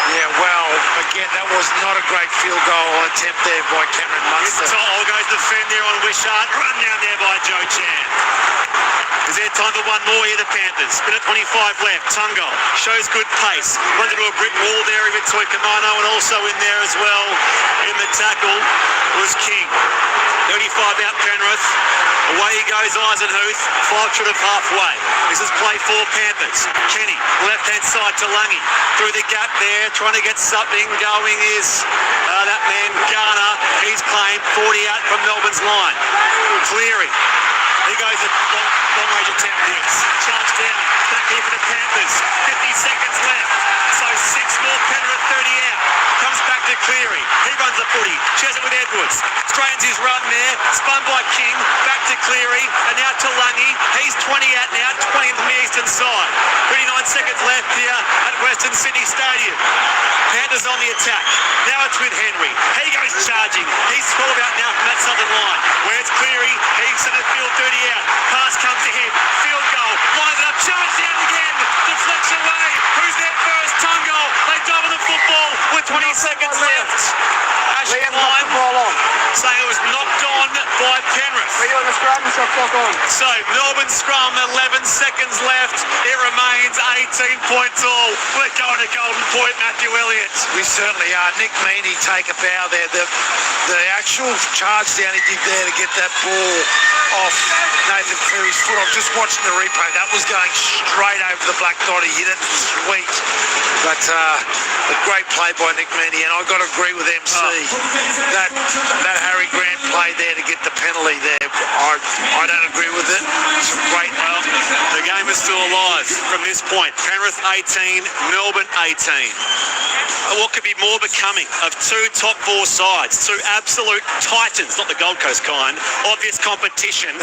Yeah, well, again, that was not a great field goal attempt there by Cameron Munster. To'o goes to defend there on Wishart. Run down there by Joe Chan. Is there time for one more here, the Panthers? Minute 25 left. Tungo shows good pace. Runs into a brick wall there with Toikamano, and also in there as well in the tackle was King. 35 out Penrith. Away he goes, Eisenhuth. 5 short of halfway. This is play for Panthers. Kenny, left-hand side to Lungy. Through the gap there, trying to get something going is that man Garner. He's claimed 40 out from Melbourne's line. Cleary. He goes a long range attempt next. Charge down. Back here for the Panthers. 50 seconds left. So 6 more Penrith 30 out. Comes back to Cleary. He runs the footy. Shares it with Edwards. Strains his run there. Spun by King. Back to Cleary. And now to Lungy. He's 20 out now. 20 from the eastern side. 39 seconds left here at Western Sydney Stadium. Panthers on the attack. Now it's with Henry. He goes charging. He's 12 out now from that southern line. Where's Cleary? He's in the field 30 out. Pass comes to him. Field goal. Lines it up. Charge down again. Deflects away. Who's there first? Tungo. They double the football with 20 seconds left. Ashley Lime saying it was knocked on by Penrith. So Melbourne scrum, 11 seconds left. It remains 18 points all. We're going to Golden Point, Matthew Elliott. We certainly are. Nick Meaney take a bow there. The actual charge down he did there to get that ball off Nathan Cleary's foot. I'm just watching the replay. That was going straight over the black dot. He hit it sweet. But a great play by Nick Meaney. And I've got to agree with MC. That Harry Grant play there to get the penalty there, I don't agree with it. It's a great. Well, the game is still alive from this point. Penrith 18, Melbourne 18. What could be more becoming of 2 top 4 sides, 2 absolute titans, not the Gold Coast kind, obvious competition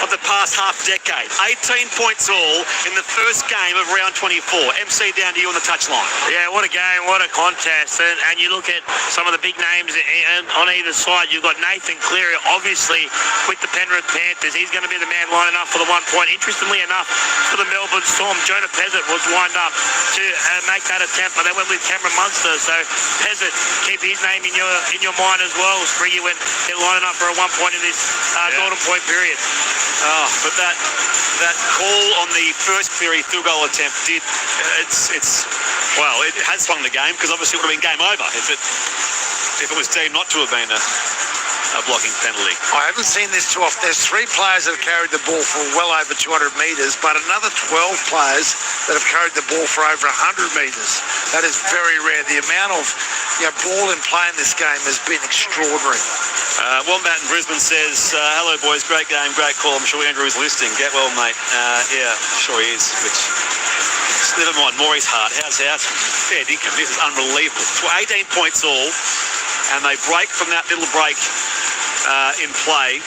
of the past half decade. 18 points all in the first game of round 24. MC, down to you on the touchline. Yeah, what a game, what a contest. And you look at some of the big names on either side. You've got Nathan Cleary, obviously, with the Penrith Panthers. He's going to be the man lining up for the 1 point. Interestingly enough, for the Melbourne Storm, Jonah Peasant was lined up to make that attempt, but they went with Cameron Munster. So Peasant, keep his name in your mind as well. Spriggy went lining up for a 1 point in this Golden Point period. Oh, but that call on the first Cleary field goal attempt did it has swung the game, because obviously it would have been game over if it was deemed not to have been a a blocking penalty. I haven't seen this too often. There's 3 players that have carried the ball for well over 200 metres, but another 12 players that have carried the ball for over 100 metres. That is very rare. The amount of ball in play in this game has been extraordinary. Wombat in Brisbane says, hello boys, great game, great call. I'm sure Andrew is listening. Get well, mate. Yeah, sure he is. Which, never mind, Maurice Hart. How's fair dinkum? This is unbelievable. 18 points all, and they break from that little break in play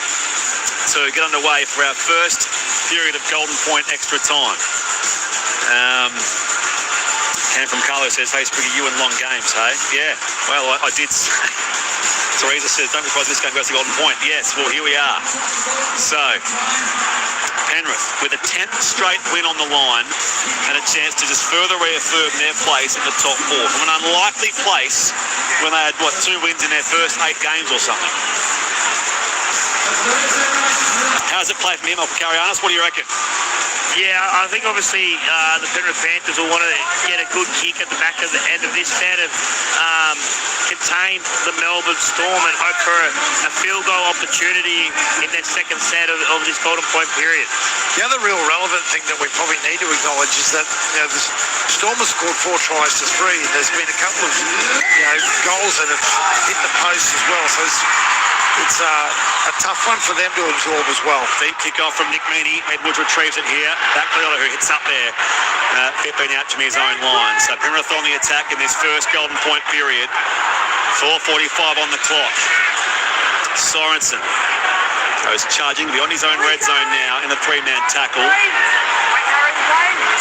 to get underway for our first period of Golden Point extra time. Cam from Carlo says, hey, Spriggy, you and long games, hey? Yeah, well, I did say. Teresa says, don't be surprised this game goes to Golden Point. Yes, well, here we are. So, Penrith, with a 10th straight win on the line and a chance to just further reaffirm their place in the top 4 from an unlikely place when they had, 2 wins in their first 8 games or something. How's it play from him, Carianis? What do you reckon? Yeah, I think obviously the Penrith Panthers will want to get a good kick at the back of the end of this set of contain the Melbourne Storm and hope for a field goal opportunity in their second set of this Golden Point period. The other real relevant thing that we probably need to acknowledge is that the Storm has scored 4 tries to 3. There's been a couple of goals that have hit the post as well, so it's a tough one for them to absorb as well. Deep kick off from Nick Meaney. Edwards retrieves it here. Back to who hits up there. 15 out to his own line. So Penrith on the attack in this first Golden Point period. 4:45 on the clock. Sorensen goes charging beyond his own red zone now in the 3-man tackle.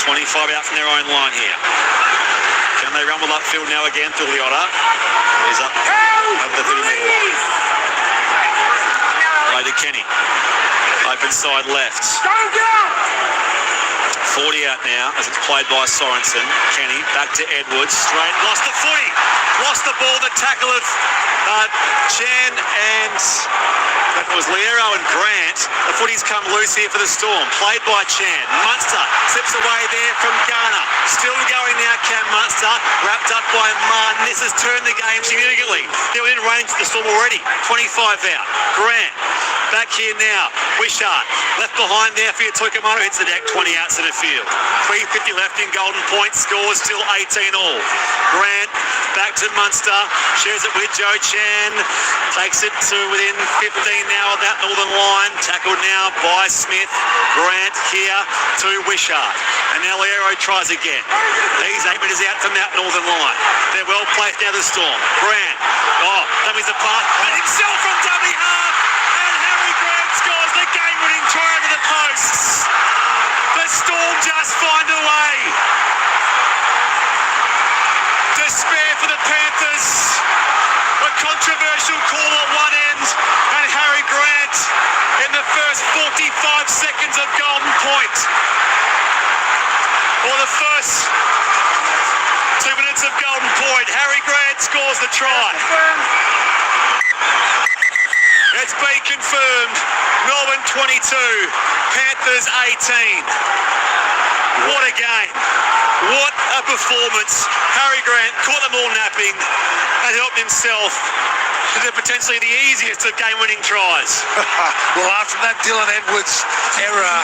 25 out from their own line here. Can they rumble upfield now again? Tuliota is up over the 30-metre line. Play to Kenny. Open side left. 40 out now as it's played by Sorensen. Kenny back to Edwards. Straight. Lost the footy. Lost the ball. The tackle of Chan and that was Liero and Grant. The footy's come loose here for the Storm. Played by Chan. Munster slips away there from Garner. Still going now, Cam Munster. Wrapped up by Martin. This has turned the game significantly. They're within range of the Storm already. 25 out. Grant. Back here now, Wishart left behind there for Tukamano, hits the deck, 20 out centre field. 3:50 left in Golden Point, scores still 18 all. Grant back to Munster, shares it with Joe Chan, takes it to within 15 now of that northern line, tackled now by Smith. Grant here to Wishart, and now Liero tries again. He's 8 metres out from that northern line. They're well placed now, the Storm. Grant, dummies apart, and himself from dummy half. Scores the game-winning try to the posts. The Storm just find a way. Despair for the Panthers. A controversial call at one end, and Harry Grant in the first 45 seconds of Golden Point. For the first 2 minutes of Golden Point, Harry Grant scores the try. It's been confirmed. Melbourne 22, Panthers 18. What a game. What a performance. Harry Grant caught them all napping and helped himself to potentially the easiest of game-winning tries. Well, after that Dylan Edwards error,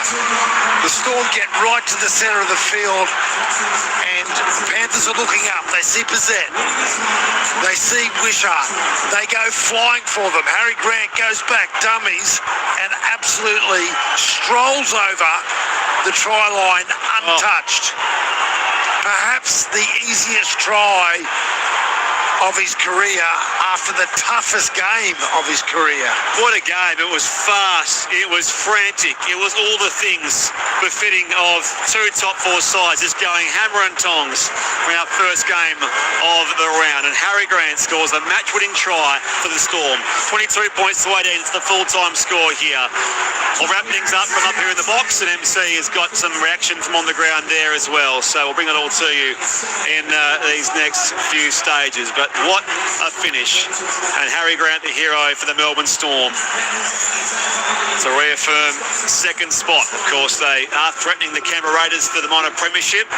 the Storm get right to the centre of the field, and the Panthers are looking up. They see Pizzette. They see Wishart. They go flying for them. Harry Grant goes back, dummies, and absolutely strolls over the try line untouched. Perhaps the easiest try of his career after the toughest game of his career. What a game. It was fast. It was frantic. It was all the things befitting of 2 top 4 sides just going hammer and tongs in our first game of the round. And Harry Grant scores a match-winning try for the Storm. 22 points to 18. It's the full-time score here. We'll wrap things up from up here in the box, and MC has got some reaction from on the ground there as well. So we'll bring it all to you in these next few stages. But what a finish. And Harry Grant, the hero for the Melbourne Storm, to reaffirm second spot. Of course, they are threatening the Canberra Raiders for the minor premiership.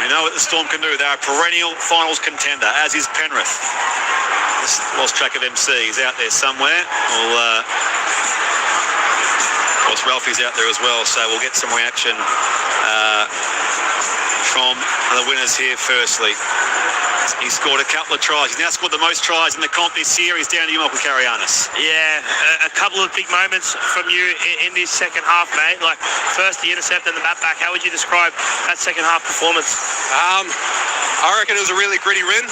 We know what the Storm can do. They're a perennial finals contender, as is Penrith. Just lost track of MC. He's out there somewhere. Of course, Ralphie's out there as well, so we'll get some reaction from the winners here firstly. He scored a couple of tries. He's now scored the most tries in the comp this year. He's down to you, Michael Carianis. Yeah, a couple of big moments from you in this second half, mate. Like, first the intercept and the bat back. How would you describe that second half performance? I reckon it was a really gritty win.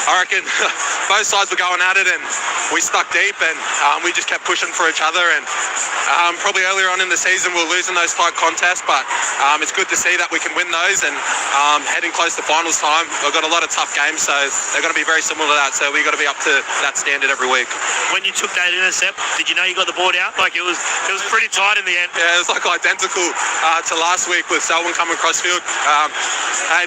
I reckon both sides were going at it, and we stuck deep, and we just kept pushing for each other. And probably earlier on in the season we were losing those tight contests, but it's good to see that we can win those. And heading close to finals time, we've got a lot of tough games, so they're going to be very similar to that. So we've got to be up to that standard every week. When you took that intercept, did you know you got the board out? Like, it was pretty tight in the end. Yeah, it was like identical to last week with Selwyn coming across field.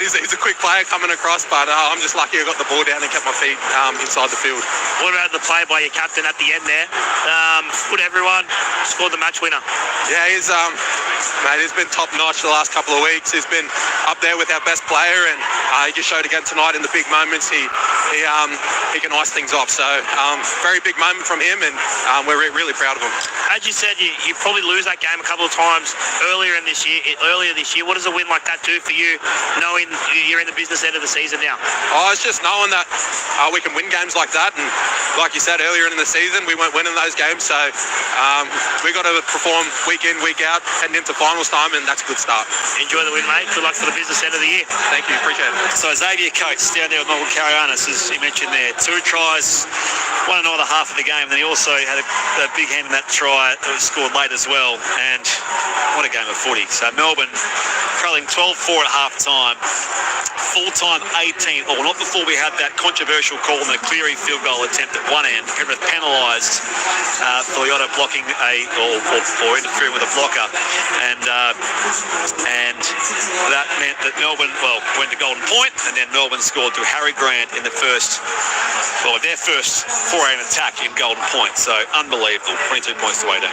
He's a quick player coming across, but I'm just lucky I got the ball down and kept my feet inside the field. What about the play by your captain at the end there? Put everyone, scored the match winner. Yeah, he's been top notch the last couple of weeks. He's been up there with our best player, and he just showed again tonight in the big moments. He can ice things off. So very big moment from him, and we're really proud of him. As you said, you probably lose that game a couple of times earlier this year. What does a win like that do for you, knowing you're in the business end of the season now? Oh, it's just knowing that we can win games like that, and like you said earlier in the season, we weren't winning those games, so we got to perform week in, week out, heading into finals time, and that's a good start. Enjoy the win, mate. Good luck for the business end of the year. Thank you, appreciate it. So Xavier Coates down there with Michael Carianis, as he mentioned there, 2 tries, 1 and another half of the game. Then he also had a big hand in that try that was scored late as well, and what a game of footy. So Melbourne trailing 12-4 at half time. Full-time 18 all. Not before we had that controversial call on the Cleary field goal attempt at one end. Penrith penalised for Liotta blocking or interfering with a blocker, and that meant that Melbourne went to Golden Point, and then Melbourne scored through Harry Grant in their first foray and attack in Golden Point. So unbelievable, 22 points to 18.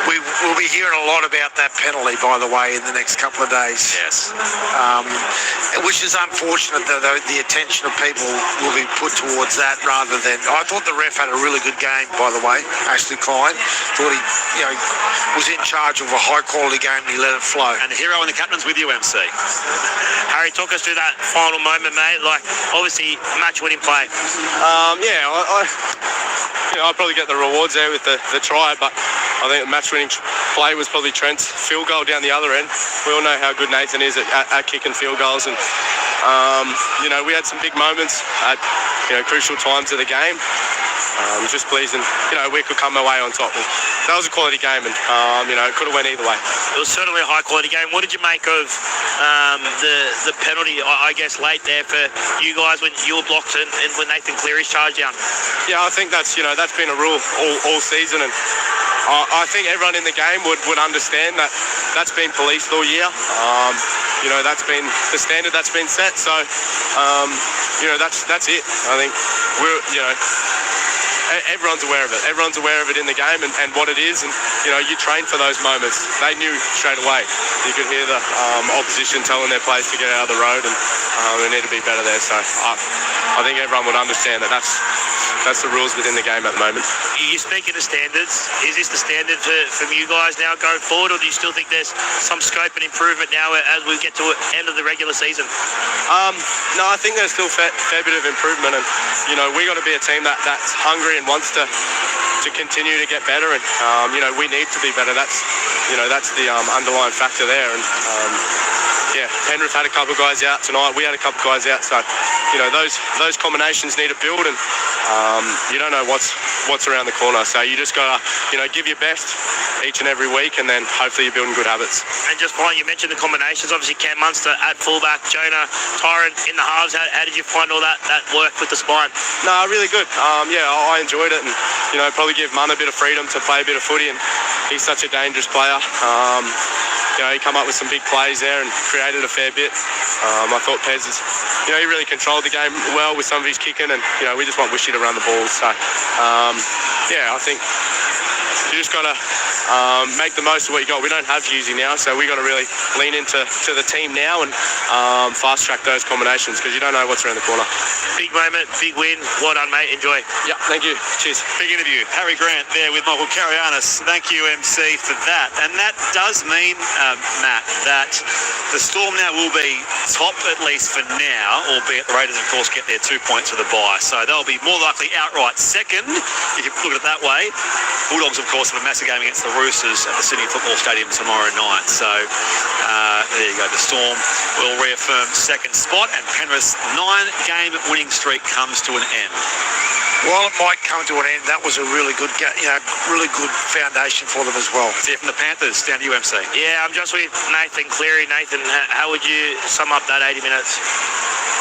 We'll be hearing a lot about that penalty, by the way, in the next couple of days. Yes. Which is unfortunate that the attention of people will be put towards that rather than... I thought the ref had a really good game, by the way, Ashley Klein. Thought he was in charge of a high-quality game and he let it flow. And the hero and the captain's with you, MC. Harry, talk us through that final moment, mate. Like, obviously, match-winning play. I'll probably get the rewards there with the try, but I think the match-winning play was probably Trent's field goal down the other end. We all know how good Nathan is at kicking field goals, and we had some big moments at crucial times of the game. Just pleasing, we could come away on top. That was a quality game, and it could have went either way. It was certainly a high-quality game. What did you make of the penalty, I guess, late there for you guys when you were blocked and when Nathan Cleary's charged down? Yeah, I think that's been a rule all season, and I think everyone in the game would understand that that's been policed all year. That's been the standard that's been set. So, that's it. I think everyone's aware of it. Everyone's aware of it in the game and what it is. And, you train for those moments. They knew straight away. You could hear the opposition telling their players to get out of the road, and we need to be better there. So I think everyone would understand that that's the rules within the game at the moment. You speak of the standards. Is this the standard from you guys now going forward, or do you still think there's some scope and improvement now as we get to the end of the regular season? No, I think there's still fair bit of improvement, and we got to be a team that's hungry and wants to continue to get better, and we need to be better. That's the underlying factor there, and Penrith had a couple of guys out tonight. We had a couple of guys out, so those combinations need to build, and you don't know what's around the corner. So you just gotta give your best each and every week, and then hopefully you're building good habits. And just finally, you mentioned the combinations. Obviously, Cam Munster at fullback, Jonah Tyron in the halves. How did you find all that work with the spine? No, really good. I enjoyed it, and probably give Mun a bit of freedom to play a bit of footy, and he's such a dangerous player. he come up with some big plays there and created a fair bit. I thought Pez is, he really controlled the game well with some of his kicking, and we just want Wishy to run the ball. So I think you just got to make the most of what you got. We don't have Husey now, so we got to really lean into the team now and fast track those combinations, because you don't know what's around the corner. Big moment, big win. Well done, mate. Enjoy. Yeah, thank you. Cheers. Big interview. Harry Grant there with Michael Karayanis. Thank you, MC, for that. And that does mean, Matt, that the Storm now will be top, at least for now, albeit the Raiders, of course, get their 2 points for the bye. So they'll be more likely outright second, if you look at it that way. Bulldogs, of course, have a massive game against the Roosters at the Sydney Football Stadium tomorrow night. So there you go. The Storm will reaffirm second spot, and Penrith's 9-game winning streak comes to an end. While it might come to an end, that was a really good, really good foundation for them as well. See from the Panthers, down to you, MC. Yeah, I'm just with Nathan Cleary. Nathan, how would you sum up that 80 minutes?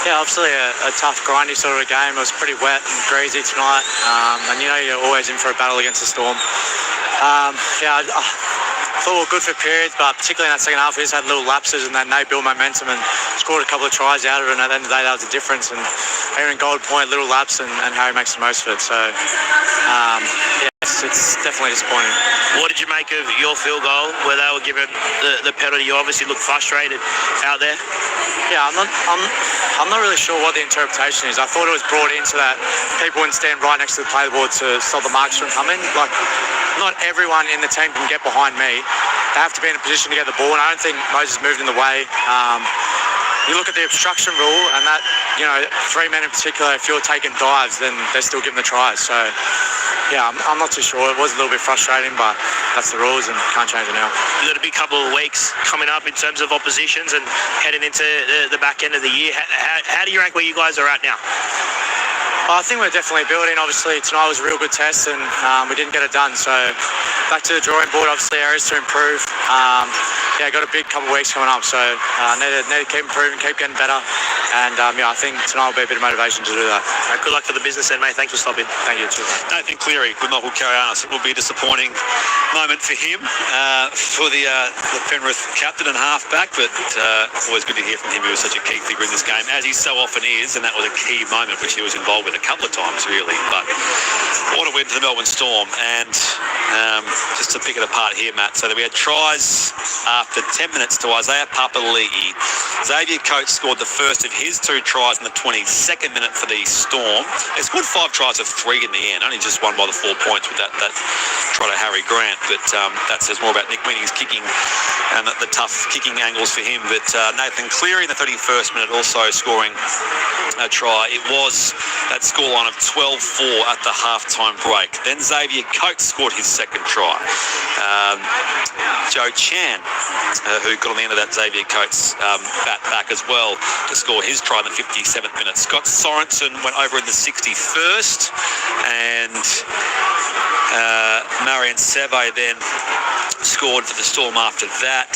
Yeah, obviously a tough, grindy sort of a game. It was pretty wet and greasy tonight, and you're always in for a battle against the Storm. I thought we were good for periods, but particularly in that second half, we just had little lapses, and then they built momentum and scored a couple of tries out of it, and at the end of the day, that was the difference. And here in Gold Point, little lapse, and Harry makes the most of it. So, it's definitely disappointing. What did you make of your field goal, where they were given the penalty? You obviously looked frustrated out there. Yeah, I'm not really sure what the interpretation is. I thought it was brought in so that people wouldn't stand right next to the play board to stop the marks from coming. Like, not everyone in the team can get behind me. They have to be in a position to get the ball, and I don't think Moses moved in the way. You look at the obstruction rule, and that, 3 men in particular, if you're taking dives, then they're still giving the tries. So, yeah, I'm not too sure. It was a little bit frustrating, but that's the rules and can't change it now. You've got a big couple of weeks coming up in terms of oppositions and heading into the back end of the year. How do you rank where you guys are at now? I think we're definitely building. Obviously, tonight was a real good test, and we didn't get it done. So, back to the drawing board. Obviously, areas to improve. Got a big couple of weeks coming up, so need to keep improving, keep getting better, and I think tonight will be a bit of motivation to do that. Good luck for the business end, mate. Thanks for stopping. Thank you. Too. Nathan Cleary with Michael Karayanis. It will be a disappointing moment for him, for the Penrith captain and halfback, but always good to hear from him. He was such a key figure in this game, as he so often is, and that was a key moment which he was involved with a couple of times, really. But what a win for the Melbourne Storm. And just to pick it apart here, Matt, so that we had tries after 10 minutes to Isaiah Papali'i. Xavier Coates scored the first of his 2 tries in the 22nd minute for the Storm. They scored 5 tries of 3 in the end, only just won by the 4 points with that try to Harry Grant. But that says more about Nick Meaney's kicking and the tough kicking angles for him. But Nathan Cleary in the 31st minute also scoring a try. It was that scoreline of 12-4 at the halftime break. Then Xavier Coates scored his second try. Joe Chan, who got on the end of that Xavier Coates bat back as well to score his try in the 57th minute. Scott Sorensen went over in the 61st, and Marion Seve then scored for the Storm after that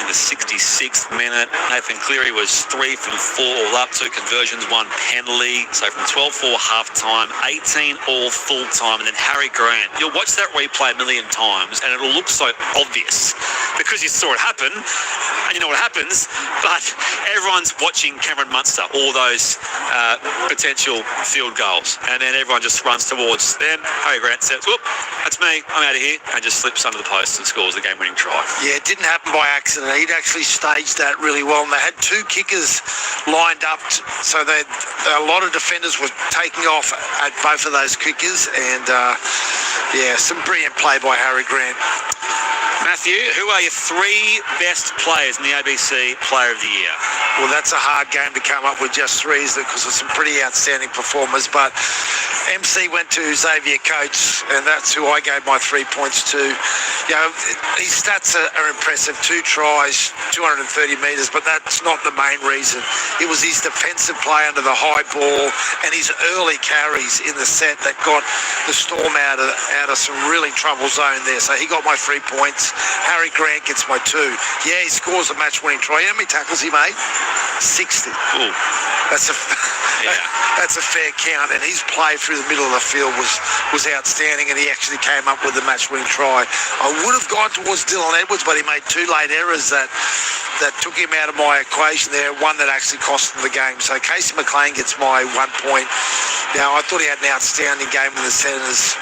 in the 66th minute. Nathan Cleary was 3 from 4 all up, 2 conversions, 1 penalty. So from 12-4 half-time, 18 all full-time, and then Harry Grant. You'll watch that replay a million times, and it'll look so obvious because you saw it happen, and you know what happens, but everyone's watching Cameron Munster, all those potential field goals, and then everyone just runs towards them. Harry Grant says, whoop, that's me, I'm out of here, and just slips under the post and scores the game-winning try. Yeah, it didn't happen by accident. He'd actually staged that really well, and they had 2 kickers lined up, so a lot of defenders were taking off at both of those kickers, and some brilliant play by Harry Grant. Matthew, who are your 3 best players in the ABC Player of the Year? Well, that's a hard game to come up with just 3, because there's some pretty outstanding performers, but MC went to Xavier Coates, and that's who I gave my 3 points to. His stats are impressive. 2 tries, 230 metres, but that's not the main reason. It was his defensive play under the high ball and his early carries in the set that got the Storm out of some really trouble zone there. So he got my 3 points. Harry Grant gets my 2. Yeah, he scores a match-winning try. You know how many tackles he made? 60. Ooh. That's a fair count, and his play through the middle of the field was outstanding, and he actually came up with the match-winning try. I would have gone towards Dylan Edwards, but he made 2 late errors that took him out of my equation there, one that actually cost him the game. So Casey McLean gets my 1 point. Now, I thought he had an outstanding game with the Senators.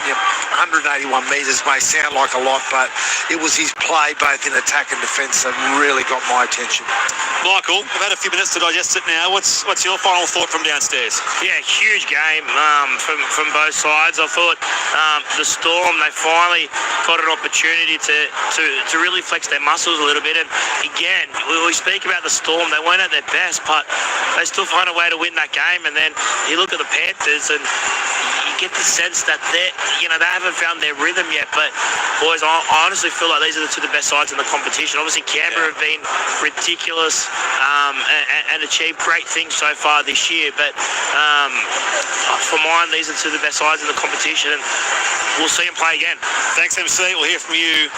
181 metres may sound like a lot, but it was his play both in attack and defence that really got my attention. Michael, we've had a few minutes to digest it now. What's your final thought from downstairs? Yeah, huge game from both sides. I thought the Storm, they finally got an opportunity to really flex their muscles a little bit. And again, we speak about the Storm, they weren't at their best, but they still find a way to win that game. And then you look at the Panthers and you get the sense that they haven't found their rhythm yet. But boys, I honestly feel like these are the 2 of the best sides in the competition. Obviously, Canberra have been ridiculous and achieved great things so far this year. But for mine, these are 2 of the best sides in the competition, and we'll see them play again. Thanks, MC. We'll hear from you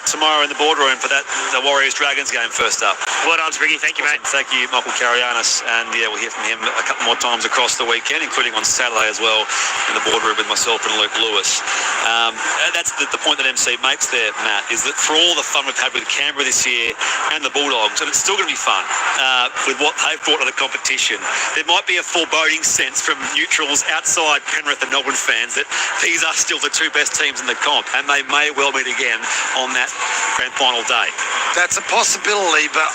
tomorrow in the boardroom for the Warriors-Dragons game first up. Well done, Spriggy. Thank you, mate. Thank you, Michael Carianis. And yeah, we'll hear from him a couple more times across the weekend, including on Saturday as well in the boardroom with myself and Luke Lewis. That's the point that MC makes there, Matt, is that for all the fun we've had with Canberra this year and the Bulldogs, and it's still going to be fun with what they've brought to the competition, there might be a foreboding sense from neutrals outside Penrith and Melbourne fans that these are still the 2 best teams in the comp, and they may well meet again on that grand final day. That's a possibility, but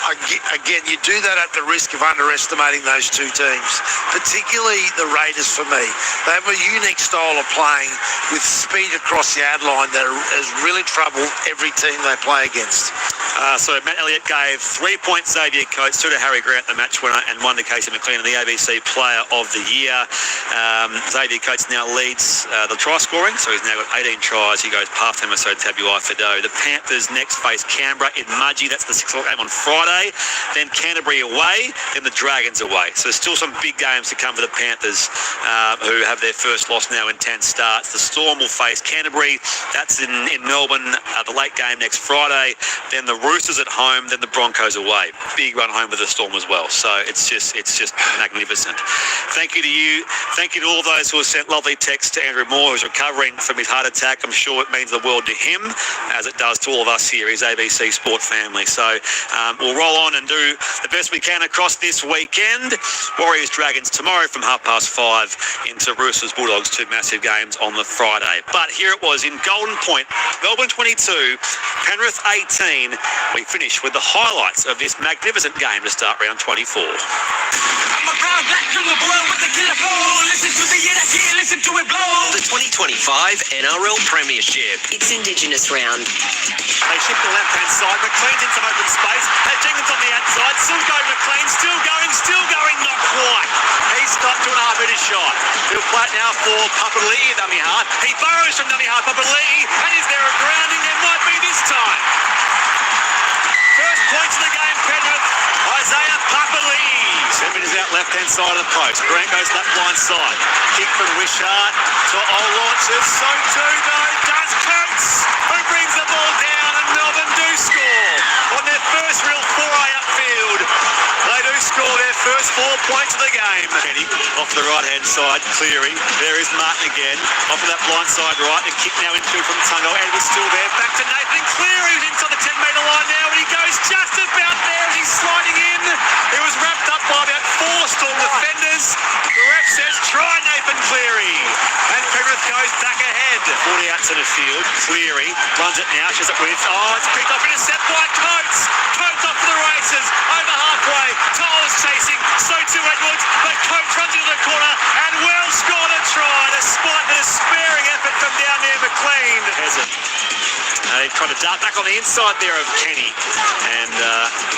again, you do that at the risk of underestimating those 2 teams, particularly the Raiders for me. They have a unique style of playing with speed across the ad line that has really troubled every team they play against. So Matt Elliott gave 3 points Xavier Coates, 2 to Harry Grant, the match winner, and 1 to Casey McLean, the ABC Player of the Year. Xavier Coates now leads the try scoring, so he's now got 18 tries. He goes past Emerson Tabuai-Fidow. The Panthers next face Canberra in Mudgee. That's the 6 o'clock game on Friday. Then Canterbury away, then the Dragons away. So there's still some big games to come for the Panthers, who have their first loss now in 10 starts. The Storm will face Canterbury. That's in Melbourne, the late game next Friday. Then the Roosters at home, then the Broncos away. Big run home with the Storm as well. So it's just magnificent. Thank you to you. Thank you to all those who have sent lovely texts to Andrew Moore, who's recovering from his heart attack. I'm sure it means the world to him, as it does to all of us here, his ABC Sport family. So we'll roll on and do the best we can across this weekend. Warriors Dragons tomorrow from 5:30 into Roosters Bulldogs, 2 massive games on the Friday. But here it was in Golden Point, Melbourne 22, Penrith 18. We finish with the highlights of this magnificent game to start round 24. The 2025 NRL Premiership. It's Indigenous round. They shift to left-hand side. McLean's in some open space. Jenkins on the outside. Still going McLean. Still going. Not quite. He's got 2.5 metres shot. He'll play it now for Papali'i, dummy half. He burrows from dummy half Papali'i. And is there a grounding? There might be this time. First points of the game, Penrith. Isaiah Papali'i. 7 metres out left-hand side of the post. Grant goes left blind side. Kick from Wishart to all launches. So too, though, does Coates, who brings the ball down, and Melbourne do score on their first real foray upfield. They do score their first 4 points of the game. Kenny off the right-hand side, Cleary. There is Martin again. Off of that blind side right. The kick now into from Tungo. Edwards still there. Back to Nathan Cleary, who's inside the 10-metre line now, and he goes just about there as he's sliding in. It was wrapped up by about 4 Storm defenders. The ref says, try Nathan Cleary. And Penrith goes back ahead. 40 out centre field. Cleary runs it now. She's it with. It's picked off, intercept by Coates. Coates off to the races. Over halfway. Toll's chasing. So too Edwards. But Coates runs into the corner and well scored a try despite the despairing effort from down near McLean. Hasn't. He tried to dart back on the inside there of Kenny, and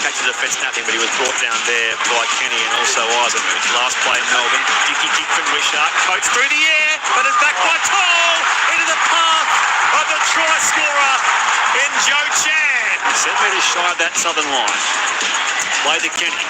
back to the defence nothing, but he was brought down there by Kenny and also Eisenberg. Last play in Melbourne, Dicky kick from Wishart, Coates through the air, but it's back by Toll into the path of the try scorer in Joe Chan. 7 metres shy of that southern line. Play to Kenny.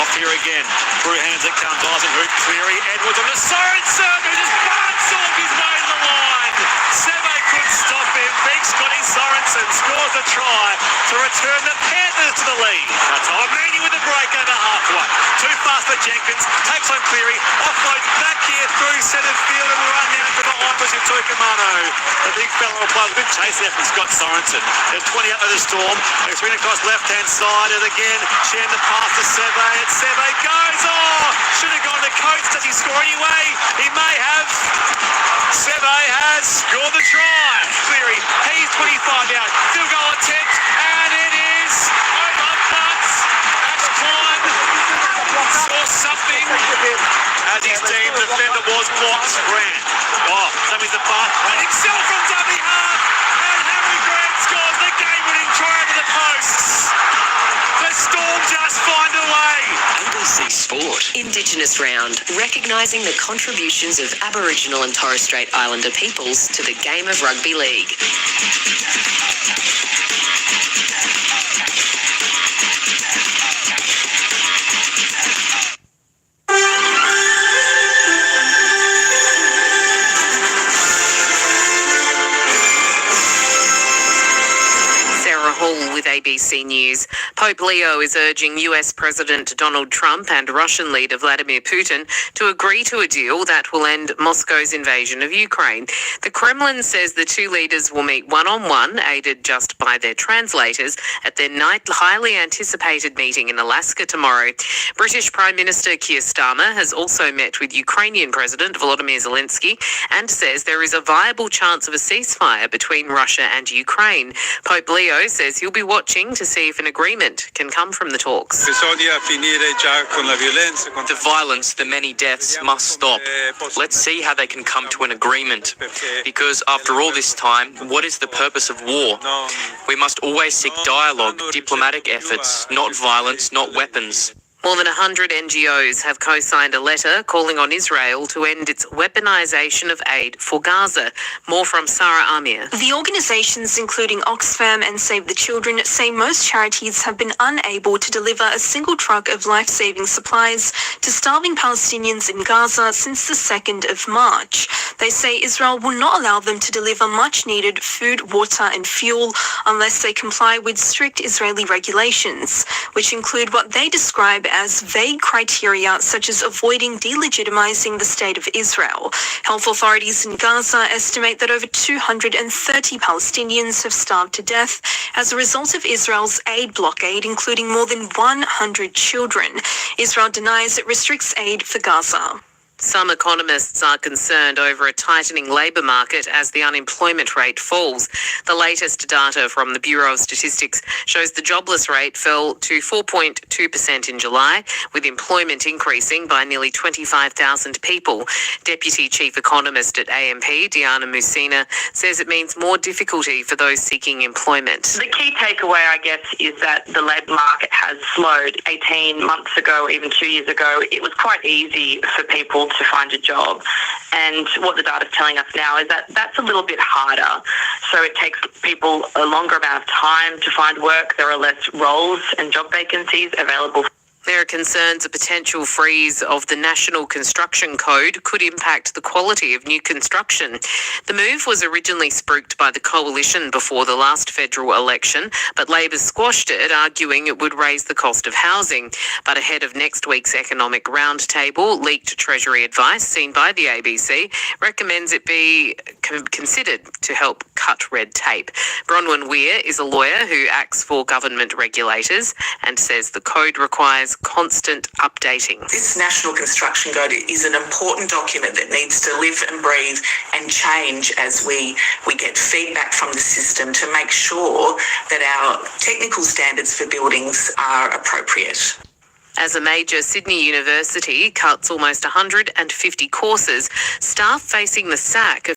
Off here again. Through hands it comes. Dyson Hoop. Cleary. Edwards on the Sorensen who just bounced off his way to the line. Seve could stop him. Big Scotty Sorensen scores a try to return the Panthers to the lead. That's all. Manny with the break over halfway. Too fast for Jenkins. Takes on Cleary. Offloads back here through centre field and run down to behind was Tuikamano. The big fella will play. Good chase there from Scott Sorensen. They're 20 up to the Storm. They swing across left-hand side and again Shen the pass to Seve and Seve goes. Oh! Should have gone to Coates. Does he score anyway? He may have. Seve has scored the try. Cleary, he's 25 out. Field goal attempt, and it is over butts. Ash Klein saw something as his team defender was blocked. Grant. Oh, dummies the pass. And himself from dummy half. And Harry Grant scores the game-winning try to the posts. The Storm just find a way. ABC Sport. Indigenous Round, recognising the contributions of Aboriginal and Torres Strait Islander peoples to the game of rugby league. With ABC News. Pope Leo is urging US President Donald Trump and Russian leader Vladimir Putin to agree to a deal that will end Moscow's invasion of Ukraine. The Kremlin says the two leaders will meet one-on-one, aided just by their translators, at their highly anticipated meeting in Alaska tomorrow. British Prime Minister Keir Starmer has also met with Ukrainian President Volodymyr Zelensky and says there is a viable chance of a ceasefire between Russia and Ukraine. Pope Leo says he'll be watching to see if an agreement can come from the talks. The violence, the many deaths must stop. Let's see how they can come to an agreement. Because after all this time, what is the purpose of war? We must always seek dialogue, diplomatic efforts, not violence, not weapons. More than 100 NGOs have co-signed a letter calling on Israel to end its weaponization of aid for Gaza. More from Sarah Amir. The organisations, including Oxfam and Save the Children, say most charities have been unable to deliver a single truck of life-saving supplies to starving Palestinians in Gaza since the 2nd of March. They say Israel will not allow them to deliver much-needed food, water and fuel unless they comply with strict Israeli regulations, which include what they describe as vague criteria such as avoiding delegitimizing the state of Israel. Health authorities in Gaza estimate that over 230 Palestinians have starved to death as a result of Israel's aid blockade, including more than 100 children. Israel denies it restricts aid for Gaza. Some economists are concerned over a tightening labour market as the unemployment rate falls. The latest data from the Bureau of Statistics shows the jobless rate fell to 4.2% in July, with employment increasing by nearly 25,000 people. Deputy Chief Economist at AMP, Diana Musina, says it means more difficulty for those seeking employment. The key takeaway, I guess, is that the labour market has slowed. 18 months ago, even 2 years ago, it was quite easy for people to find a job, and what the data is telling us now is that that's a little bit harder. So it takes people a longer amount of time to find work. There are less roles and job vacancies available. There are concerns a potential freeze of the National Construction Code could impact the quality of new construction. The move was originally spruiked by the Coalition before the last federal election, but Labor squashed it, arguing it would raise the cost of housing. But ahead of next week's economic roundtable, leaked Treasury advice seen by the ABC recommends it be considered to help cut red tape. Bronwyn Weir is a lawyer who acts for government regulators and says the code requires constant updating. This National Construction Code is an important document that needs to live and breathe and change as we get feedback from the system to make sure that our technical standards for buildings are appropriate. As a major Sydney university cuts almost 150 courses, staff facing the sack